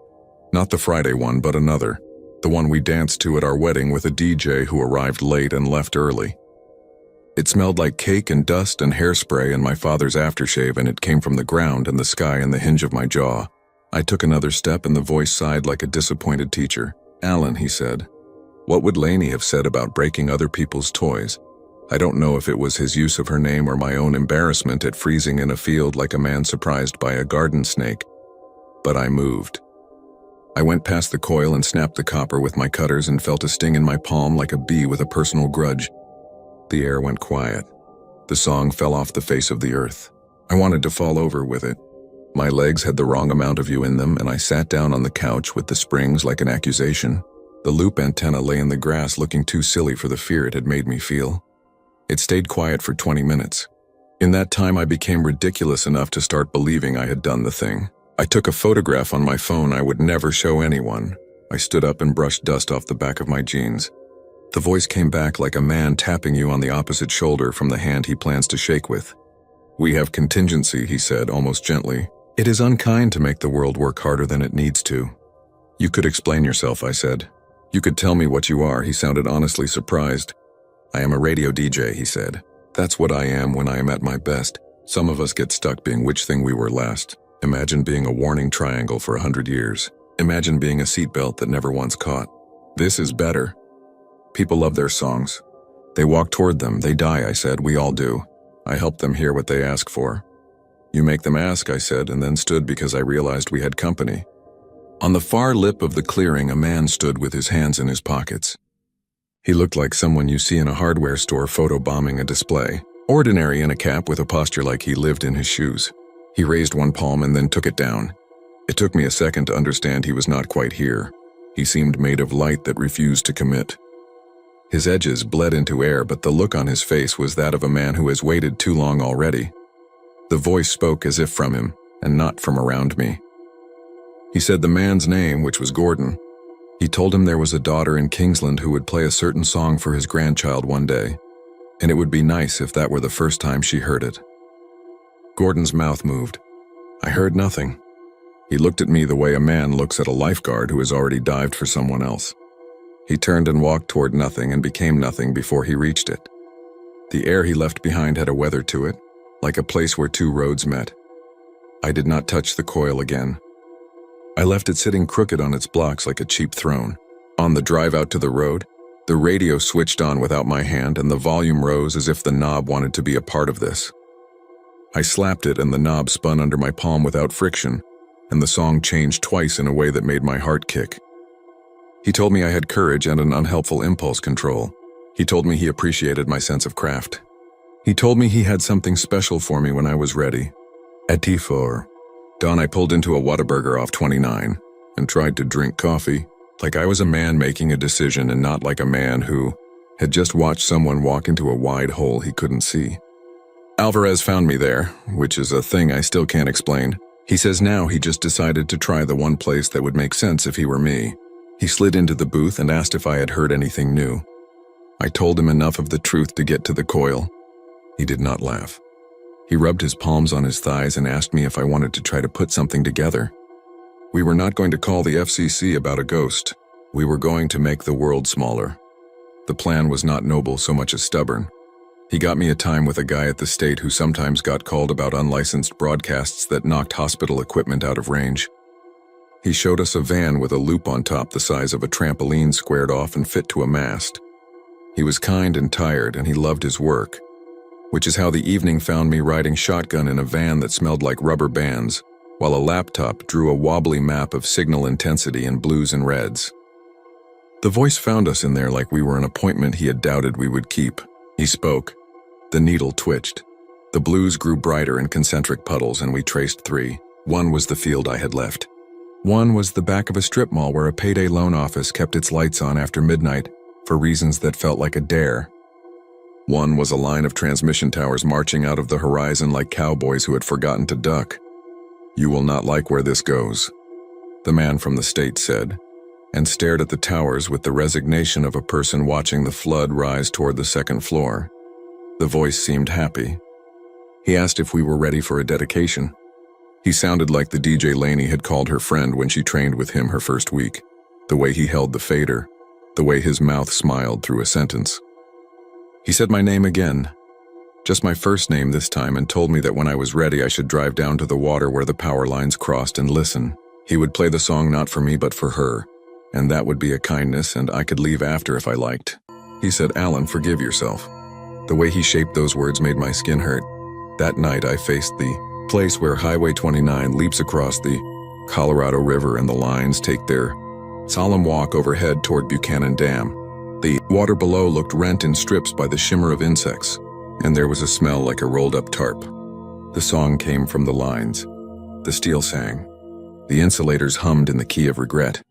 Not the Friday one, but another. The one we danced to at our wedding with a DJ who arrived late and left early. It smelled like cake and dust and hairspray and my father's aftershave, and it came from the ground and the sky and the hinge of my jaw. I took another step and the voice sighed like a disappointed teacher. "Alan," he said, "what would Lainey have said about breaking other people's toys?" I don't know if it was his use of her name or my own embarrassment at freezing in a field like a man surprised by a garden snake, but I moved. I went past the coil and snapped the copper with my cutters and felt a sting in my palm like a bee with a personal grudge. The air went quiet. The song fell off the face of the earth. I wanted to fall over with it. My legs had the wrong amount of you in them, and I sat down on the couch with the springs like an accusation. The loop antenna lay in the grass looking too silly for the fear it had made me feel. It stayed quiet for 20 minutes. In that time I became ridiculous enough to start believing I had done the thing. I took a photograph on my phone I would never show anyone. I stood up and brushed dust off the back of my jeans. The voice came back like a man tapping you on the opposite shoulder from the hand he plans to shake with. "We have contingency," he said, almost gently. "It is unkind to make the world work harder than it needs to." "You could explain yourself," I said. "You could tell me what you are." He sounded honestly surprised. "I am a radio DJ," he said. "That's what I am when I am at my best. Some of us get stuck being which thing we were last. Imagine being a warning triangle for 100 years. Imagine being a seatbelt that never once caught. This is better. People love their songs. They walk toward them, they die," I said. "We all do. I help them hear what they ask for." "You make them ask," I said, and then stood because I realized we had company. On the far lip of the clearing, a man stood with his hands in his pockets. He looked like someone you see in a hardware store photobombing a display. Ordinary in a cap with a posture like he lived in his shoes. He raised one palm and then took it down. It took me a second to understand he was not quite here. He seemed made of light that refused to commit. His edges bled into air, but the look on his face was that of a man who has waited too long already. The voice spoke as if from him, and not from around me. He said the man's name, which was Gordon. He told him there was a daughter in Kingsland who would play a certain song for his grandchild one day, and it would be nice if that were the first time she heard it. Gordon's mouth moved. I heard nothing. He looked at me the way a man looks at a lifeguard who has already dived for someone else. He turned and walked toward nothing and became nothing before he reached it. The air he left behind had a weather to it, like a place where two roads met. I did not touch the coil again. I left it sitting crooked on its blocks like a cheap throne. On the drive out to the road, the radio switched on without my hand and the volume rose as if the knob wanted to be a part of this. I slapped it and the knob spun under my palm without friction, and the song changed twice in a way that made my heart kick. He told me I had courage and an unhelpful impulse control. He told me he appreciated my sense of craft. He told me he had something special for me when I was ready. At T4, dawn I pulled into a Whataburger off 29 and tried to drink coffee, like I was a man making a decision and not like a man who had just watched someone walk into a wide hole he couldn't see. Alvarez found me there, which is a thing I still can't explain. He says now he just decided to try the one place that would make sense if he were me. He slid into the booth and asked if I had heard anything new. I told him enough of the truth to get to the coil. He did not laugh. He rubbed his palms on his thighs and asked me if I wanted to try to put something together. We were not going to call the FCC about a ghost. We were going to make the world smaller. The plan was not noble so much as stubborn. He got me a time with a guy at the state who sometimes got called about unlicensed broadcasts that knocked hospital equipment out of range. He showed us a van with a loop on top the size of a trampoline squared off and fit to a mast. He was kind and tired, and he loved his work, which is how the evening found me riding shotgun in a van that smelled like rubber bands, while a laptop drew a wobbly map of signal intensity in blues and reds. The voice found us in there like we were an appointment he had doubted we would keep. He spoke. The needle twitched. The blues grew brighter in concentric puddles, and we traced 3. One was the field I had left. One was the back of a strip mall where a payday loan office kept its lights on after midnight for reasons that felt like a dare. One was a line of transmission towers marching out of the horizon like cowboys who had forgotten to duck. "You will not like where this goes," the man from the state said, and stared at the towers with the resignation of a person watching the flood rise toward the second floor. The voice seemed happy. He asked if we were ready for a dedication. He sounded like the DJ Laney had called her friend when she trained with him her first week. The way he held the fader, the way his mouth smiled through a sentence. He said my name again, just my first name this time, and told me that when I was ready I should drive down to the water where the power lines crossed and listen. He would play the song not for me but for her, and that would be a kindness, and I could leave after if I liked. He said, "Alan, forgive yourself." The way he shaped those words made my skin hurt. That night I faced the place where Highway 29 leaps across the Colorado River and the lines take their solemn walk overhead toward Buchanan Dam. The water below looked rent in strips by the shimmer of insects, and there was a smell like a rolled-up tarp. The song came from the lines. The steel sang. The insulators hummed in the key of regret.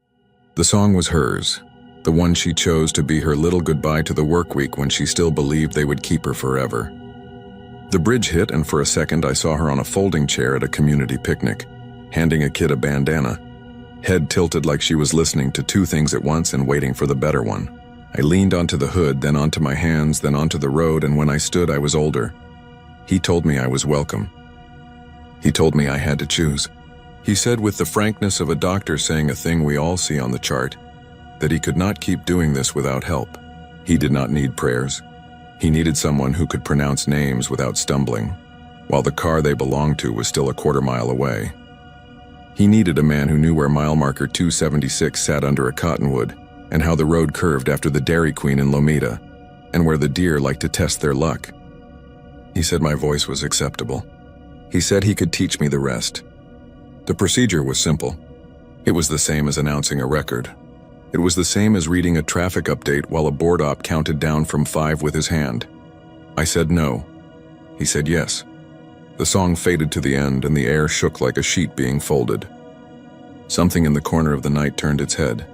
The song was hers, the one she chose to be her little goodbye to the work week when she still believed they would keep her forever. The bridge hit, and for a second I saw her on a folding chair at a community picnic, handing a kid a bandana, head tilted like she was listening to 2 things at once and waiting for the better one. I leaned onto the hood, then onto my hands, then onto the road, and when I stood I was older. He told me I was welcome. He told me I had to choose. He said with the frankness of a doctor saying a thing we all see on the chart, that he could not keep doing this without help. He did not need prayers. He needed someone who could pronounce names without stumbling, while the car they belonged to was still a quarter mile away. He needed a man who knew where mile marker 276 sat under a cottonwood, and how the road curved after the Dairy Queen in Lomita, and where the deer liked to test their luck. He said my voice was acceptable. He said he could teach me the rest. The procedure was simple. It was the same as announcing a record. It was the same as reading a traffic update while a board op counted down from 5 with his hand. I said no. He said yes. The song faded to the end, and the air shook like a sheet being folded. Something in the corner of the night turned its head.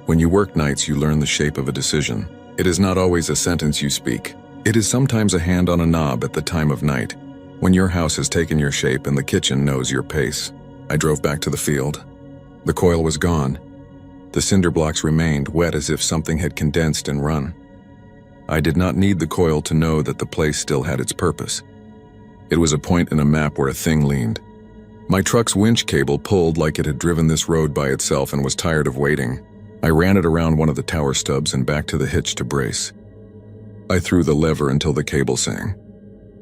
When you work nights, you learn the shape of a decision. It is not always a sentence you speak. It is sometimes a hand on a knob at the time of night, when your house has taken your shape and the kitchen knows your pace. I drove back to the field. The coil was gone. The cinder blocks remained wet as if something had condensed and run. I did not need the coil to know that the place still had its purpose. It was a point in a map where a thing leaned. My truck's winch cable pulled like it had driven this road by itself and was tired of waiting. I ran it around one of the tower stubs and back to the hitch to brace. I threw the lever until the cable sang.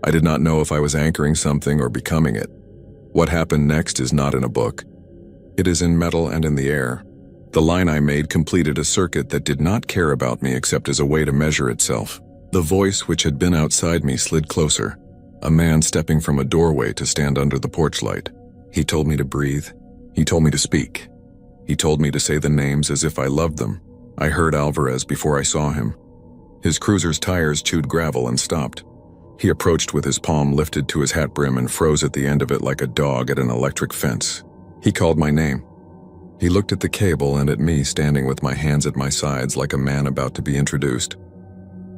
I did not know if I was anchoring something or becoming it. What happened next is not in a book. It is in metal and in the air. The line I made completed a circuit that did not care about me except as a way to measure itself. The voice which had been outside me slid closer, a man stepping from a doorway to stand under the porch light. He told me to breathe. He told me to speak. He told me to say the names as if I loved them. I heard Alvarez before I saw him. His cruiser's tires chewed gravel and stopped. He approached with his palm lifted to his hat brim and froze at the end of it like a dog at an electric fence. He called my name. He looked at the cable and at me standing with my hands at my sides like a man about to be introduced.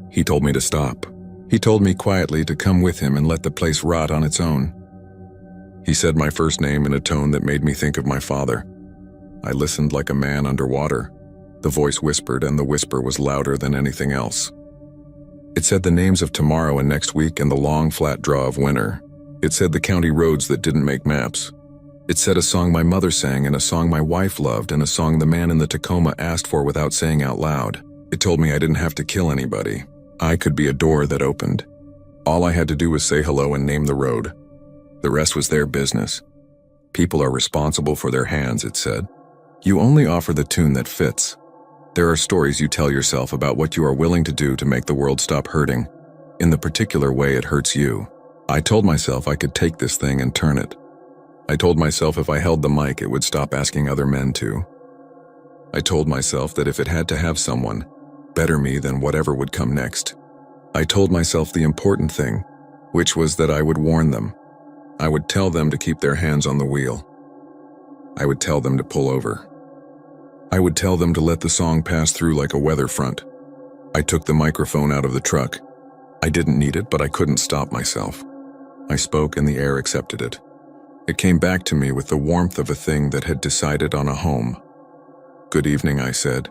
He told me to stop. He told me quietly to come with him and let the place rot on its own. He said my first name in a tone that made me think of my father. I listened like a man underwater. The voice whispered, and the whisper was louder than anything else. It said the names of tomorrow and next week and the long, flat draw of winter. It said the county roads that didn't make maps. It said a song my mother sang and a song my wife loved and a song the man in the Tacoma asked for without saying out loud. It told me I didn't have to kill anybody. I could be a door that opened. All I had to do was say hello and name the road. The rest was their business. People are responsible for their hands, it said. You only offer the tune that fits. There are stories you tell yourself about what you are willing to do to make the world stop hurting, in the particular way it hurts you. I told myself I could take this thing and turn it. I told myself if I held the mic, it would stop asking other men to. I told myself that if it had to have someone, better me than whatever would come next. I told myself the important thing, which was that I would warn them. I would tell them to keep their hands on the wheel. I would tell them to pull over. I would tell them to let the song pass through like a weather front. I took the microphone out of the truck. I didn't need it, but I couldn't stop myself. I spoke and the air accepted it. It came back to me with the warmth of a thing that had decided on a home. "Good evening," I said.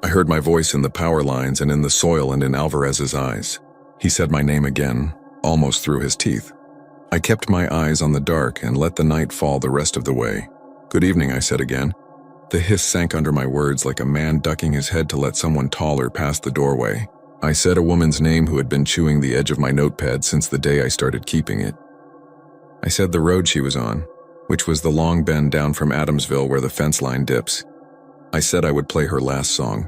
I heard my voice in the power lines and in the soil and in Alvarez's eyes. He said my name again, almost through his teeth. I kept my eyes on the dark and let the night fall the rest of the way. "Good evening," I said again. The hiss sank under my words like a man ducking his head to let someone taller pass the doorway. I said a woman's name who had been chewing the edge of my notepad since the day I started keeping it. I said the road she was on, which was the long bend down from Adamsville where the fence line dips. I said I would play her last song.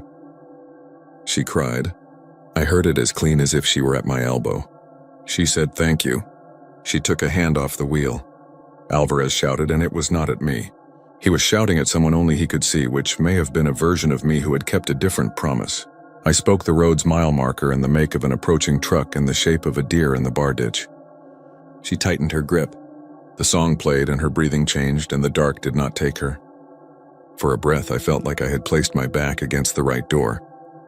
She cried. I heard it as clean as if she were at my elbow. She said thank you. She took a hand off the wheel. Alvarez shouted, and it was not at me. He was shouting at someone only he could see, which may have been a version of me who had kept a different promise. I spoke the road's mile marker and the make of an approaching truck in the shape of a deer in the bar ditch. She tightened her grip. The song played and her breathing changed, and the dark did not take her. For a breath, I felt like I had placed my back against the right door,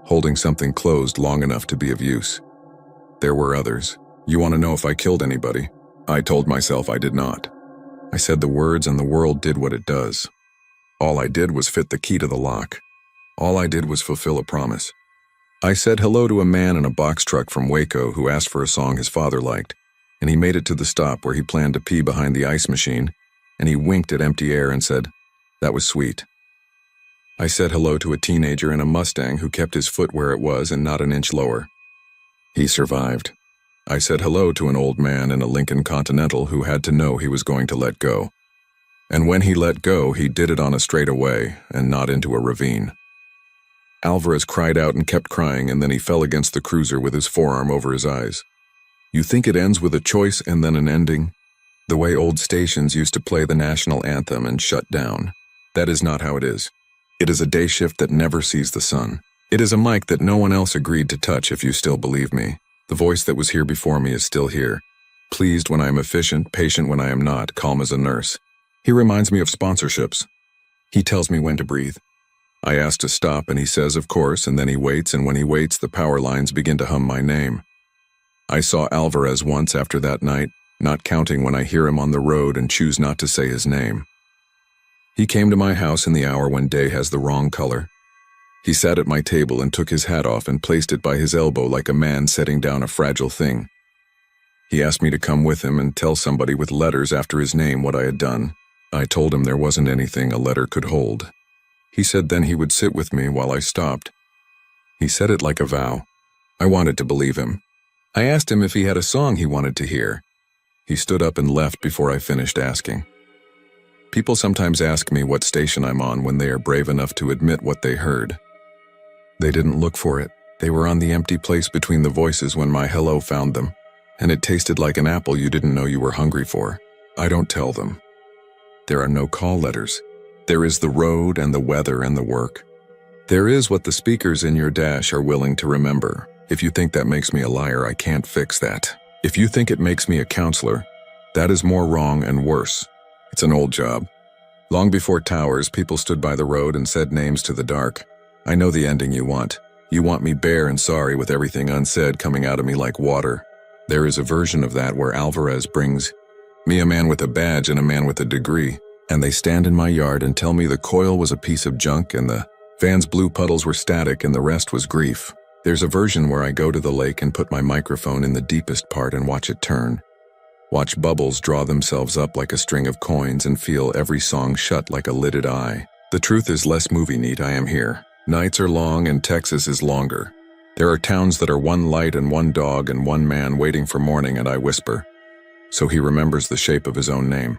holding something closed long enough to be of use. There were others. "You want to know if I killed anybody?" I told myself I did not. I said the words and the world did what it does. All I did was fit the key to the lock. All I did was fulfill a promise. I said hello to a man in a box truck from Waco who asked for a song his father liked, and he made it to the stop where he planned to pee behind the ice machine, and he winked at empty air and said, "That was sweet." I said hello to a teenager in a Mustang who kept his foot where it was and not an inch lower. He survived. I said hello to an old man in a Lincoln Continental who had to know he was going to let go. And when he let go, he did it on a straightaway and not into a ravine. Alvarez cried out and kept crying, and then he fell against the cruiser with his forearm over his eyes. You think it ends with a choice and then an ending? The way old stations used to play the national anthem and shut down. That is not how it is. It is a day shift that never sees the sun. It is a mic that no one else agreed to touch, if you still believe me. The voice that was here before me is still here. Pleased when I am efficient, patient when I am not, calm as a nurse. He reminds me of sponsorships. He tells me when to breathe. I ask to stop and he says of course, and then he waits, and when he waits the power lines begin to hum my name. I saw Alvarez once after that night, not counting when I hear him on the road and choose not to say his name. He came to my house in the hour when day has the wrong color. He sat at my table and took his hat off and placed it by his elbow like a man setting down a fragile thing. He asked me to come with him and tell somebody with letters after his name what I had done. I told him there wasn't anything a letter could hold. He said then he would sit with me while I stopped. He said it like a vow. I wanted to believe him. I asked him if he had a song he wanted to hear. He stood up and left before I finished asking. People sometimes ask me what station I'm on when they are brave enough to admit what they heard. They didn't look for it. They were on the empty place between the voices when my hello found them, and it tasted like an apple you didn't know you were hungry for. I don't tell them. There are no call letters. There is the road and the weather and the work. There is what the speakers in your dash are willing to remember. If you think that makes me a liar, I can't fix that. If you think it makes me a counselor, that is more wrong and worse. It's an old job. Long before towers, people stood by the road and said names to the dark. I know the ending you want. You want me bare and sorry with everything unsaid coming out of me like water. There is a version of that where Alvarez brings me a man with a badge and a man with a degree, and they stand in my yard and tell me the coil was a piece of junk and the van's blue puddles were static and the rest was grief. There's a version where I go to the lake and put my microphone in the deepest part and watch it turn. Watch bubbles draw themselves up like a string of coins and feel every song shut like a lidded eye. The truth is less movie neat. I am here. Nights are long and Texas is longer. There are towns that are one light and one dog and one man waiting for morning, and I whisper. So he remembers the shape of his own name.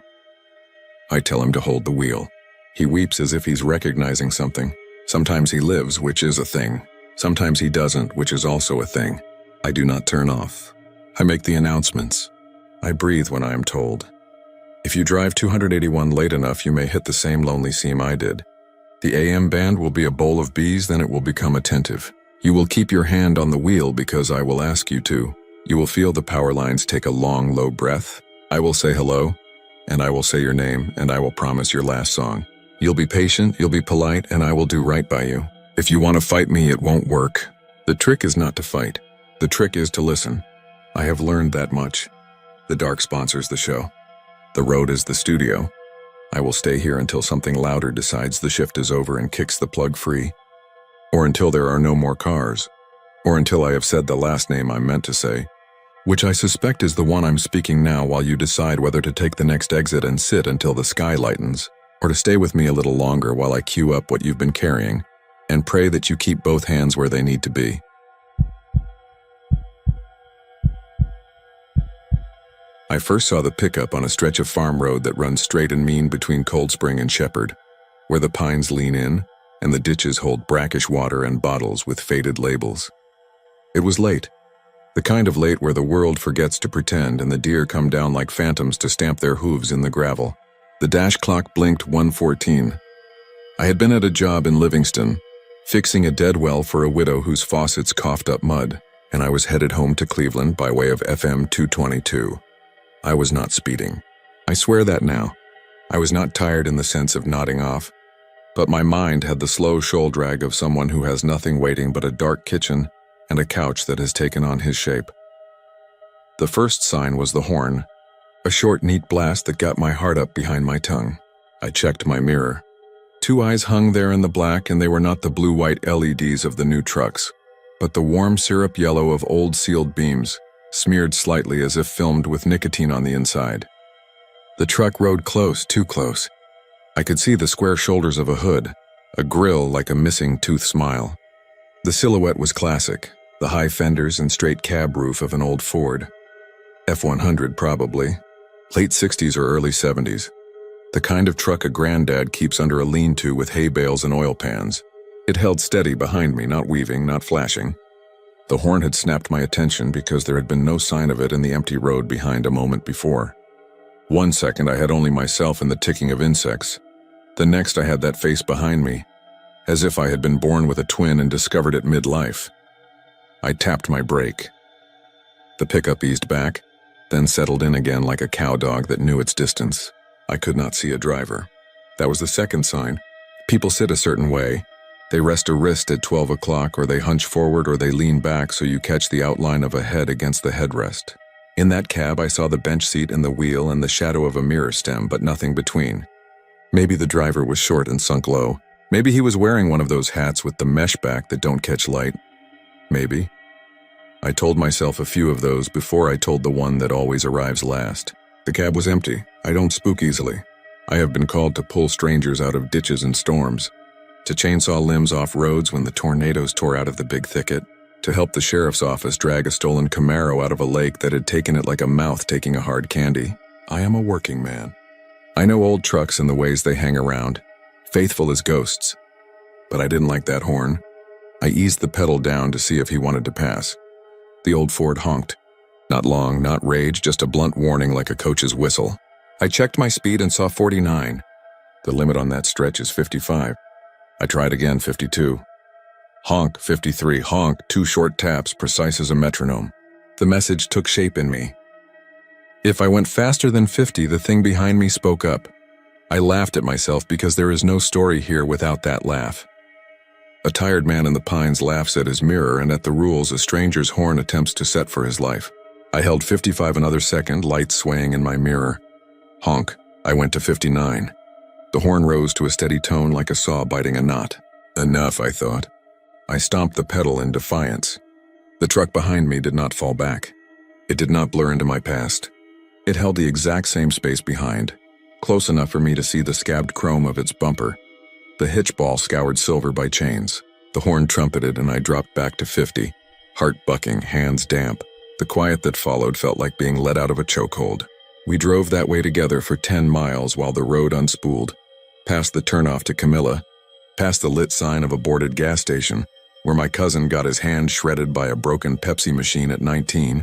I tell him to hold the wheel. He weeps as if he's recognizing something. Sometimes he lives, which is a thing. Sometimes he doesn't, which is also a thing. I do not turn off. I make the announcements. I breathe when I am told. If you drive 281 late enough, you may hit the same lonely seam I did. The AM band will be a bowl of bees, then it will become attentive. You will keep your hand on the wheel because I will ask you to. You will feel the power lines take a long, low breath. I will say hello, and I will say your name, and I will promise your last song. You'll be patient, you'll be polite, and I will do right by you. If you want to fight me, it won't work. The trick is not to fight. The trick is to listen. I have learned that much. The dark sponsors the show. The road is the studio. I will stay here until something louder decides the shift is over and kicks the plug free. Or until there are no more cars. Or until I have said the last name I meant to say, which I suspect is the one I'm speaking now, while you decide whether to take the next exit and sit until the sky lightens, or to stay with me a little longer while I queue up what you've been carrying, and pray that you keep both hands where they need to be. I first saw the pickup on a stretch of farm road that runs straight and mean between Cold Spring and Shepherd, where the pines lean in and the ditches hold brackish water and bottles with faded labels. It was late, the kind of late where the world forgets to pretend and the deer come down like phantoms to stamp their hooves in the gravel. The dash clock blinked 1:14. I had been at a job in Livingston, fixing a dead well for a widow whose faucets coughed up mud, and I was headed home to Cleveland by way of FM 222. I was not speeding. I swear that now. I was not tired in the sense of nodding off, but my mind had the slow shoulder drag of someone who has nothing waiting but a dark kitchen and a couch that has taken on his shape. The first sign was the horn, a short, neat blast that got my heart up behind my tongue. I checked my mirror. 2 eyes hung there in the black, and they were not the blue-white LEDs of the new trucks, but the warm syrup yellow of old sealed beams, smeared slightly as if filmed with nicotine on the inside. The truck rode close, too close. I could see the square shoulders of a hood, a grill like a missing tooth smile. The silhouette was classic, the high fenders and straight cab roof of an old Ford. F-100 probably, late 60s or early 70s. The kind of truck a granddad keeps under a lean-to with hay bales and oil pans. It held steady behind me, not weaving, not flashing. The horn had snapped my attention because there had been no sign of it in the empty road behind a moment before. 1 second I had only myself and the ticking of insects. The next I had that face behind me, as if I had been born with a twin and discovered it mid-life. I tapped my brake. The pickup eased back, then settled in again like a cowdog that knew its distance. I could not see a driver. That was the second sign. People sit a certain way. They rest a wrist at 12 o'clock, or they hunch forward, or they lean back so you catch the outline of a head against the headrest. In that cab, I saw the bench seat and the wheel and the shadow of a mirror stem, but nothing between. Maybe the driver was short and sunk low. Maybe he was wearing one of those hats with the mesh back that don't catch light. Maybe. I told myself a few of those before I told the one that always arrives last. The cab was empty. I don't spook easily. I have been called to pull strangers out of ditches and storms, to chainsaw limbs off roads when the tornadoes tore out of the big thicket, to help the sheriff's office drag a stolen Camaro out of a lake that had taken it like a mouth taking a hard candy. I am a working man. I know old trucks and the ways they hang around, faithful as ghosts. But I didn't like that horn. I eased the pedal down to see if he wanted to pass. The old Ford honked. Not long, not rage, just a blunt warning like a coach's whistle. I checked my speed and saw 49. The limit on that stretch is 55. I tried again, 52. Honk, 53, honk, 2 short taps, precise as a metronome. The message took shape in me. If I went faster than 50, the thing behind me spoke up. I laughed at myself because there is no story here without that laugh. A tired man in the pines laughs at his mirror and at the rules a stranger's horn attempts to set for his life. I held 55 another second, lights swaying in my mirror. Honk, I went to 59. The horn rose to a steady tone like a saw biting a knot. Enough, I thought. I stomped the pedal in defiance. The truck behind me did not fall back. It did not blur into my past. It held the exact same space behind, close enough for me to see the scabbed chrome of its bumper, the hitch ball scoured silver by chains. The horn trumpeted and I dropped back to 50, heart bucking, hands damp. The quiet that followed felt like being let out of a chokehold. We drove that way together for 10 miles while the road unspooled, past the turnoff to Camilla, past the lit sign of a boarded gas station, where my cousin got his hand shredded by a broken Pepsi machine at 19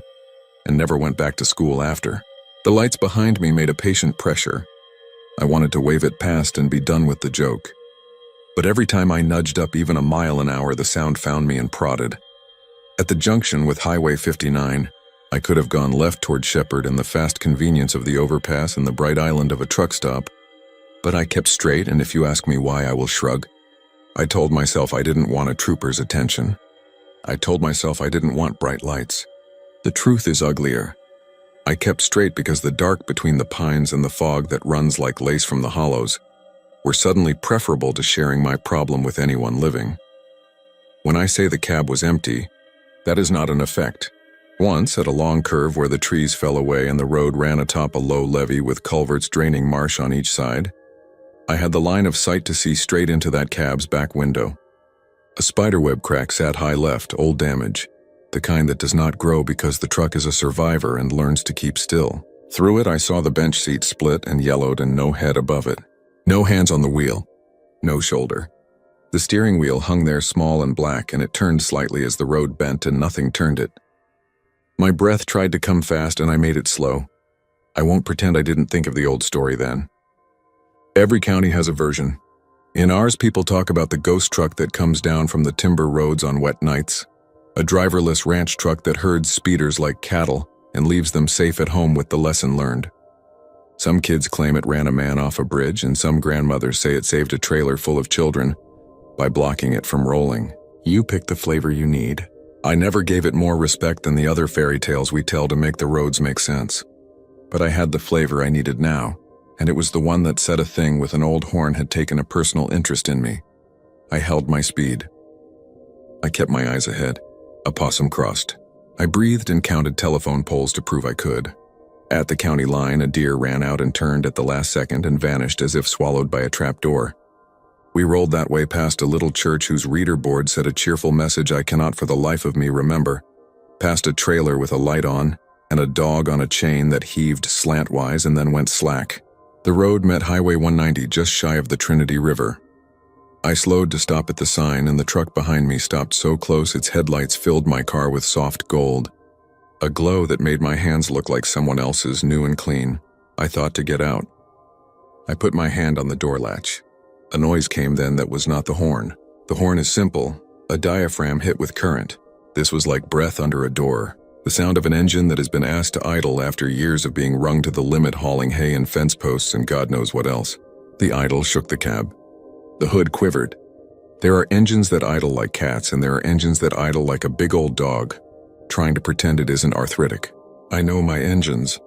and never went back to school after. The lights behind me made a patient pressure. I wanted to wave it past and be done with the joke. But every time I nudged up even a mile an hour, the sound found me and prodded. At the junction with Highway 59, I could have gone left toward Shepherd and the fast convenience of the overpass and the bright island of a truck stop, but I kept straight, and if you ask me why, I will shrug. I told myself I didn't want a trooper's attention. I told myself I didn't want bright lights. The truth is uglier. I kept straight because the dark between the pines and the fog that runs like lace from the hollows were suddenly preferable to sharing my problem with anyone living. When I say the cab was empty, that is not an effect. Once, at a long curve where the trees fell away and the road ran atop a low levee with culverts draining marsh on each side, I had the line of sight to see straight into that cab's back window. A spiderweb crack sat high left, old damage, the kind that does not grow because the truck is a survivor and learns to keep still. Through it, I saw the bench seat split and yellowed and no head above it. No hands on the wheel. No shoulder. The steering wheel hung there small and black, and it turned slightly as the road bent and nothing turned it. My breath tried to come fast and I made it slow. I won't pretend I didn't think of the old story then. Every county has a version. In ours, people talk about the ghost truck that comes down from the timber roads on wet nights, a driverless ranch truck that herds speeders like cattle and leaves them safe at home with the lesson learned. Some kids claim it ran a man off a bridge, and some grandmothers say it saved a trailer full of children by blocking it from rolling. You pick the flavor you need. I never gave it more respect than the other fairy tales we tell to make the roads make sense. But I had the flavor I needed now, and it was the one that said a thing with an old horn had taken a personal interest in me. I held my speed. I kept my eyes ahead. A possum crossed. I breathed and counted telephone poles to prove I could. At the county line, a deer ran out and turned at the last second and vanished as if swallowed by a trapdoor. We rolled that way past a little church whose reader board said a cheerful message I cannot for the life of me remember, past a trailer with a light on, and a dog on a chain that heaved slantwise and then went slack. The road met Highway 190 just shy of the Trinity River. I slowed to stop at the sign, and the truck behind me stopped so close its headlights filled my car with soft gold, a glow that made my hands look like someone else's, new and clean. I thought to get out. I put my hand on the door latch. A noise came then that was not the horn. The horn is simple, a diaphragm hit with current. This was like breath under a door, the sound of an engine that has been asked to idle after years of being wrung to the limit hauling hay and fence posts and God knows what else. The idle shook the cab. The hood quivered. There are engines that idle like cats, and there are engines that idle like a big old dog, trying to pretend it isn't arthritic. I know my engines.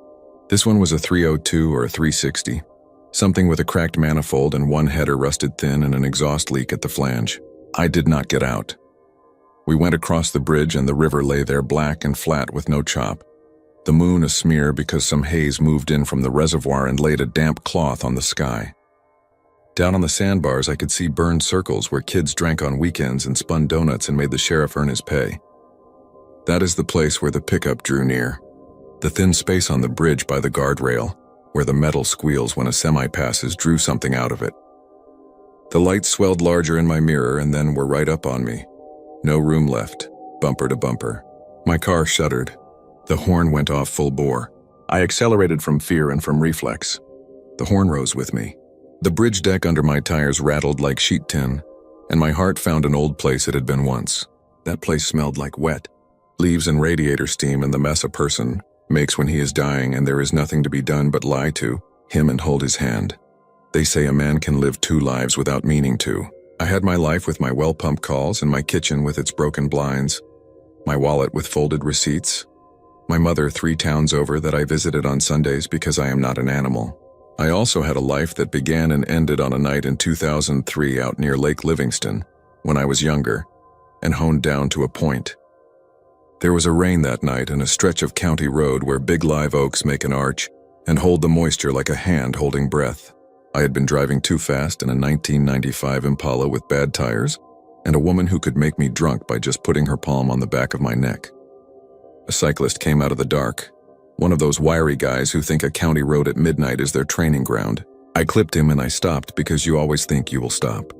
This one was a 302 or a 360. Something with a cracked manifold and one header rusted thin and an exhaust leak at the flange. I did not get out. We went across the bridge and the river lay there black and flat with no chop. The moon a smear because some haze moved in from the reservoir and laid a damp cloth on the sky. Down on the sandbars I could see burned circles where kids drank on weekends and spun donuts and made the sheriff earn his pay. That is the place where the pickup drew near. The thin space on the bridge by the guardrail, where the metal squeals when a semi passes, drew something out of it. The lights swelled larger in my mirror and then were right up on me. No room left, bumper to bumper. My car shuddered. The horn went off full bore. I accelerated from fear and from reflex. The horn rose with me. The bridge deck under my tires rattled like sheet tin, and my heart found an old place it had been once. That place smelled like wet, leaves and radiator steam and the mess a person makes when he is dying and there is nothing to be done but lie to him and hold his hand. They say a man can live 2 lives without meaning to. I had my life with my well-pumped calls and my kitchen with its broken blinds, my wallet with folded receipts, my mother 3 towns over that I visited on Sundays because I am not an animal. I also had a life that began and ended on a night in 2003 out near Lake Livingston, when I was younger, and honed down to a point. There was a rain that night and a stretch of county road where big live oaks make an arch and hold the moisture like a hand holding breath. I had been driving too fast in a 1995 Impala with bad tires, and a woman who could make me drunk by just putting her palm on the back of my neck. A cyclist came out of the dark, one of those wiry guys who think a county road at midnight is their training ground. I clipped him and I stopped because you always think you will stop.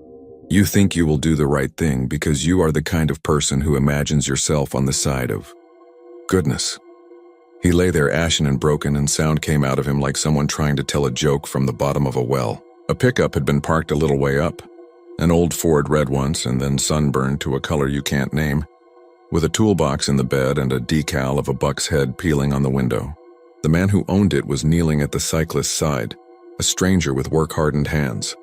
You think you will do the right thing because you are the kind of person who imagines yourself on the side of goodness. He lay there ashen and broken, and sound came out of him like someone trying to tell a joke from the bottom of a well. A pickup had been parked a little way up. An old Ford red once and then sunburned to a color you can't name, with a toolbox in the bed and a decal of a buck's head peeling on the window. The man who owned it was kneeling at the cyclist's side, a stranger with work-hardened hands.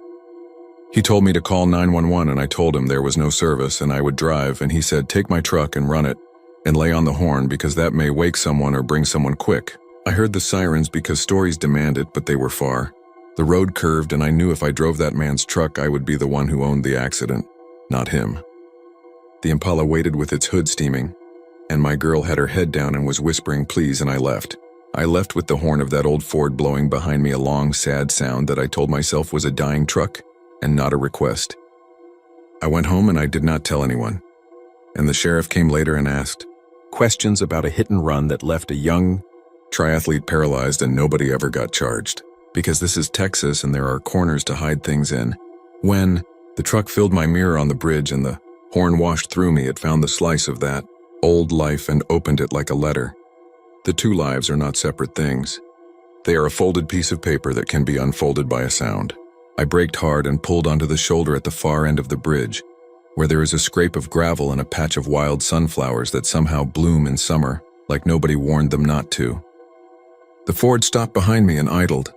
He told me to call 911 and I told him there was no service and I would drive, and he said, "Take my truck and run it and lay on the horn because that may wake someone or bring someone quick." I heard the sirens because stories demand it, but they were far. The road curved and I knew if I drove that man's truck I would be the one who owned the accident, not him. The Impala waited with its hood steaming, and my girl had her head down and was whispering please, and I left. I left with the horn of that old Ford blowing behind me, a long, sad sound that I told myself was a dying truck and not a request. I went home and I did not tell anyone, and the sheriff came later and asked questions about a hit and run that left a young triathlete paralyzed, and nobody ever got charged, because this is Texas and there are corners to hide things in. When the truck filled my mirror on the bridge and the horn washed through me, it found the slice of that old life and opened it like a letter. The two lives are not separate things. They are a folded piece of paper that can be unfolded by a sound. I braked hard and pulled onto the shoulder at the far end of the bridge, where there is a scrape of gravel and a patch of wild sunflowers that somehow bloom in summer, like nobody warned them not to. The Ford stopped behind me and idled.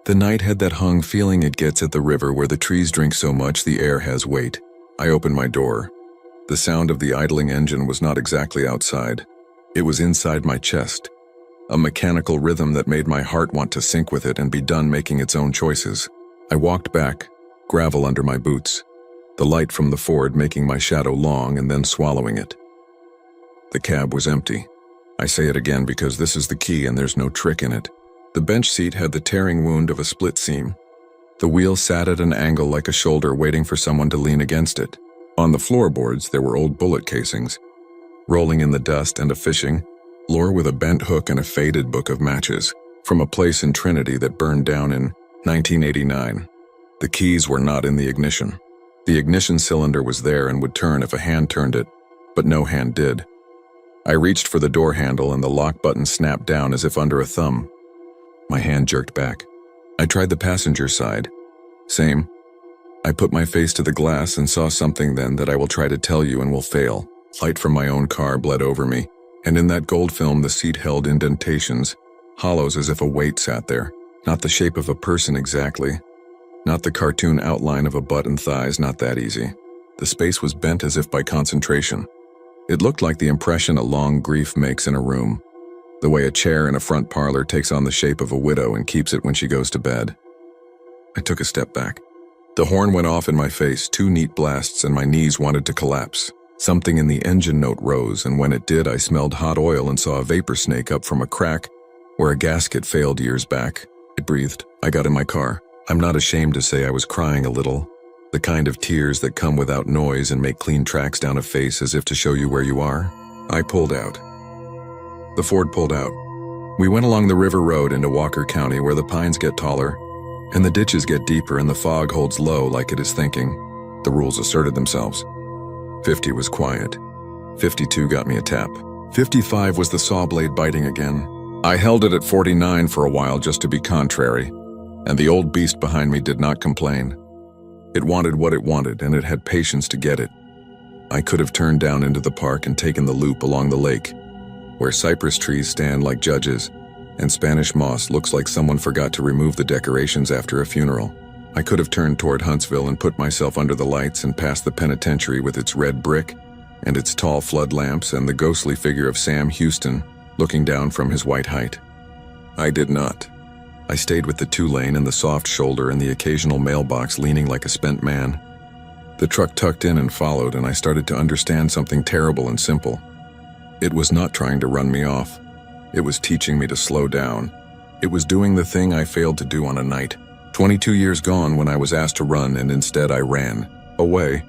The night had that hung feeling it gets at the river where the trees drink so much the air has weight. I opened my door. The sound of the idling engine was not exactly outside. It was inside my chest, a mechanical rhythm that made my heart want to sink with it and be done making its own choices. I walked back, gravel under my boots, the light from the Ford making my shadow long and then swallowing it. The cab was empty. I say it again because this is the key and there's no trick in it. The bench seat had the tearing wound of a split seam. The wheel sat at an angle like a shoulder waiting for someone to lean against it. On the floorboards there were old bullet casings, rolling in the dust, and a fishing lure with a bent hook and a faded book of matches from a place in Trinity that burned down in 1989. The keys were not in the ignition. The ignition cylinder was there and would turn if a hand turned it, but no hand did. I reached for the door handle and the lock button snapped down as if under a thumb. My hand jerked back. I tried the passenger side. Same. I put my face to the glass and saw something then that I will try to tell you and will fail. Light from my own car bled over me, and in that gold film the seat held indentations, hollows as if a weight sat there. Not the shape of a person exactly. Not the cartoon outline of a butt and thighs, not that easy. The space was bent as if by concentration. It looked like the impression a long grief makes in a room, the way a chair in a front parlor takes on the shape of a widow and keeps it when she goes to bed. I took a step back. The horn went off in my face, 2 neat blasts, and my knees wanted to collapse. Something in the engine note rose, and when it did, I smelled hot oil and saw a vapor snake up from a crack where a gasket failed years back. I breathed. I got in my car. I'm not ashamed to say I was crying a little, the kind of tears that come without noise and make clean tracks down a face as if to show you where you are. I pulled out. The Ford pulled out. We went along the river road into Walker County where the pines get taller, and the ditches get deeper and the fog holds low like it is thinking. The rules asserted themselves. 50 was quiet. 52 got me a tap. 55 was the saw blade biting again. I held it at 49 for a while just to be contrary, and the old beast behind me did not complain. It wanted what it wanted, and it had patience to get it. I could have turned down into the park and taken the loop along the lake, where cypress trees stand like judges, and Spanish moss looks like someone forgot to remove the decorations after a funeral. I could have turned toward Huntsville and put myself under the lights and past the penitentiary with its red brick and its tall flood lamps and the ghostly figure of Sam Houston looking down from his white height. I did not. I stayed with the 2-lane and the soft shoulder and the occasional mailbox leaning like a spent man. The truck tucked in and followed, and I started to understand something terrible and simple. It was not trying to run me off. It was teaching me to slow down. It was doing the thing I failed to do on a night. 22 years gone when I was asked to run, and instead I ran. Away.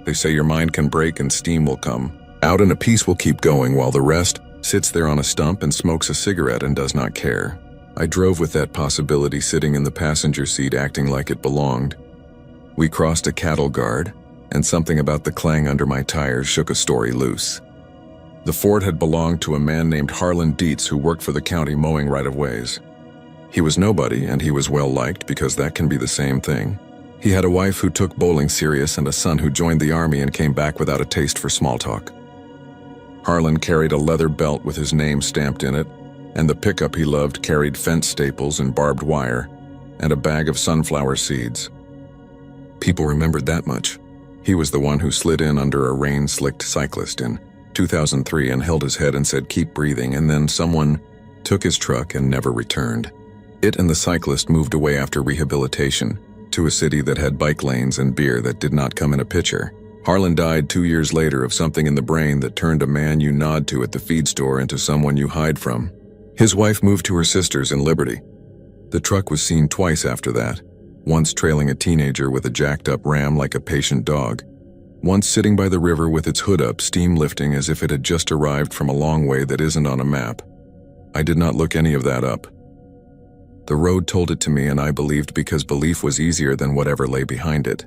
They say your mind can break and steam will come out and a piece will keep going while the rest sits there on a stump and smokes a cigarette and does not care. I drove with that possibility sitting in the passenger seat acting like it belonged. We crossed a cattle guard, and something about the clang under my tires shook a story loose. The Ford had belonged to a man named Harlan Dietz who worked for the county mowing right-of-ways. He was nobody, and he was well-liked because that can be the same thing. He had a wife who took bowling serious and a son who joined the army and came back without a taste for small talk. Harlan carried a leather belt with his name stamped in it, and the pickup he loved carried fence staples and barbed wire, and a bag of sunflower seeds. People remembered that much. He was the one who slid in under a rain-slicked cyclist in 2003 and held his head and said, "Keep breathing," and then someone took his truck and never returned. It and the cyclist moved away after rehabilitation to a city that had bike lanes and beer that did not come in a pitcher. Harlan died 2 years later of something in the brain that turned a man you nod to at the feed store into someone you hide from. His wife moved to her sister's in Liberty. The truck was seen twice after that, once trailing a teenager with a jacked-up ram like a patient dog, once sitting by the river with its hood up, steam lifting as if it had just arrived from a long way that isn't on a map. I did not look any of that up. The road told it to me, and I believed because belief was easier than whatever lay behind it.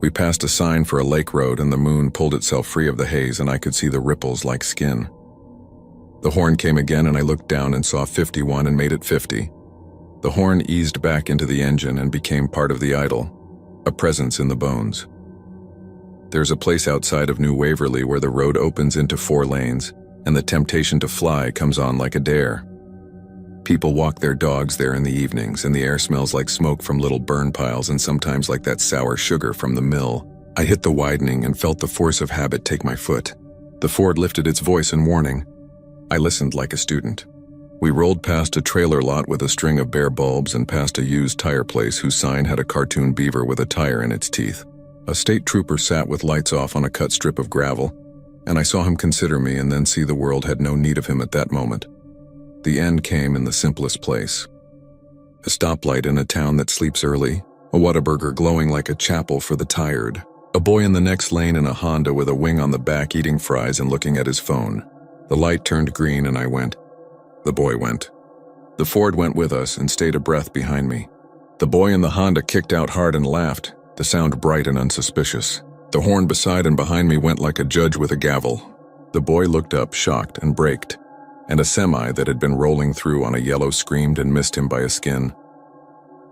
We passed a sign for a lake road and the moon pulled itself free of the haze and I could see the ripples like skin. The horn came again and I looked down and saw 51 and made it 50. The horn eased back into the engine and became part of the idol, a presence in the bones. There's a place outside of New Waverly where the road opens into 4 lanes and the temptation to fly comes on like a dare. People walk their dogs there in the evenings and the air smells like smoke from little burn piles and sometimes like that sour sugar from the mill. I hit the widening and felt the force of habit take my foot. The Ford lifted its voice in warning. I listened like a student. We rolled past a trailer lot with a string of bare bulbs and past a used tire place whose sign had a cartoon beaver with a tire in its teeth. A state trooper sat with lights off on a cut strip of gravel, and I saw him consider me and then see the world had no need of him at that moment. The end came in the simplest place. A stoplight in a town that sleeps early, a Whataburger glowing like a chapel for the tired, a boy in the next lane in a Honda with a wing on the back eating fries and looking at his phone. The light turned green and I went. The boy went. The Ford went with us and stayed a breath behind me. The boy in the Honda kicked out hard and laughed, the sound bright and unsuspicious. The horn beside and behind me went like a judge with a gavel. The boy looked up, shocked, and braked, and a semi that had been rolling through on a yellow screamed and missed him by a skin.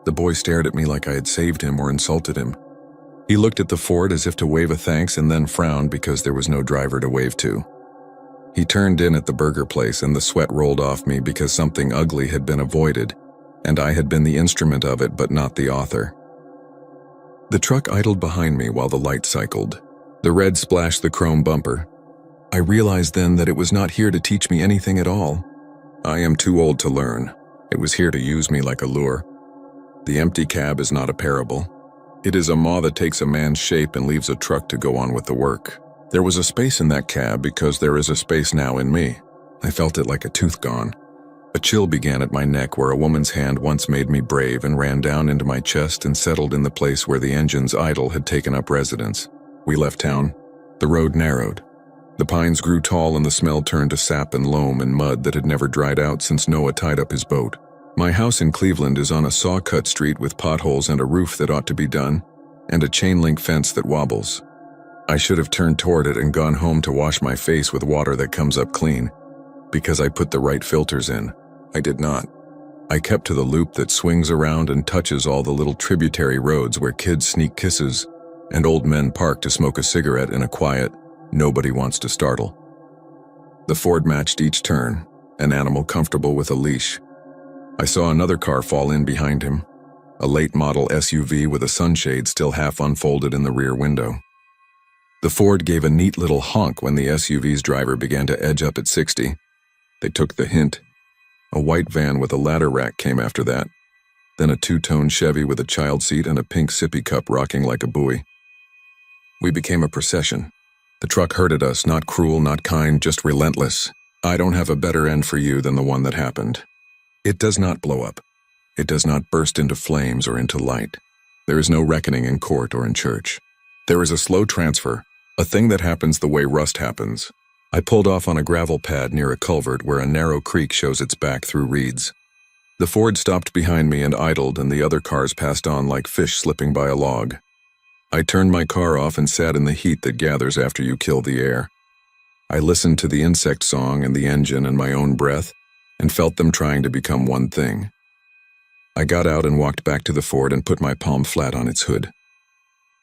The boy stared at me like I had saved him or insulted him. He looked at the Ford as if to wave a thanks and then frowned because there was no driver to wave to. He turned in at the burger place and the sweat rolled off me because something ugly had been avoided, and I had been the instrument of it but not the author. The truck idled behind me while the light cycled. The red splashed the chrome bumper. I realized then that it was not here to teach me anything at all. I am too old to learn. It was here to use me like a lure. The empty cab is not a parable. It is a maw that takes a man's shape and leaves a truck to go on with the work. There was a space in that cab because there is a space now in me. I felt it like a tooth gone. A chill began at my neck where a woman's hand once made me brave and ran down into my chest and settled in the place where the engine's idol had taken up residence. We left town. The road narrowed. The pines grew tall and the smell turned to sap and loam and mud that had never dried out since Noah tied up his boat. My house in Cleveland is on a saw-cut street with potholes and a roof that ought to be done, and a chain-link fence that wobbles. I should have turned toward it and gone home to wash my face with water that comes up clean, because I put the right filters in. I did not. I kept to the loop that swings around and touches all the little tributary roads where kids sneak kisses and old men park to smoke a cigarette in a quiet, nobody wants to startle. The Ford matched each turn, an animal comfortable with a leash. I saw another car fall in behind him, a late model SUV with a sunshade still half unfolded in the rear window. The Ford gave a neat little honk when the SUV's driver began to edge up at 60. They took the hint. A white van with a ladder rack came after that, then a two-tone Chevy with a child seat and a pink sippy cup rocking like a buoy. We became a procession. The truck herded us, not cruel, not kind, just relentless. I don't have a better end for you than the one that happened. It does not blow up. It does not burst into flames or into light. There is no reckoning in court or in church. There is a slow transfer, a thing that happens the way rust happens. I pulled off on a gravel pad near a culvert where a narrow creek shows its back through reeds. The Ford stopped behind me and idled, and the other cars passed on like fish slipping by a log. I turned my car off and sat in the heat that gathers after you kill the air. I listened to the insect song and the engine and my own breath, and felt them trying to become one thing. I got out and walked back to the Ford and put my palm flat on its hood.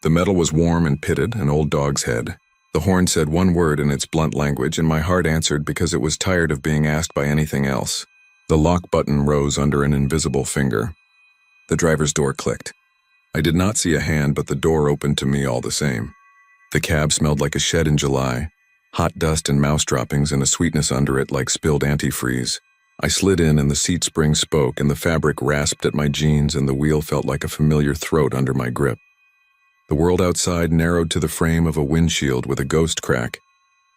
The metal was warm and pitted, an old dog's head. The horn said one word in its blunt language, and my heart answered because it was tired of being asked by anything else. The lock button rose under an invisible finger. The driver's door clicked. I did not see a hand, but the door opened to me all the same. The cab smelled like a shed in July, hot dust and mouse droppings and a sweetness under it like spilled antifreeze. I slid in and the seat spring spoke and the fabric rasped at my jeans and the wheel felt like a familiar throat under my grip. The world outside narrowed to the frame of a windshield with a ghost crack,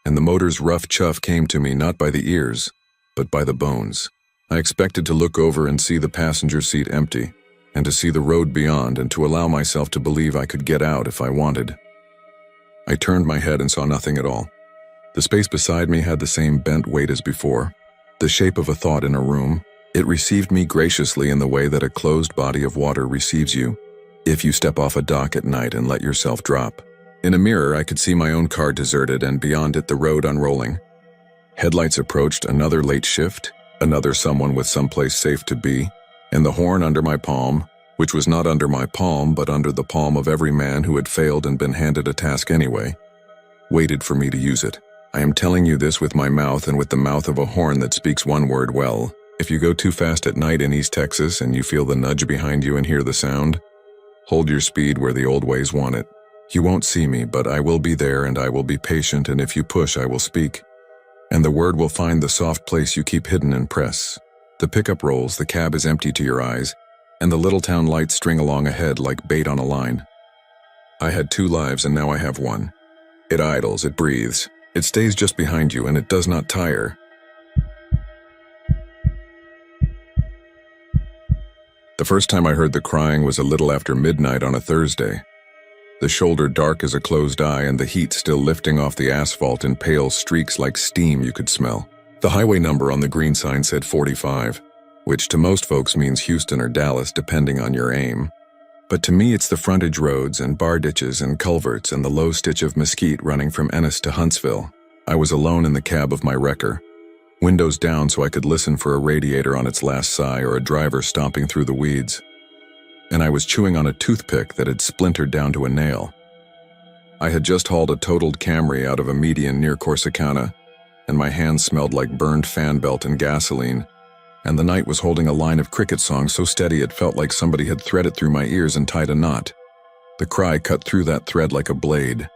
and the motor's rough chuff came to me not by the ears, but by the bones. I expected to look over and see the passenger seat empty, and to see the road beyond and to allow myself to believe I could get out if I wanted. I turned my head and saw nothing at all. The space beside me had the same bent weight as before, the shape of a thought in a room. It received me graciously in the way that a closed body of water receives you, if you step off a dock at night and let yourself drop. In a mirror, I could see my own car deserted and beyond it the road unrolling. Headlights approached, another late shift, another someone with someplace safe to be, and the horn under my palm, which was not under my palm but under the palm of every man who had failed and been handed a task anyway, waited for me to use it. I am telling you this with my mouth and with the mouth of a horn that speaks one word well. If you go too fast at night in East Texas and you feel the nudge behind you and hear the sound, hold your speed where the old ways want it. You won't see me, but I will be there and I will be patient, and if you push, I will speak. And the word will find the soft place you keep hidden and press. The pickup rolls, the cab is empty to your eyes, and the little town lights string along ahead like bait on a line. I had 2 lives and now I have 1. It idles, it breathes, it stays just behind you and it does not tire. The first time I heard the crying was a little after midnight on a Thursday. The shoulder dark as a closed eye and the heat still lifting off the asphalt in pale streaks like steam you could smell. The highway number on the green sign said 45, which to most folks means Houston or Dallas depending on your aim. But to me it's the frontage roads and bar ditches and culverts and the low stitch of mesquite running from Ennis to Huntsville. I was alone in the cab of my wrecker. Windows down so I could listen for a radiator on its last sigh or a driver stomping through the weeds. And I was chewing on a toothpick that had splintered down to a nail. I had just hauled a totaled Camry out of a median near Corsicana, and my hands smelled like burned fan belt and gasoline, and the night was holding a line of cricket songs so steady it felt like somebody had threaded through my ears and tied a knot. The cry cut through that thread like a blade.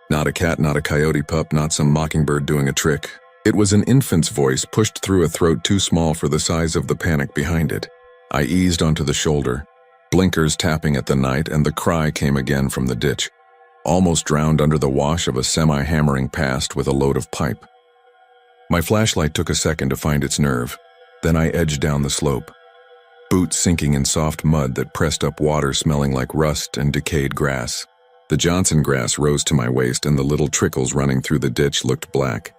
Not a cat, not a coyote pup, not some mockingbird doing a trick. It was an infant's voice pushed through a throat too small for the size of the panic behind it. I eased onto the shoulder, blinkers tapping at the night, and the cry came again from the ditch, almost drowned under the wash of a semi-hammering past with a load of pipe. My flashlight took a second to find its nerve. Then I edged down the slope, boots sinking in soft mud that pressed up water smelling like rust and decayed grass. The Johnson grass rose to my waist and the little trickles running through the ditch looked black.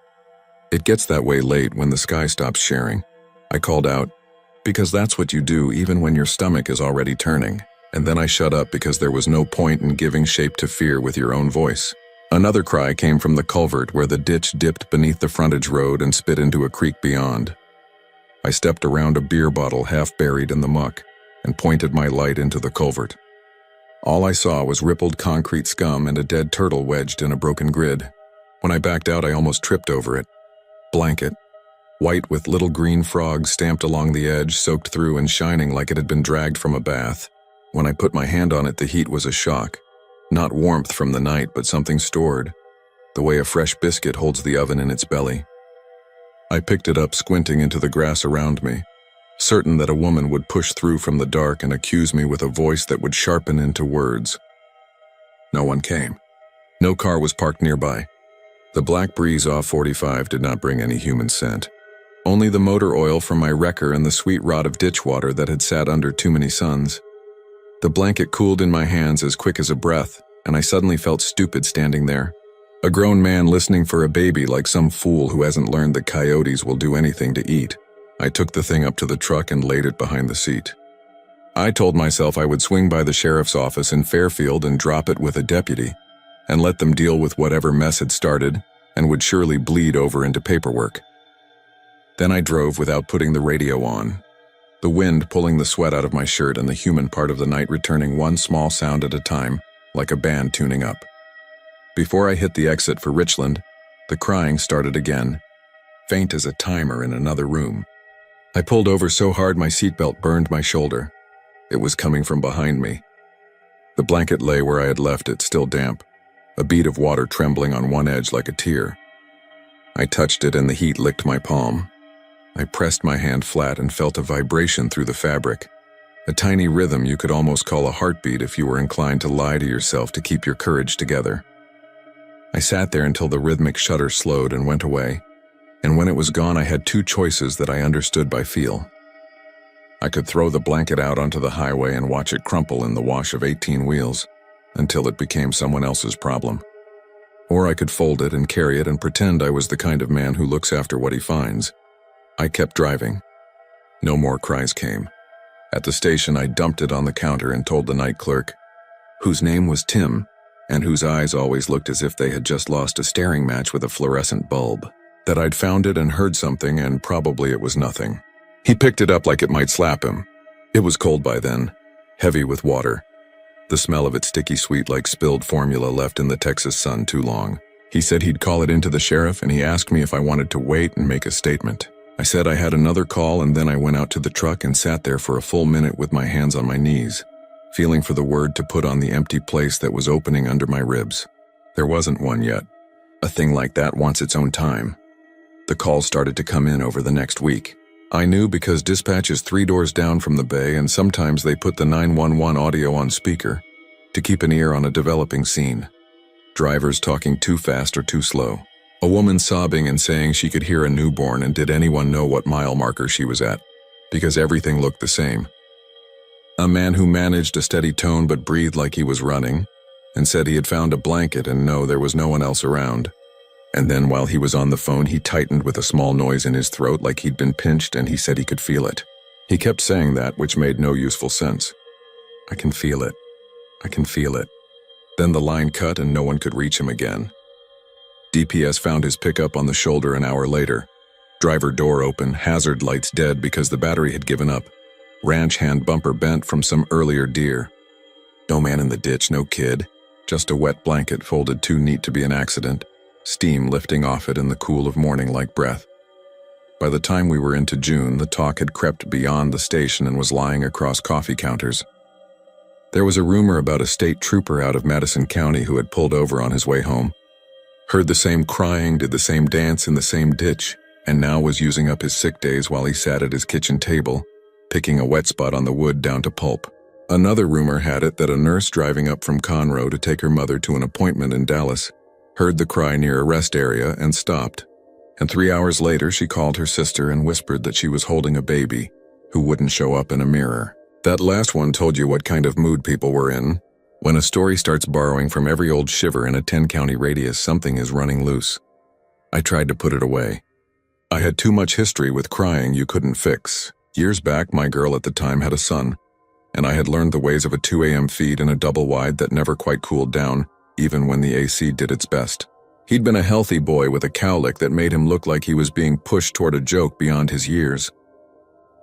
It gets that way late when the sky stops sharing. I called out, because that's what you do even when your stomach is already turning. And then I shut up because there was no point in giving shape to fear with your own voice. Another cry came from the culvert where the ditch dipped beneath the frontage road and spit into a creek beyond. I stepped around a beer bottle half buried in the muck and pointed my light into the culvert. All I saw was rippled concrete scum and a dead turtle wedged in a broken grid. When I backed out, I almost tripped over it. Blanket, white with little green frogs stamped along the edge, soaked through and shining like it had been dragged from a bath. When I put my hand on it, the heat was a shock. Not warmth from the night, but something stored, the way a fresh biscuit holds the oven in its belly. I picked it up, squinting into the grass around me, certain that a woman would push through from the dark and accuse me with a voice that would sharpen into words. No one came. No car was parked nearby. The black breeze off 45 did not bring any human scent. Only the motor oil from my wrecker and the sweet rot of ditch water that had sat under too many suns. The blanket cooled in my hands as quick as a breath, and I suddenly felt stupid standing there. A grown man listening for a baby like some fool who hasn't learned that coyotes will do anything to eat. I took the thing up to the truck and laid it behind the seat. I told myself I would swing by the sheriff's office in Fairfield and drop it with a deputy, and let them deal with whatever mess had started and would surely bleed over into paperwork. Then I drove without putting the radio on. the wind pulling the sweat out of my shirt and the human part of the night returning one small sound at a time, like a band tuning up. Before I hit the exit for Richland, the crying started again, faint as a timer in another room. I pulled over so hard my seatbelt burned my shoulder. It was coming from behind me. The blanket lay where I had left it, still damp, a bead of water trembling on one edge like a tear. I touched it and the heat licked my palm. I pressed my hand flat and felt a vibration through the fabric, a tiny rhythm you could almost call a heartbeat if you were inclined to lie to yourself to keep your courage together. I sat there until the rhythmic shudder slowed and went away, and when it was gone I had two choices that I understood by feel. I could throw the blanket out onto the highway and watch it crumple in the wash of 18 wheels until it became someone else's problem. Or I could fold it and carry it and pretend I was the kind of man who looks after what he finds. I kept driving. No more cries came. At the station, I dumped it on the counter and told the night clerk, whose name was Tim, and whose eyes always looked as if they had just lost a staring match with a fluorescent bulb, that I'd found it and heard something and probably it was nothing. He picked it up like it might slap him. It was cold by then, heavy with water. The smell of it sticky sweet like spilled formula left in the Texas sun too long. He said he'd call it into the sheriff and he asked me if I wanted to wait and make a statement. I said I had another call and then I went out to the truck and sat there for a full minute with my hands on my knees, feeling for the word to put on the empty place that was opening under my ribs. There wasn't one yet. A thing like that wants its own time. The calls started to come in over the next week. I knew because dispatch is 3 doors down from the bay and sometimes they put the 911 audio on speaker to keep an ear on a developing scene. Drivers talking too fast or too slow. A woman sobbing and saying she could hear a newborn and did anyone know what mile marker she was at, because everything looked the same. A man who managed a steady tone but breathed like he was running and said he had found a blanket and no, there was no one else around. And then while he was on the phone, he tightened with a small noise in his throat like he'd been pinched and he said he could feel it. He kept saying that, which made no useful sense. I can feel it. I can feel it. Then the line cut and no one could reach him again. DPS found his pickup on the shoulder an hour later. Driver door open, hazard lights dead because the battery had given up. Ranch hand bumper bent from some earlier deer. No man in the ditch, no kid. Just a wet blanket folded too neat to be an accident. Steam lifting off it in the cool of morning like breath. By the time we were into June, the talk had crept beyond the station and was lying across coffee counters. There was a rumor about a state trooper out of Madison County who had pulled over on his way home, heard the same crying, did the same dance in the same ditch, and now was using up his sick days while he sat at his kitchen table, picking a wet spot on the wood down to pulp. Another rumor had it that a nurse driving up from Conroe to take her mother to an appointment in Dallas heard the cry near a rest area and stopped. And 3 hours later, she called her sister and whispered that she was holding a baby who wouldn't show up in a mirror. That last one told you what kind of mood people were in. When a story starts borrowing from every old shiver in a 10-county radius, something is running loose. I tried to put it away. I had too much history with crying you couldn't fix. Years back, my girl at the time had a son, and I had learned the ways of a 2 a.m. feed in a double wide that never quite cooled down, even when the AC did its best. He'd been a healthy boy with a cowlick that made him look like he was being pushed toward a joke beyond his years.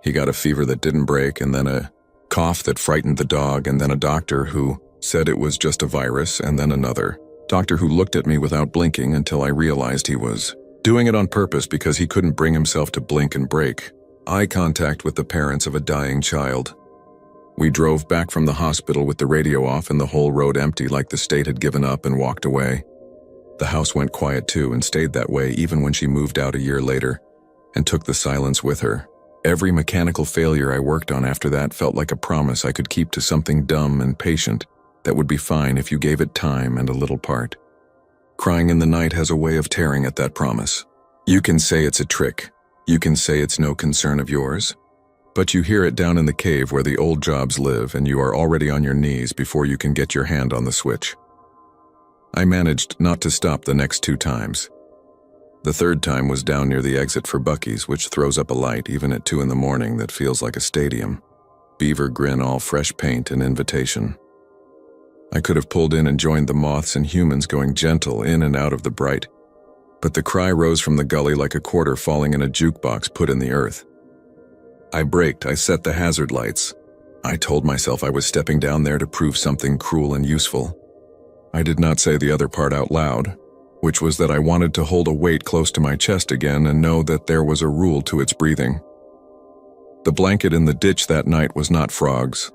He got a fever that didn't break, and then a cough that frightened the dog, and then a doctor who said it was just a virus, and then another doctor who looked at me without blinking until I realized he was doing it on purpose because he couldn't bring himself to blink and break eye contact with the parents of a dying child. We drove back from the hospital with the radio off and the whole road empty like the state had given up and walked away. The house went quiet too and stayed that way even when she moved out a year later and took the silence with her. Every mechanical failure I worked on after that felt like a promise I could keep to something dumb and patient that would be fine if you gave it time and a little part. Crying in the night has a way of tearing at that promise. You can say it's a trick. You can say it's no concern of yours. But you hear it down in the cave where the old jobs live and you are already on your knees before you can get your hand on the switch. I managed not to stop the next 2 times. The third time was down near the exit for Buc-ee's, which throws up a light even at 2 in the morning that feels like a stadium. Beaver grin, all fresh paint and invitation. I could have pulled in and joined the moths and humans going gentle in and out of the bright, but the cry rose from the gully like a quarter falling in a jukebox put in the earth. I braked, I set the hazard lights. I told myself I was stepping down there to prove something cruel and useful. I did not say the other part out loud, which was that I wanted to hold a weight close to my chest again and know that there was a rule to its breathing. The blanket in the ditch that night was not frogs.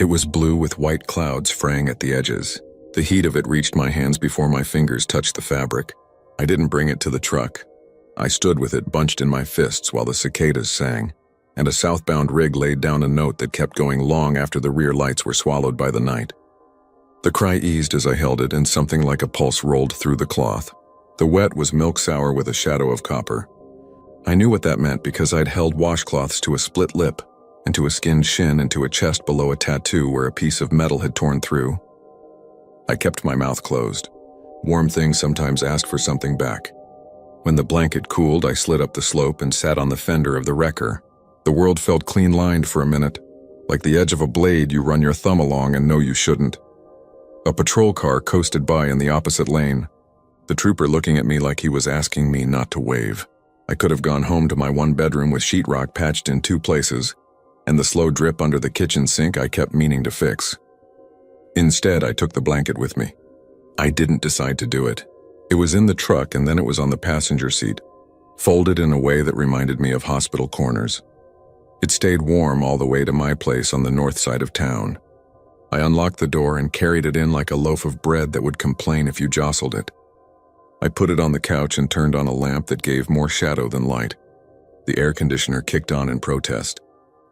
It was blue with white clouds fraying at the edges. The heat of it reached my hands before my fingers touched the fabric. I didn't bring it to the truck. I stood with it bunched in my fists while the cicadas sang, and a southbound rig laid down a note that kept going long after the rear lights were swallowed by the night. The cry eased as I held it, and something like a pulse rolled through the cloth. The wet was milk sour with a shadow of copper. I knew what that meant because I'd held washcloths to a split lip, and to a skinned shin, and to a chest below a tattoo where a piece of metal had torn through. I kept my mouth closed. Warm things sometimes ask for something back. When the blanket cooled, I slid up the slope and sat on the fender of the wrecker. The world felt clean-lined for a minute, like the edge of a blade you run your thumb along and know you shouldn't. A patrol car coasted by in the opposite lane, the trooper looking at me like he was asking me not to wave. I could have gone home to my one bedroom with sheetrock patched in 2 places, and the slow drip under the kitchen sink I kept meaning to fix. Instead, I took the blanket with me. I didn't decide to do it. It was in the truck, and then it was on the passenger seat, folded in a way that reminded me of hospital corners. It stayed warm all the way to my place on the north side of town. I unlocked the door and carried it in like a loaf of bread that would complain if you jostled it. I put it on the couch and turned on a lamp that gave more shadow than light. The air conditioner kicked on in protest.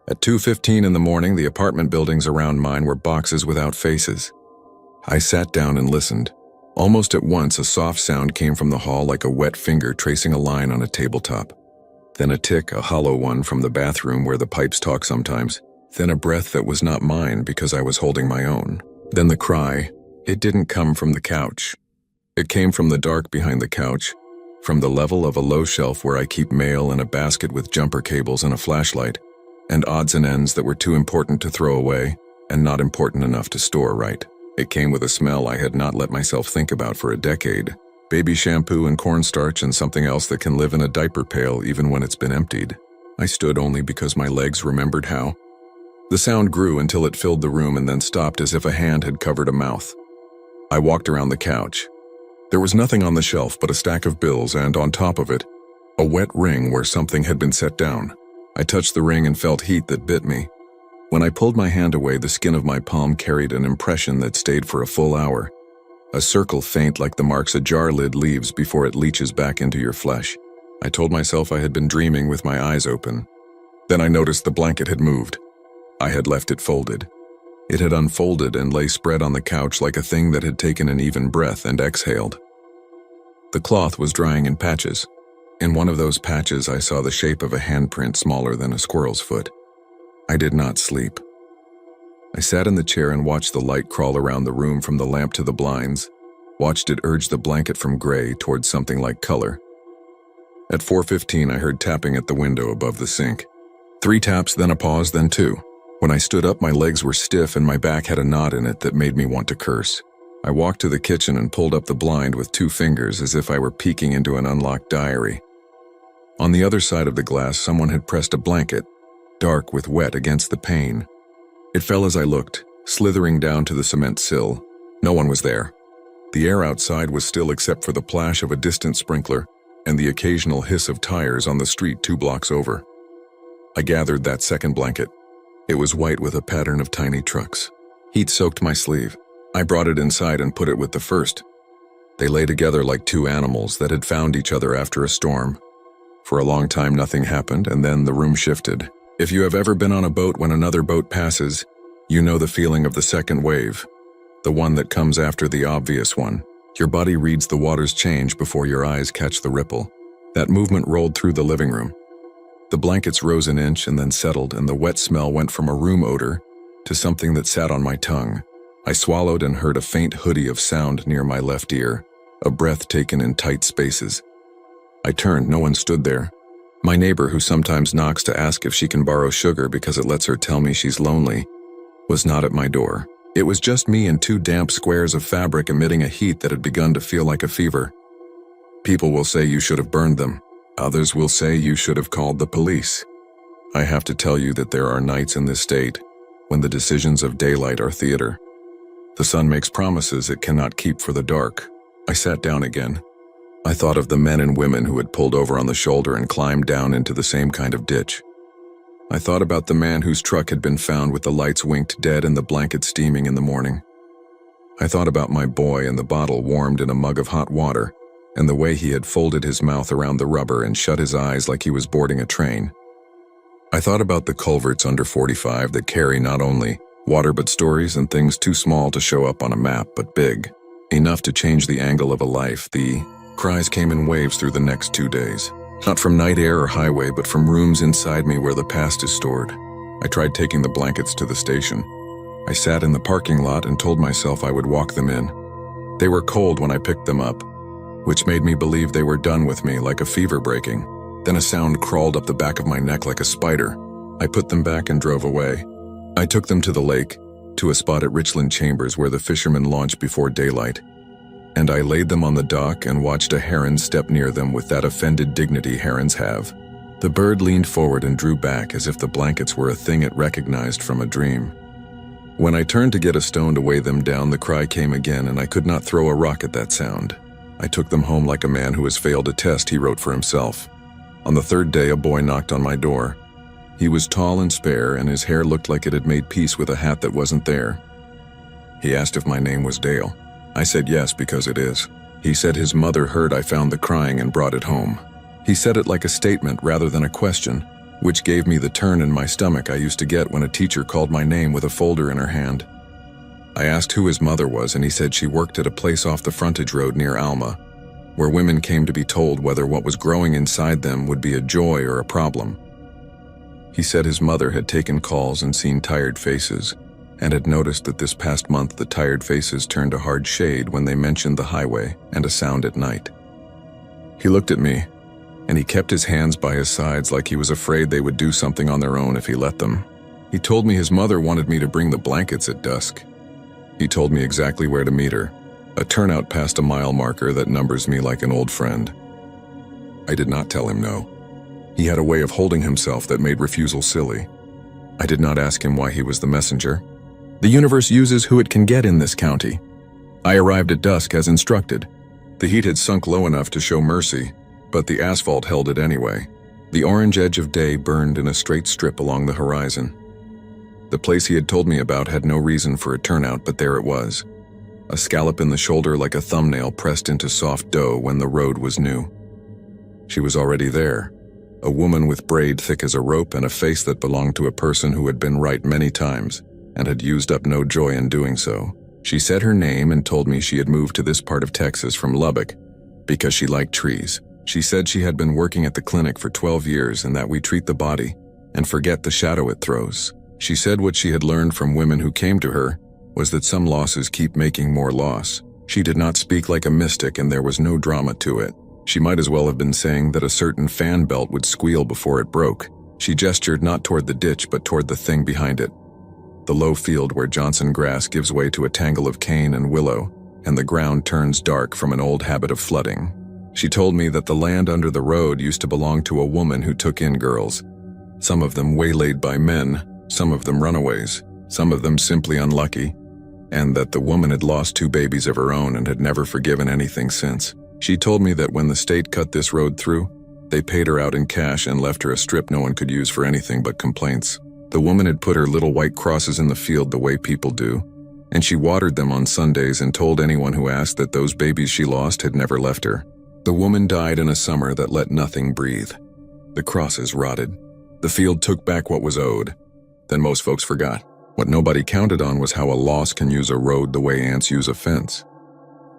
At 2:15 in the morning, the apartment buildings around mine were boxes without faces. I sat down and listened. Almost at once, a soft sound came from the hall like a wet finger tracing a line on a tabletop. Then a tick, a hollow one from the bathroom where the pipes talk sometimes. Then a breath that was not mine because I was holding my own. Then the cry. It didn't come from the couch. It came from the dark behind the couch, from the level of a low shelf where I keep mail in a basket with jumper cables and a flashlight, and odds and ends that were too important to throw away and not important enough to store right. It came with a smell I had not let myself think about for a decade. Baby shampoo and cornstarch and something else that can live in a diaper pail even when it's been emptied. I stood only because my legs remembered how. The sound grew until it filled the room and then stopped as if a hand had covered a mouth. I walked around the couch. There was nothing on the shelf but a stack of bills and, on top of it, a wet ring where something had been set down. I touched the ring and felt heat that bit me. When I pulled my hand away, the skin of my palm carried an impression that stayed for a full hour. A circle faint like the marks a jar lid leaves before it leaches back into your flesh. I told myself I had been dreaming with my eyes open. Then I noticed the blanket had moved. I had left it folded. It had unfolded and lay spread on the couch like a thing that had taken an even breath and exhaled. The cloth was drying in patches. In one of those patches, I saw the shape of a handprint smaller than a squirrel's foot. I did not sleep. I sat in the chair and watched the light crawl around the room from the lamp to the blinds, watched it urge the blanket from gray towards something like color. At 4:15, I heard tapping at the window above the sink. 3 taps, then a pause, then 2. When I stood up, my legs were stiff and my back had a knot in it that made me want to curse. I walked to the kitchen and pulled up the blind with 2 fingers as if I were peeking into an unlocked diary. On the other side of the glass, someone had pressed a blanket, dark with wet, against the pane. It fell as I looked, slithering down to the cement sill. No one was there. The air outside was still except for the plash of a distant sprinkler and the occasional hiss of tires on the street 2 blocks over. I gathered that second blanket. It was white with a pattern of tiny trucks. Heat soaked my sleeve. I brought it inside and put it with the first. They lay together like 2 animals that had found each other after a storm. For a long time nothing happened, and then the room shifted. If you have ever been on a boat when another boat passes, you know the feeling of the second wave, the one that comes after the obvious one. Your body reads the water's change before your eyes catch the ripple. That movement rolled through the living room. The blankets rose an inch and then settled, and the wet smell went from a room odor to something that sat on my tongue. I swallowed and heard a faint hoodie of sound near my left ear, a breath taken in tight spaces. I turned, no one stood there. My neighbor, who sometimes knocks to ask if she can borrow sugar because it lets her tell me she's lonely, was not at my door. It was just me and 2 damp squares of fabric emitting a heat that had begun to feel like a fever. People will say you should have burned them. Others will say you should have called the police. I have to tell you that there are nights in this state when the decisions of daylight are theater. The sun makes promises it cannot keep for the dark. I sat down again. I thought of the men and women who had pulled over on the shoulder and climbed down into the same kind of ditch. I thought about the man whose truck had been found with the lights winked dead and the blanket steaming in the morning. I thought about my boy and the bottle warmed in a mug of hot water, and the way he had folded his mouth around the rubber and shut his eyes like he was boarding a train. I thought about the culverts under 45 that carry not only water but stories and things too small to show up on a map but big, enough to change the angle of a life. The cries came in waves through the next 2 days. Not from night air or highway, but from rooms inside me where the past is stored. I tried taking the blankets to the station. I sat in the parking lot and told myself I would walk them in. They were cold when I picked them up, which made me believe they were done with me, like a fever breaking. Then a sound crawled up the back of my neck like a spider. I put them back and drove away. I took them to the lake, to a spot at Richland Chambers where the fishermen launch before daylight. And I laid them on the dock and watched a heron step near them with that offended dignity herons have. The bird leaned forward and drew back as if the blankets were a thing it recognized from a dream. When I turned to get a stone to weigh them down, the cry came again, and I could not throw a rock at that sound. I took them home like a man who has failed a test he wrote for himself. On the third day, a boy knocked on my door. He was tall and spare, and his hair looked like it had made peace with a hat that wasn't there. He asked if my name was Dale. I said yes, because it is. He said his mother heard I found the crying and brought it home. He said it like a statement rather than a question, which gave me the turn in my stomach I used to get when a teacher called my name with a folder in her hand. I asked who his mother was, and he said she worked at a place off the frontage road near Alma, where women came to be told whether what was growing inside them would be a joy or a problem. He said his mother had taken calls and seen tired faces, and had noticed that this past month the tired faces turned a hard shade when they mentioned the highway and a sound at night. He looked at me, and he kept his hands by his sides like he was afraid they would do something on their own if he let them. He told me his mother wanted me to bring the blankets at dusk. He told me exactly where to meet her, a turnout past a mile marker that numbers me like an old friend. I did not tell him no. He had a way of holding himself that made refusal silly. I did not ask him why he was the messenger. The universe uses who it can get in this county. I arrived at dusk as instructed. The heat had sunk low enough to show mercy, but the asphalt held it anyway. The orange edge of day burned in a straight strip along the horizon. The place he had told me about had no reason for a turnout, but there it was. A scallop in the shoulder like a thumbnail pressed into soft dough when the road was new. She was already there. A woman with braid thick as a rope and a face that belonged to a person who had been right many times and had used up no joy in doing so. She said her name and told me she had moved to this part of Texas from Lubbock because she liked trees. She said she had been working at the clinic for 12 years and that we treat the body and forget the shadow it throws. She said what she had learned from women who came to her was that some losses keep making more loss. She did not speak like a mystic and there was no drama to it. She might as well have been saying that a certain fan belt would squeal before it broke. She gestured not toward the ditch but toward the thing behind it. The low field where Johnson grass gives way to a tangle of cane and willow, and the ground turns dark from an old habit of flooding. She told me that the land under the road used to belong to a woman who took in girls. Some of them waylaid by men, some of them runaways, some of them simply unlucky, and that the woman had lost 2 babies of her own and had never forgiven anything since. She told me that when the state cut this road through, they paid her out in cash and left her a strip no one could use for anything but complaints. The woman had put her little white crosses in the field the way people do, and she watered them on Sundays and told anyone who asked that those babies she lost had never left her. The woman died in a summer that let nothing breathe. The crosses rotted. The field took back what was owed. Then most folks forgot. What nobody counted on was how a loss can use a road the way ants use a fence.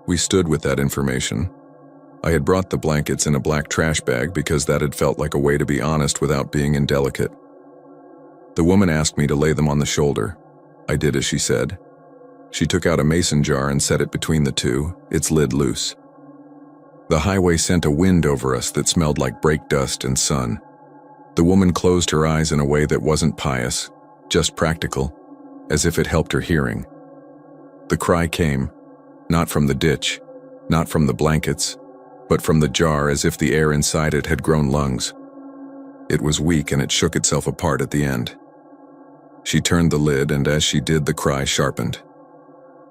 We stood with that information. I had brought the blankets in a black trash bag because that had felt like a way to be honest without being indelicate. The woman asked me to lay them on the shoulder. I did as she said. She took out a mason jar and set it between the two, its lid loose. The highway sent a wind over us that smelled like brake dust and sun. The woman closed her eyes in a way that wasn't pious, just practical, as if it helped her hearing. The cry came, not from the ditch, not from the blankets, but from the jar as if the air inside it had grown lungs. It was weak and it shook itself apart at the end. She turned the lid, and as she did, the cry sharpened.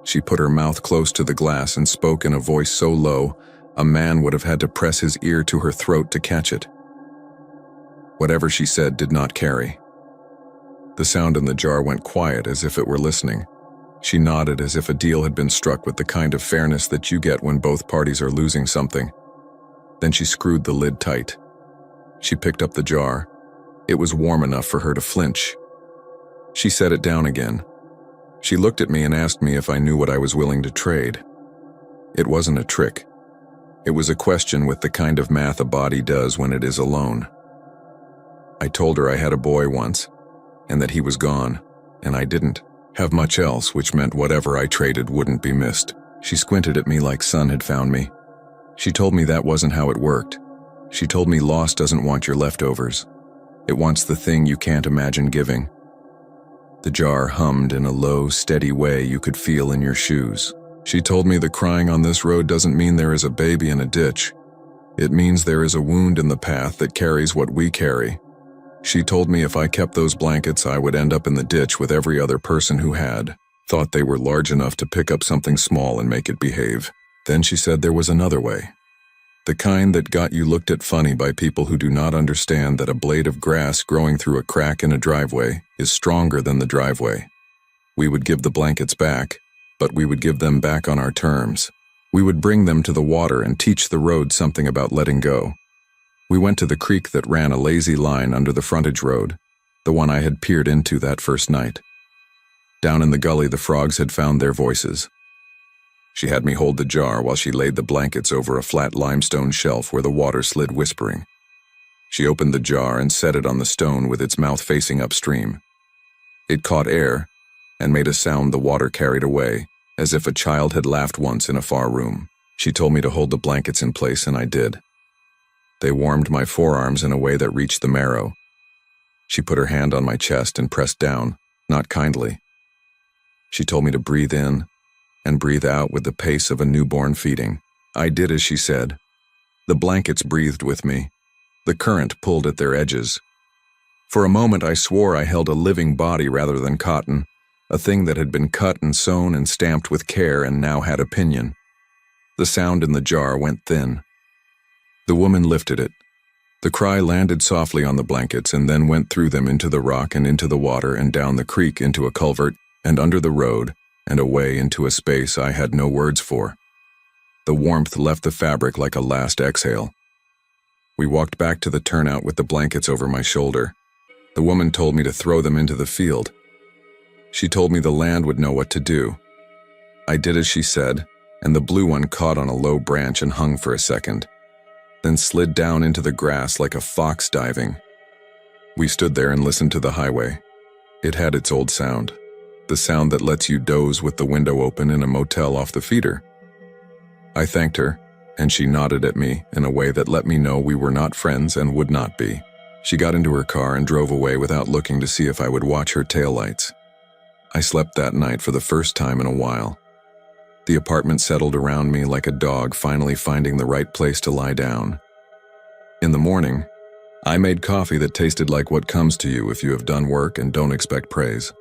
She put her mouth close to the glass and spoke in a voice so low, a man would have had to press his ear to her throat to catch it. Whatever she said did not carry. The sound in the jar went quiet as if it were listening. She nodded as if a deal had been struck with the kind of fairness that you get when both parties are losing something. Then she screwed the lid tight. She picked up the jar. It was warm enough for her to flinch. She set it down again. She looked at me and asked me if I knew what I was willing to trade. It wasn't a trick. It was a question with the kind of math a body does when it is alone. I told her I had a boy once, and that he was gone, and I didn't have much else, which meant whatever I traded wouldn't be missed. She squinted at me like sun had found me. She told me that wasn't how it worked. She told me loss doesn't want your leftovers. It wants the thing you can't imagine giving. The jar hummed in a low, steady way you could feel in your shoes. She told me the crying on this road doesn't mean there is a baby in a ditch. It means there is a wound in the path that carries what we carry. She told me if I kept those blankets, I would end up in the ditch with every other person who had thought they were large enough to pick up something small and make it behave. Then she said there was another way. The kind that got you looked at funny by people who do not understand that a blade of grass growing through a crack in a driveway is stronger than the driveway. We would give the blankets back, but we would give them back on our terms. We would bring them to the water and teach the road something about letting go. We went to the creek that ran a lazy line under the frontage road, the one I had peered into that first night. Down in the gully, the frogs had found their voices. She had me hold the jar while she laid the blankets over a flat limestone shelf where the water slid whispering. She opened the jar and set it on the stone with its mouth facing upstream. It caught air and made a sound the water carried away, as if a child had laughed once in a far room. She told me to hold the blankets in place, and I did. They warmed my forearms in a way that reached the marrow. She put her hand on my chest and pressed down, not kindly. She told me to breathe in and breathe out with the pace of a newborn feeding. I did as she said. The blankets breathed with me. The current pulled at their edges. For a moment I swore I held a living body rather than cotton, a thing that had been cut and sewn and stamped with care and now had opinion. The sound in the jar went thin. The woman lifted it. The cry landed softly on the blankets and then went through them into the rock and into the water and down the creek into a culvert and under the road and away into a space I had no words for. The warmth left the fabric like a last exhale. We walked back to the turnout with the blankets over my shoulder. The woman told me to throw them into the field. She told me the land would know what to do. I did as she said, and the blue one caught on a low branch and hung for a second, then slid down into the grass like a fox diving. We stood there and listened to the highway. It had its old sound, the sound that lets you doze with the window open in a motel off the feeder. I thanked her, and she nodded at me in a way that let me know we were not friends and would not be. She got into her car and drove away without looking to see if I would watch her taillights. I slept that night for the first time in a while. The apartment settled around me like a dog finally finding the right place to lie down. In the morning, I made coffee that tasted like what comes to you if you have done work and don't expect praise.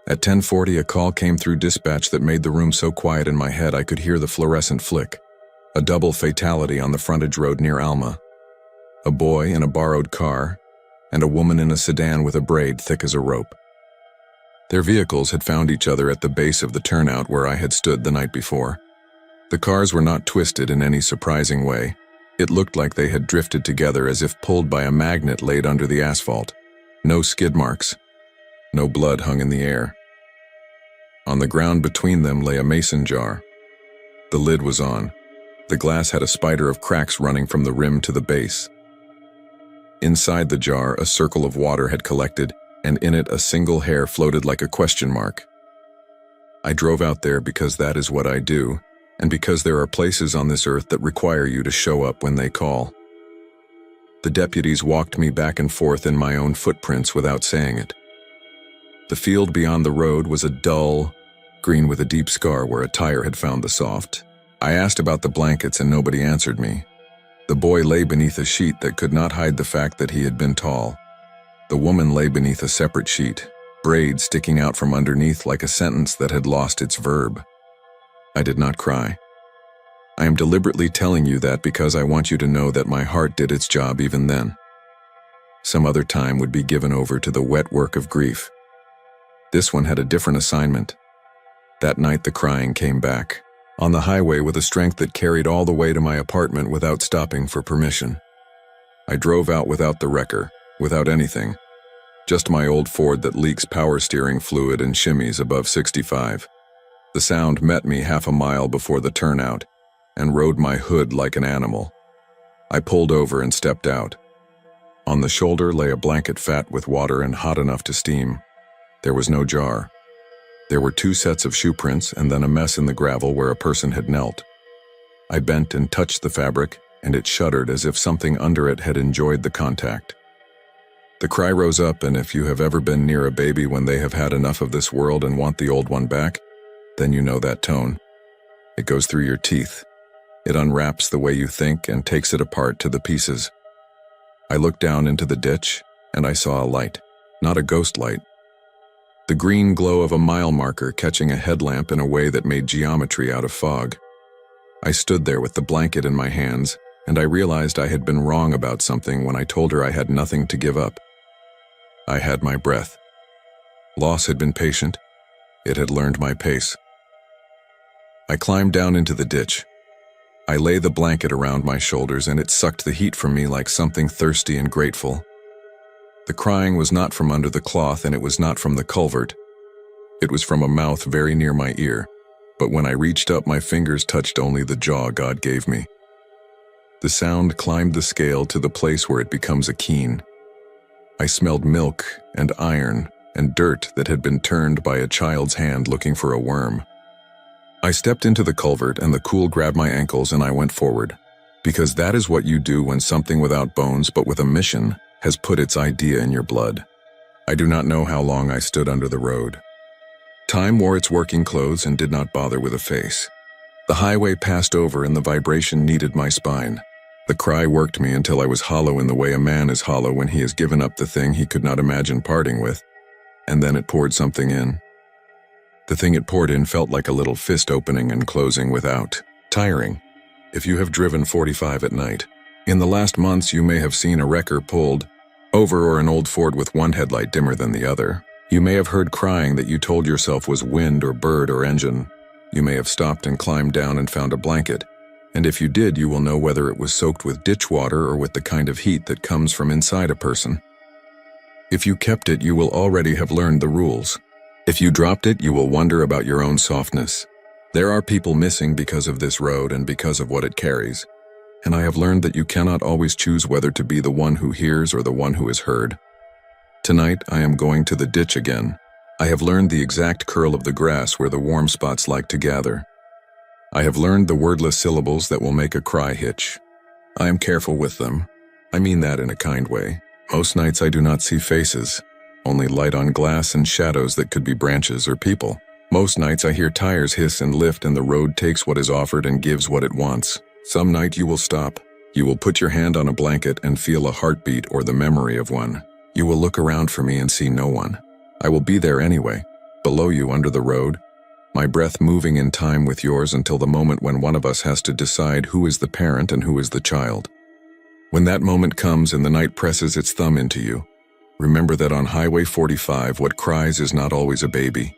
At 10:40, a call came through dispatch that made the room so quiet in my head I could hear the fluorescent flick. A double fatality on the frontage road near Alma. A boy in a borrowed car, and a woman in a sedan with a braid thick as a rope. Their vehicles had found each other at the base of the turnout where I had stood the night before. The cars were not twisted in any surprising way. It looked like they had drifted together as if pulled by a magnet laid under the asphalt. No skid marks. No blood hung in the air. On the ground between them lay a mason jar. The lid was on. The glass had a spider of cracks running from the rim to the base. Inside the jar, a circle of water had collected, and in it a single hair floated like a question mark. I drove out there because that is what I do, and because there are places on this earth that require you to show up when they call. The deputies walked me back and forth in my own footprints without saying it. The field beyond the road was a dull green with a deep scar where a tire had found the soft. I asked about the blankets and nobody answered me. The boy lay beneath a sheet that could not hide the fact that he had been tall. The woman lay beneath a separate sheet, braids sticking out from underneath like a sentence that had lost its verb. I did not cry. I am deliberately telling you that because I want you to know that my heart did its job even then. Some other time would be given over to the wet work of grief. This one had a different assignment. That night the crying came back, on the highway with a strength that carried all the way to my apartment without stopping for permission. I drove out without the wrecker, without anything. Just my old Ford that leaks power steering fluid and shimmies above 65. The sound met me half a mile before the turnout, and rode my hood like an animal. I pulled over and stepped out. On the shoulder lay a blanket fat with water and hot enough to steam. There was no jar. There were 2 sets of shoe prints and then a mess in the gravel where a person had knelt. I bent and touched the fabric, and it shuddered as if something under it had enjoyed the contact. The cry rose up, and if you have ever been near a baby when they have had enough of this world and want the old one back, then you know that tone. It goes through your teeth. It unwraps the way you think and takes it apart to the pieces. I looked down into the ditch, and I saw a light, not a ghost light. The green glow of a mile marker catching a headlamp in a way that made geometry out of fog. I stood there with the blanket in my hands, and I realized I had been wrong about something when I told her I had nothing to give up. I had my breath. Loss had been patient. It had learned my pace. I climbed down into the ditch. I lay the blanket around my shoulders, and it sucked the heat from me like something thirsty and grateful. The crying was not from under the cloth, and it was not from the culvert. It was from a mouth very near my ear, but when I reached up, my fingers touched only the jaw God gave me. The sound climbed the scale to the place where it becomes a keen. I smelled milk and iron and dirt that had been turned by a child's hand looking for a worm. I stepped into the culvert, and the cool grabbed my ankles, and I went forward, because that is what you do when something without bones but with a mission has put its idea in your blood. I do not know how long I stood under the road. Time wore its working clothes and did not bother with a face. The highway passed over, and the vibration kneaded my spine. The cry worked me until I was hollow in the way a man is hollow when he has given up the thing he could not imagine parting with, and then it poured something in. The thing it poured in felt like a little fist opening and closing without. Tiring. If you have driven 45 at night, in the last months you may have seen a wrecker pulled over or an old Ford with one headlight dimmer than the other. You may have heard crying that you told yourself was wind or bird or engine. You may have stopped and climbed down and found a blanket. And if you did, you will know whether it was soaked with ditch water or with the kind of heat that comes from inside a person. If you kept it, you will already have learned the rules. If you dropped it, you will wonder about your own softness. There are people missing because of this road and because of what it carries. And I have learned that you cannot always choose whether to be the one who hears or the one who is heard. Tonight, I am going to the ditch again. I have learned the exact curl of the grass where the warm spots like to gather. I have learned the wordless syllables that will make a cry hitch. I am careful with them. I mean that in a kind way. Most nights I do not see faces, only light on glass and shadows that could be branches or people. Most nights I hear tires hiss and lift, and the road takes what is offered and gives what it wants. Some night you will stop. You will put your hand on a blanket and feel a heartbeat or the memory of one. You will look around for me and see no one. I will be there anyway, below you under the road, my breath moving in time with yours until the moment when one of us has to decide who is the parent and who is the child. When that moment comes and the night presses its thumb into you, remember that on Highway 45 what cries is not always a baby,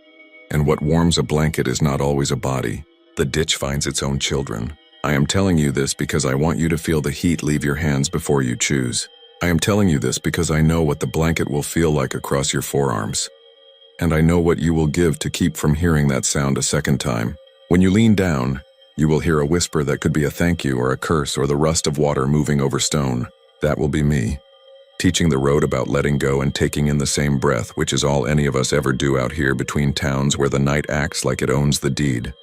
and what warms a blanket is not always a body. The ditch finds its own children. I am telling you this because I want you to feel the heat leave your hands before you choose. I am telling you this because I know what the blanket will feel like across your forearms. And I know what you will give to keep from hearing that sound a second time. When you lean down, you will hear a whisper that could be a thank you or a curse or the rust of water moving over stone. That will be me, teaching the road about letting go and taking in the same breath, which is all any of us ever do out here between towns where the night acts like it owns the deed.